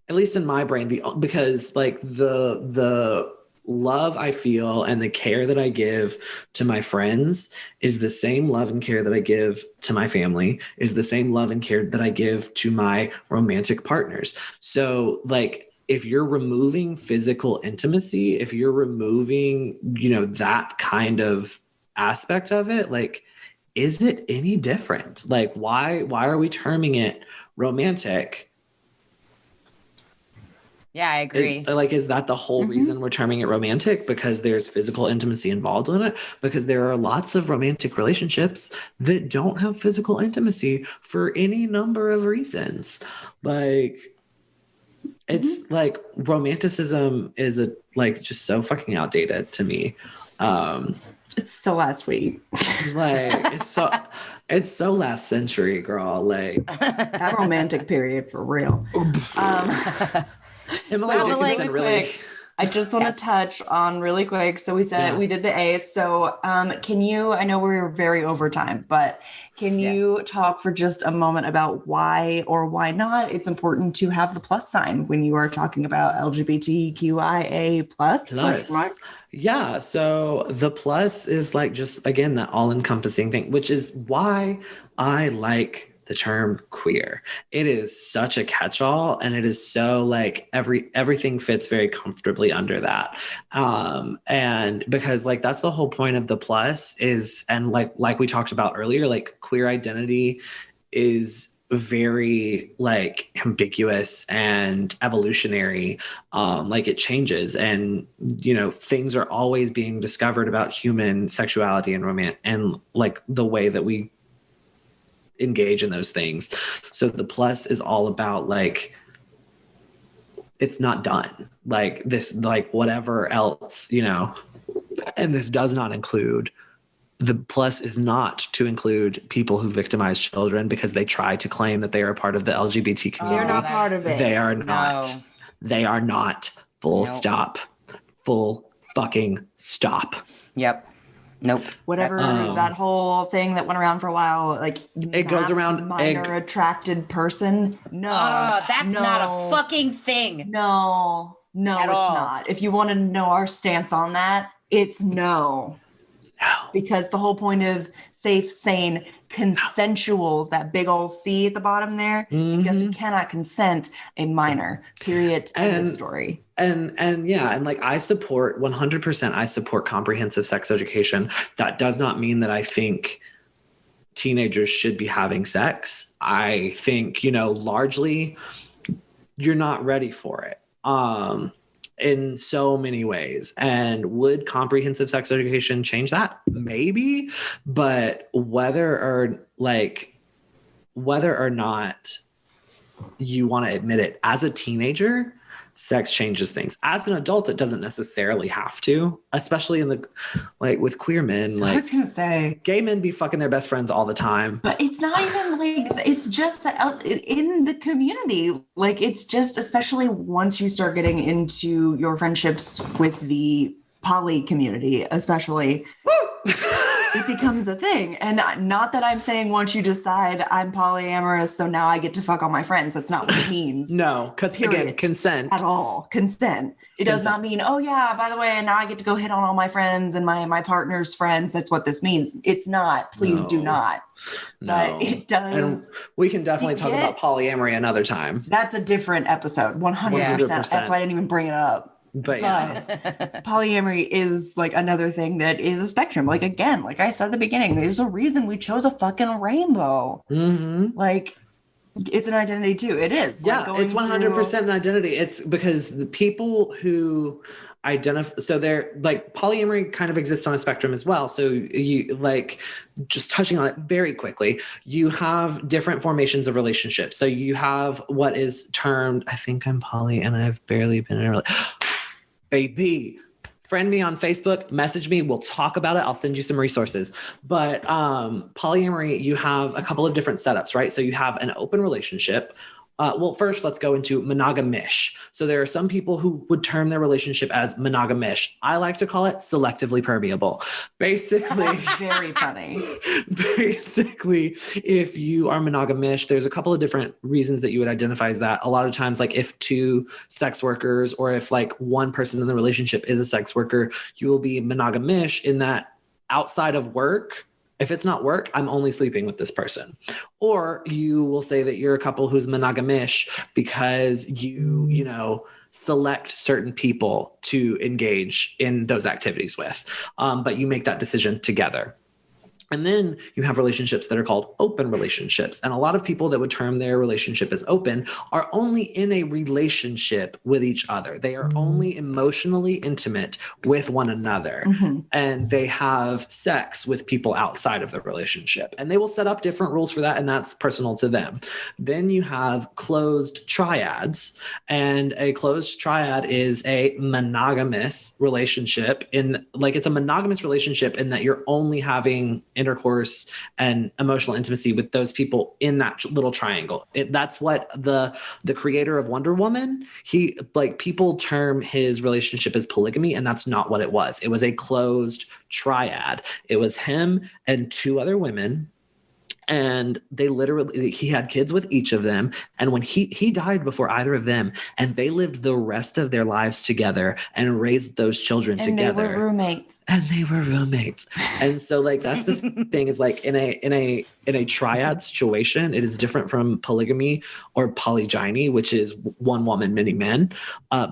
at least in my brain, because like the love I feel and the care that I give to my friends is the same love and care that I give to my family, is the same love and care that I give to my romantic partners. So like, if you're removing physical intimacy, if you're removing, that kind of aspect of it, like, is it any different? Like, why are we terming it romantic? Yeah, I agree. Is that the whole reason we're terming it romantic? Because there's physical intimacy involved in it? Because there are lots of romantic relationships that don't have physical intimacy for any number of reasons. Like, it's like romanticism is just so fucking outdated to me. It's so last week. Like, it's so last century, girl. Like That romantic period for real. Emily Dickinson really. I just want to touch on really quick. So we said we did the A. So can you, I know we're very over time, but can you talk for just a moment about why or why not it's important to have the plus sign when you are talking about LGBTQIA plus? Yeah. So the plus is like just, again, that all encompassing thing, which is why I like the term queer. It is such a catch-all, and it is so like everything fits very comfortably under that. And because like that's the whole point of the plus is, and like we talked about earlier, like queer identity is very like ambiguous and evolutionary. Like it changes, and things are always being discovered about human sexuality and romance and like the way that we engage in those things. So the plus is all about like it's not done like this, like whatever else, and this does not include, the plus is not to include people who victimize children because they try to claim that they are a part of the LGBT community. They're not part of it. They are not. No. They are not. Full stop. Full fucking stop. Yep. Nope. Whatever that whole thing that went around for a while, like it goes around minor attracted person. No, that's not a fucking thing. No, it's not. If you want to know our stance on that, it's no. Because the whole point of safe, sane, consensuals, that big old C at the bottom there, because you cannot consent a minor, period, end of story. And like I support 100%, I support comprehensive sex education. That does not mean that I think teenagers should be having sex. I think, largely you're not ready for it. In so many ways. And would comprehensive sex education change that? Maybe. But whether or not you want to admit it, as a teenager, sex changes things. As an adult, it doesn't necessarily have to, especially in the, like with queer men. Like, I was going to say, gay men be fucking their best friends all the time. But it's not even like, it's just that in the community, like it's just, especially once you start getting into your friendships with the poly community, especially, it becomes a thing. And not that I'm saying once you decide I'm polyamorous, so now I get to fuck all my friends. That's not what it means. No, because again, consent. At all. Consent. It does not mean, oh yeah, by the way, now I get to go hit on all my friends and my partner's friends. That's what this means. It's not. Please do not. No. But it does. And we can definitely talk about polyamory another time. That's a different episode. 100%. That's why I didn't even bring it up. But yeah, polyamory is like another thing that is a spectrum. Like, again, like I said at the beginning, there's a reason we chose a fucking rainbow. Like, it's an identity too. It is. Yeah, like it's 100% an identity. It's because the people who identify, so they're like, polyamory kind of exists on a spectrum as well. So you like, just touching on it very quickly, you have different formations of relationships. So you have what is termed, I think I'm poly and I've barely been in a relationship. Baby, friend me on Facebook, message me, we'll talk about it. I'll send you some resources. But polyamory, you have a couple of different setups, right? So you have an open relationship. Well, first, let's go into monogamish. So there are some people who would term their relationship as monogamish. I like to call it selectively permeable. Basically, that's very funny. Basically, if you are monogamish, there's a couple of different reasons that you would identify as that. A lot of times, like if two sex workers or if like one person in the relationship is a sex worker, you will be monogamish in that outside of work, if it's not work, I'm only sleeping with this person. Or you will say that you're a couple who's monogamish because you select certain people to engage in those activities with, but you make that decision together. And then you have relationships that are called open relationships. And a lot of people that would term their relationship as open are only in a relationship with each other. They are only emotionally intimate with one another. And they have sex with people outside of the relationship. And they will set up different rules for that. And that's personal to them. Then you have closed triads. And a closed triad is a monogamous relationship it's a monogamous relationship in that you're only having intercourse and emotional intimacy with those people in that little triangle. That's what the creator of Wonder Woman, people term his relationship as polygamy, and that's not what it was. It was a closed triad. It was him and two other women. And he had kids with each of them. And when he died before either of them, and they lived the rest of their lives together and raised those children together. They were roommates. And so that's the thing is in a triad situation, it is different from polygamy or polygyny, which is one woman, many men,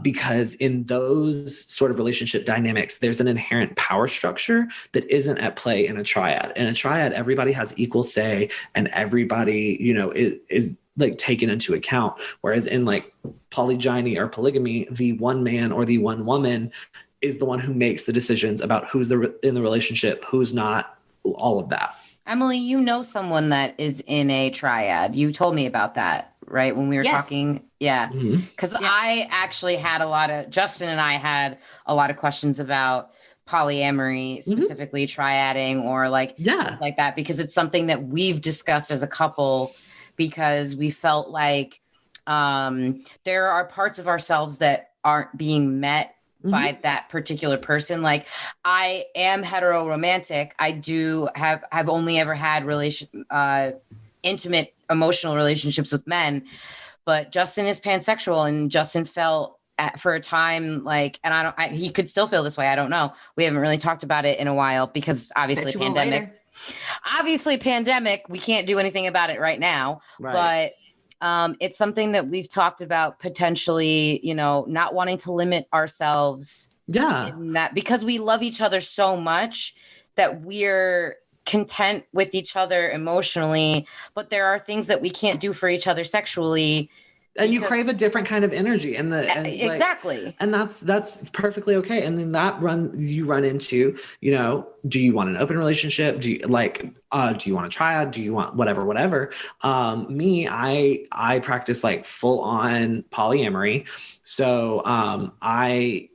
because in those sort of relationship dynamics, there's an inherent power structure that isn't at play in a triad. In a triad, everybody has equal say and everybody, is taken into account. Whereas in polygyny or polygamy, the one man or the one woman is the one who makes the decisions about who's in the relationship, who's not, all of that. Emily, you know someone that is in a triad. You told me about that, right? When we were talking. Yeah. Because I actually Justin and I had a lot of questions about polyamory, specifically triadding or like that, because it's something that we've discussed as a couple, because we felt like there are parts of ourselves that aren't being met by that particular person. Like, I am heteroromantic. I've only ever had intimate emotional relationships with men, but Justin is pansexual, and Justin felt for a time he could still feel this way. I don't know. We haven't really talked about it in a while because obviously pandemic, we can't do anything about it right now, but it's something that we've talked about potentially, not wanting to limit ourselves. In that, because we love each other so much that we're content with each other emotionally, but there are things that we can't do for each other sexually. And you crave a different kind of energy, exactly. And that's perfectly okay. And then you run into, do you want an open relationship? Do you want a triad? Do you want whatever? I practice full on polyamory. So, I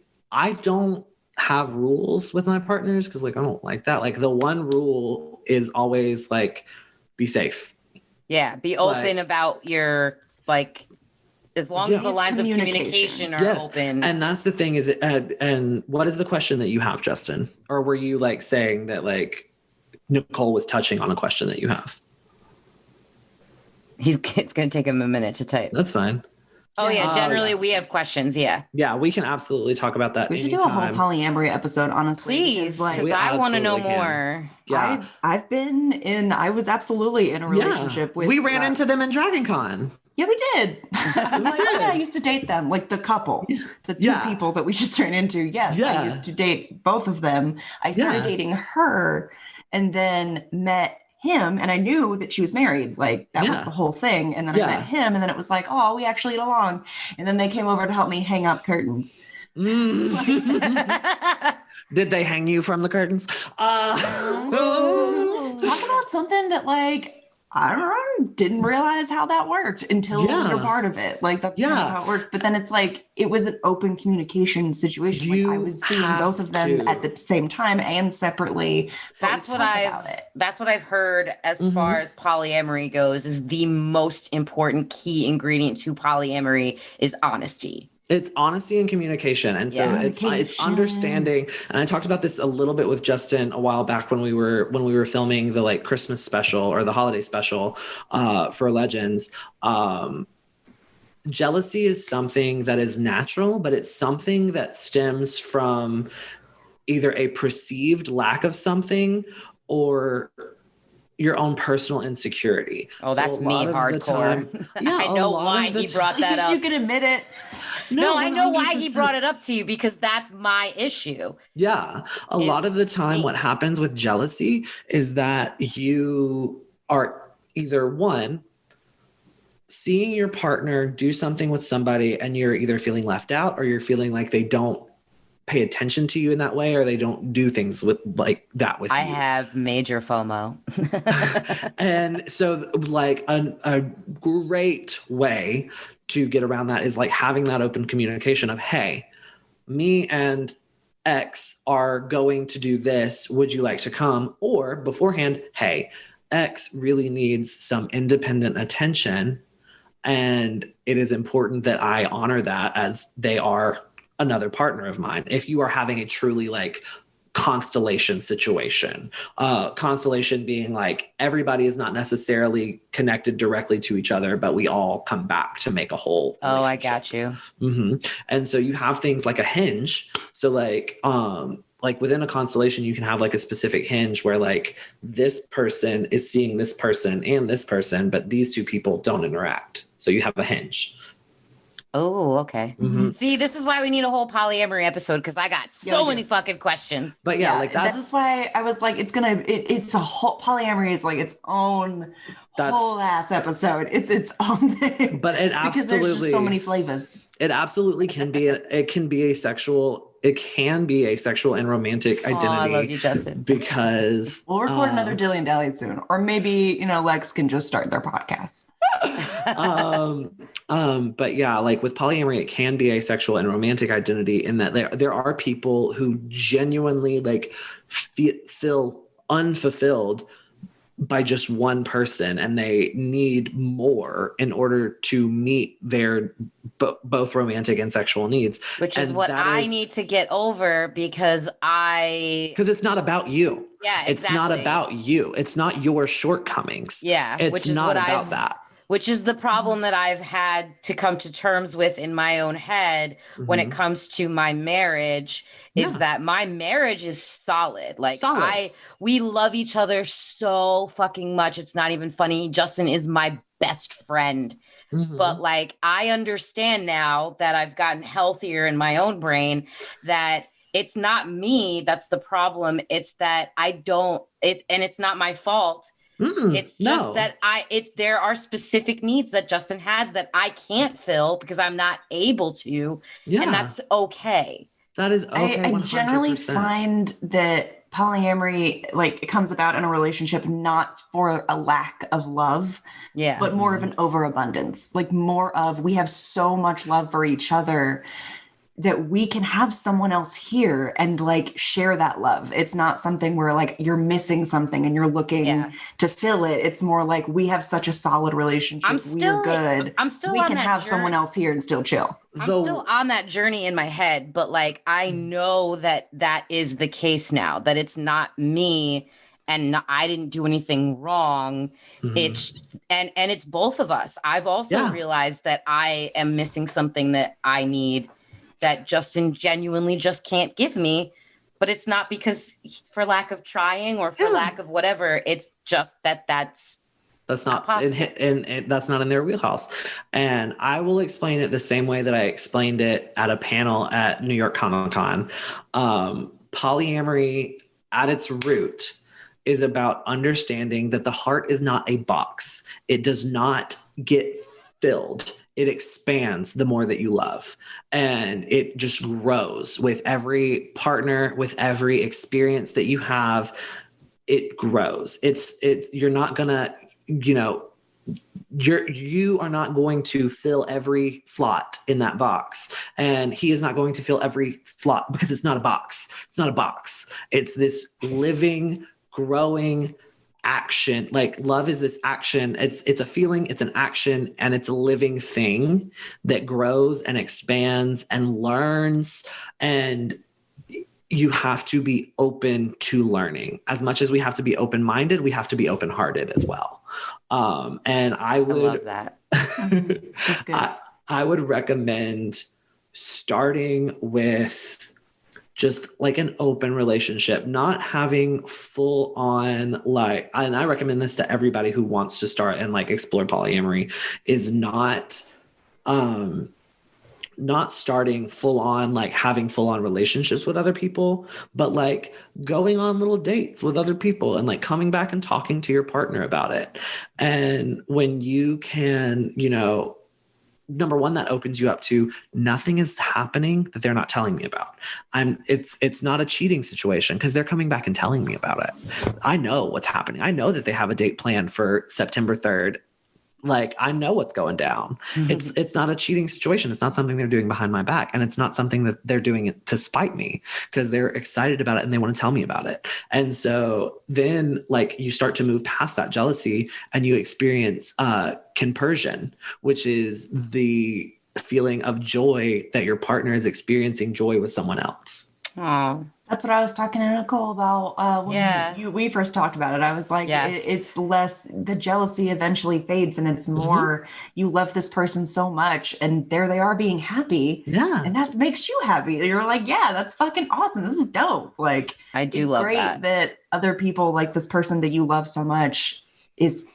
don't have rules with my partners because I don't like that. The one rule is always be safe. Yeah. Be open about your as long as the lines of communication are open. And that's the thing is, and what is the question that you have, Justin? Or were you saying that Nicole was touching on a question that you have? It's going to take him a minute to type. That's fine. Oh yeah. Generally we have questions. Yeah. Yeah. We can absolutely talk about that. We should do a whole polyamory episode, honestly. Please. Because I want to know more. Yeah. I was absolutely in a relationship with. We ran into them in Dragon Con. Yeah, we did. I was I used to date them, the couple, the two people that we just turned into. Yes, I used to date both of them. I started dating her and then met him, and I knew that she was married. That was the whole thing. And then I met him, and then it was oh, we actually get along. And then they came over to help me hang up curtains. Did they hang you from the curtains? Talk about something that I don't know, didn't realize how that worked until you're part of it. That's not how it works. But then it's it was an open communication situation. I was seeing both of them at the same time and separately. That's what I've heard as far as polyamory goes, is the most important key ingredient to polyamory is honesty. It's honesty and communication. And so it's understanding. And I talked about this a little bit with Justin a while back when we were filming the Christmas special or the holiday special for Legends. Jealousy is something that is natural, but it's something that stems from either a perceived lack of something or your own personal insecurity. Oh, that's me hardcore. Yeah, I know why he brought that up. You can admit it. No, I know why he brought it up to you, because that's my issue. Yeah. A lot of the time, what happens with jealousy is that you are either one, seeing your partner do something with somebody and you're either feeling left out or you're feeling like they don't pay attention to you in that way, or they don't do things with like that with you. I have major FOMO. And so like a great way to get around that is like having that open communication of, hey, me and X are going to do this. Would you like to come? Or beforehand, hey, X really needs some independent attention. And it is important that I honor that, as they are another partner of mine. If you are having a truly like constellation situation, constellation being like everybody is not necessarily connected directly to each other, but we all come back to make a whole. Oh, I got you. Mm-hmm. And so you have things like a hinge. So like within a constellation, you can have like a specific hinge where like this person is seeing this person and this person, but these two people don't interact. So you have a hinge. Oh, okay. Mm-hmm. See, this is why we need a whole polyamory episode, because I got so many fucking questions. But yeah, like that's why I was like, it's a whole, polyamory is like its own whole ass episode. It's its own thing. But it absolutely, because there's just so many flavors. It absolutely can be. It can be a sexual and romantic identity. I love you, Justin. Because we'll record another Dilly and Dally soon, or maybe Lex can just start their podcast. But yeah, like with polyamory, it can be a sexual and romantic identity in that there are people who genuinely like feel unfulfilled by just one person, and they need more in order to meet their both romantic and sexual needs. Which is what I need to get over, because it's not about you. Yeah, exactly. It's not about you. It's not your shortcomings. Yeah. It's not about that. Which is the problem that I've had to come to terms with in my own head when it comes to my marriage, is that my marriage is solid. Like we love each other so fucking much. It's not even funny. Justin is my best friend. But like, I understand now that I've gotten healthier in my own brain that it's not me that's the problem. It's that and it's not my fault. It's just that there are specific needs that Justin has that I can't fill because I'm not able to. Yeah. And that's okay. That is okay. I generally find that polyamory, like, it comes about in a relationship not for a lack of love, but more of an overabundance, like more of, we have so much love for each other that we can have someone else here and like share that love. It's not something where like you're missing something and you're looking to fill it. It's more like, we have such a solid relationship. We're good. We can have someone else here and still chill. I'm still on that journey in my head, but like, I know that is the case now, that it's not me and I didn't do anything wrong. It's both of us. I've also realized that I am missing something that I need, that Justin genuinely just can't give me, but it's not because for lack of trying or for lack of whatever. It's just that's not and that's not in their wheelhouse. And I will explain it the same way that I explained it at a panel at New York Comic-Con. Polyamory at its root is about understanding that the heart is not a box. It does not get filled. It expands the more that you love, and it just grows with every partner, with every experience that you have. It grows. You're not gonna, you are not going to fill every slot in that box, and he is not going to fill every slot, because it's not a box. It's not a box. It's this living, growing action. Like, love is this action. It's a feeling, it's an action, and it's a living thing that grows and expands and learns. And you have to be open to learning. As much as we have to be open-minded, we have to be open-hearted as well. And I love that. I would recommend starting with just like an open relationship, not having full on like, and I recommend this to everybody who wants to start and like explore polyamory, is not starting full on, like having full on relationships with other people, but like going on little dates with other people and like coming back and talking to your partner about it. And when you can, you know, number one, that opens you up to nothing is happening that they're not telling me about. It's not a cheating situation because they're coming back and telling me about it. I know what's happening. I know that they have a date planned for September 3rd. Like, I know what's going down. It's not a cheating situation. It's not something they're doing behind my back. And it's not something that they're doing to spite me, because they're excited about it and they want to tell me about it. And so then like you start to move past that jealousy and you experience compersion, which is the feeling of joy that your partner is experiencing joy with someone else. Oh, That's what I was talking to Nicole about when we first talked about it. I was like, it's less, the jealousy eventually fades and it's more, you love this person so much and there they are being happy. Yeah. And that makes you happy. You're like, yeah, that's fucking awesome. This is dope. Like, I do it's love great that other people, like this person that you love so much, is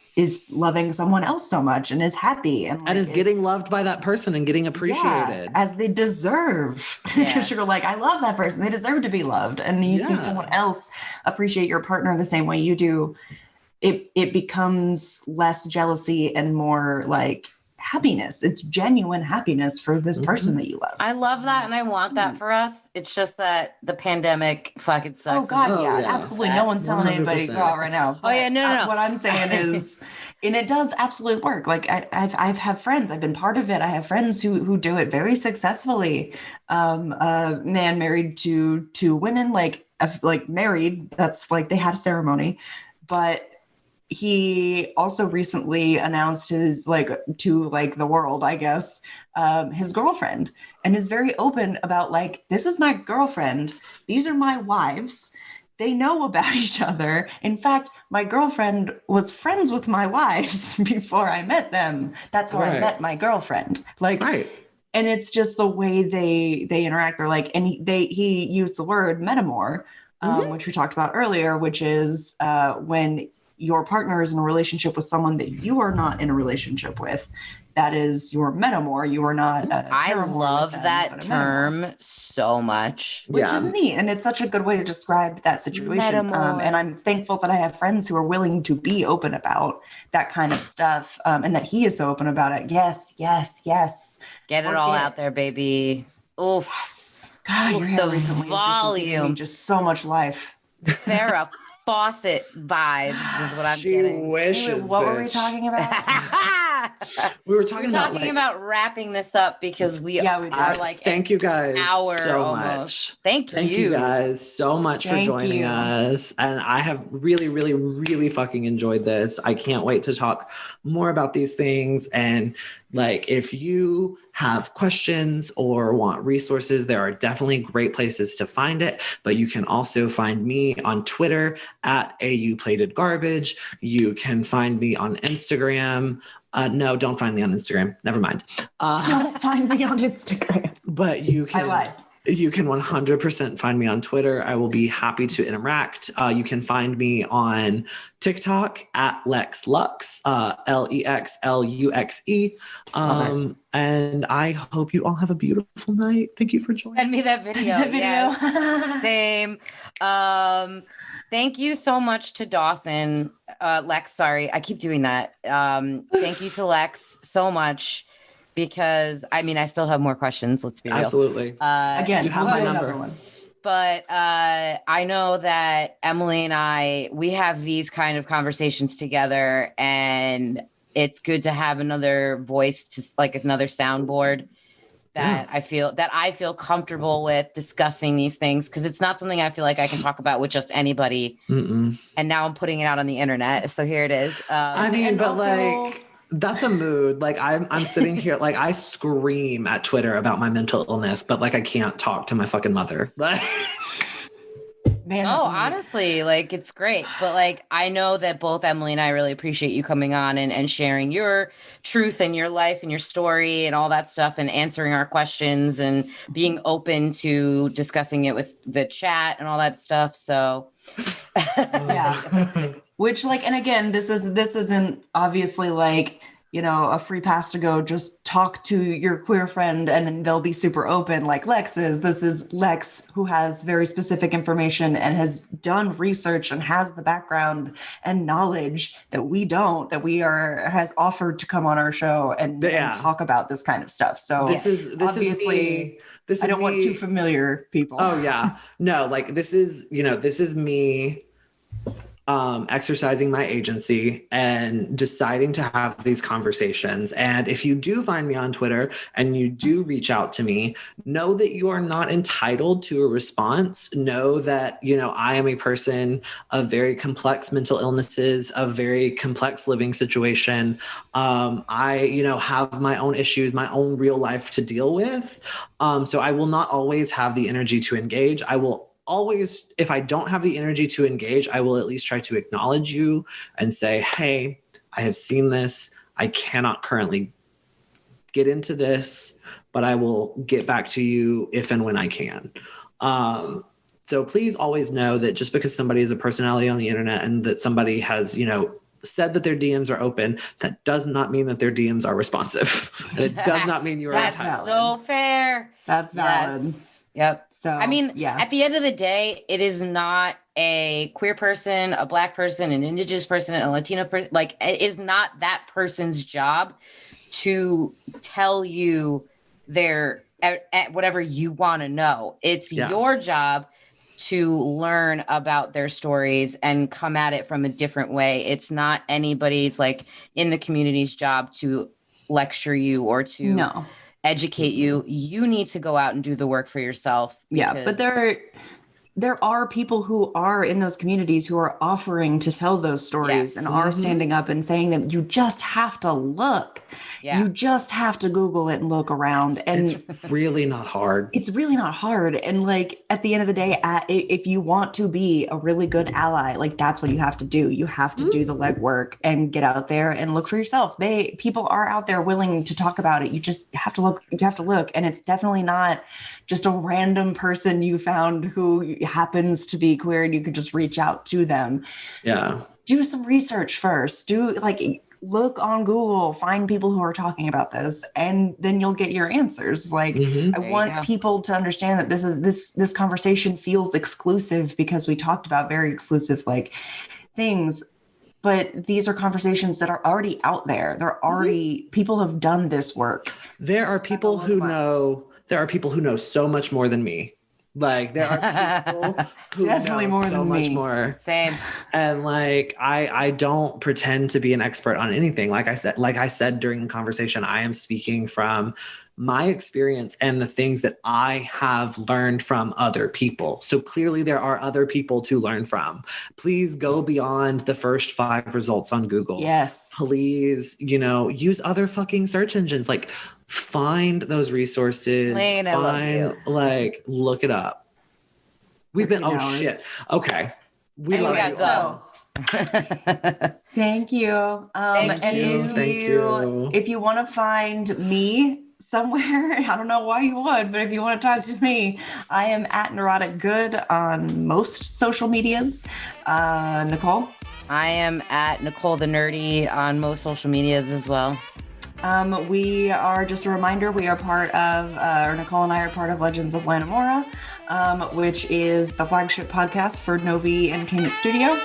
loving someone else so much and is happy and is getting loved by that person and getting appreciated as they deserve. Because you're like, I love that person, they deserve to be loved. And you see someone else appreciate your partner the same way you do, it becomes less jealousy and more like happiness. It's genuine happiness for this person that you love. I love that and I want that for us. It's just that the pandemic fucking sucks. Oh God, absolutely. No one's telling anybody to go out right now. Oh yeah, no. What I'm saying is, and it does absolutely work. Like I've have friends. I've been part of it. I have friends who do it very successfully. A man married to two women, like married. That's like they had a ceremony, but he also recently announced his to the world, I guess, his girlfriend, and is very open about like, this is my girlfriend. These are my wives. They know about each other. In fact, my girlfriend was friends with my wives before I met them. That's how I met my girlfriend. And it's just the way they interact. They're like, and he used the word metamor, which we talked about earlier, which is when your partner is in a relationship with someone that you are not in a relationship with. That is your metamor. You are not. I love that term so much, which is neat, and it's such a good way to describe that situation. And I'm thankful that I have friends who are willing to be open about that kind of stuff, and that he is so open about it. Yes. Get it all out there, baby. Oof. Yes. God, your hair recently volume, just so much life. Farrah Fawcett vibes is what I'm getting. Wishes, what were we talking about? We were talking about wrapping this up because we are like, thank you guys so almost. Much. Thank you guys so much for joining us. And I have really, really, really fucking enjoyed this. I can't wait to talk more about these things. And like, if you have questions or want resources, there are definitely great places to find it. But you can also find me on Twitter at AUPlatedGarbage. You can find me on Instagram. No, don't find me on Instagram. Never mind. Don't find me on Instagram. But you can. I lied. You can 100% find me on Twitter. I will be happy to interact. You can find me on TikTok at Lex Lux, LEXLUXE. And I hope you all have a beautiful night. Thank you for joining. Send me that video. Yes. Same. Thank you so much to Dawson. Lex, sorry, I keep doing that. Thank you to Lex so much. Because I still have more questions. Let's be real. Absolutely. Again, you have my number. One. But I know that Emily and we have these kind of conversations together, and it's good to have another voice, to like another soundboard that I feel comfortable with discussing these things, because it's not something I feel like I can talk about with just anybody. And now I'm putting it out on the internet, so here it is. That's a mood. Like I'm sitting here, like I scream at Twitter about my mental illness, but like I can't talk to my fucking mother. Like Man, Oh, that's amazing. honestly, like it's great. But like I know that both Emily and I really appreciate you coming on and sharing your truth and your life and your story and all that stuff and answering our questions and being open to discussing it with the chat and all that stuff. So Yeah. Which, like, and again, this isn't obviously like, you know, a free pass to go just talk to your queer friend and then they'll be super open like Lex is. This is Lex, who has very specific information and has done research and has the background and knowledge that we don't, has offered to come on our show and talk about this kind of stuff. So this is obviously me. I don't want too familiar people. Oh yeah. No, like this is me exercising my agency and deciding to have these conversations. And if you do find me on Twitter and you do reach out to me, know that you are not entitled to a response. Know that, I am a person of very complex mental illnesses, a very complex living situation. I, have my own issues, my own real life to deal with. So I will not always have the energy to engage. I will always, if I don't have the energy to engage, I will at least try to acknowledge you and say, hey, I have seen this. I cannot currently get into this, but I will get back to you if and when I can. So please always know that just because somebody is a personality on the internet and that somebody has, said that their DMs are open, that does not mean that their DMs are responsive. And it does not mean you are That's entitled. so fair. That's valid. Yes. Yep. So, I mean, at the end of the day, it is not a queer person, a Black person, an Indigenous person, a Latino person. Like, it is not that person's job to tell you at whatever you want to know. It's your job to learn about their stories and come at it from a different way. It's not anybody's, like, in the community's job to lecture you or to educate you. You need to go out and do the work for yourself. Yeah, but there are people who are in those communities who are offering to tell those stories and are standing up and saying that you just have to look. Yeah. You just have to Google it and look around. It's really not hard. It's really not hard. And like, at the end of the day, if you want to be a really good ally, like that's what you have to do. You have to do the legwork and get out there and look for yourself. People are out there willing to talk about it. You just have to look. You have to look. And it's definitely not just a random person you found who happens to be queer and you could just reach out to them. Yeah. Do some research first. Look on Google, find people who are talking about this, and then you'll get your answers. Like, I want people to understand that this conversation feels exclusive because we talked about very exclusive things, but these are conversations that are already out there. They're already people have done this work. There are people who know so much more than me. Like, there are people who definitely know more so than much me. more. Same. And like, I don't pretend to be an expert on anything. Like I said during the conversation, I am speaking from my experience and the things that I have learned from other people. So clearly there are other people to learn from. Please go beyond the first 5 results on Google. Yes. Please, use other fucking search engines. Like, find those resources. Look it up. We've been, shit. Okay. We love you. Go. Thank you. Thank you. If you want to find me somewhere, I don't know why you would, but if you want to talk to me, I am at Neurotic Good on most social medias. Nicole? I am at Nicole the Nerdy on most social medias as well. We are, just a reminder, we are part of, Nicole and I are part of Legends of Lanamora, which is the flagship podcast for Novi Entertainment Studio.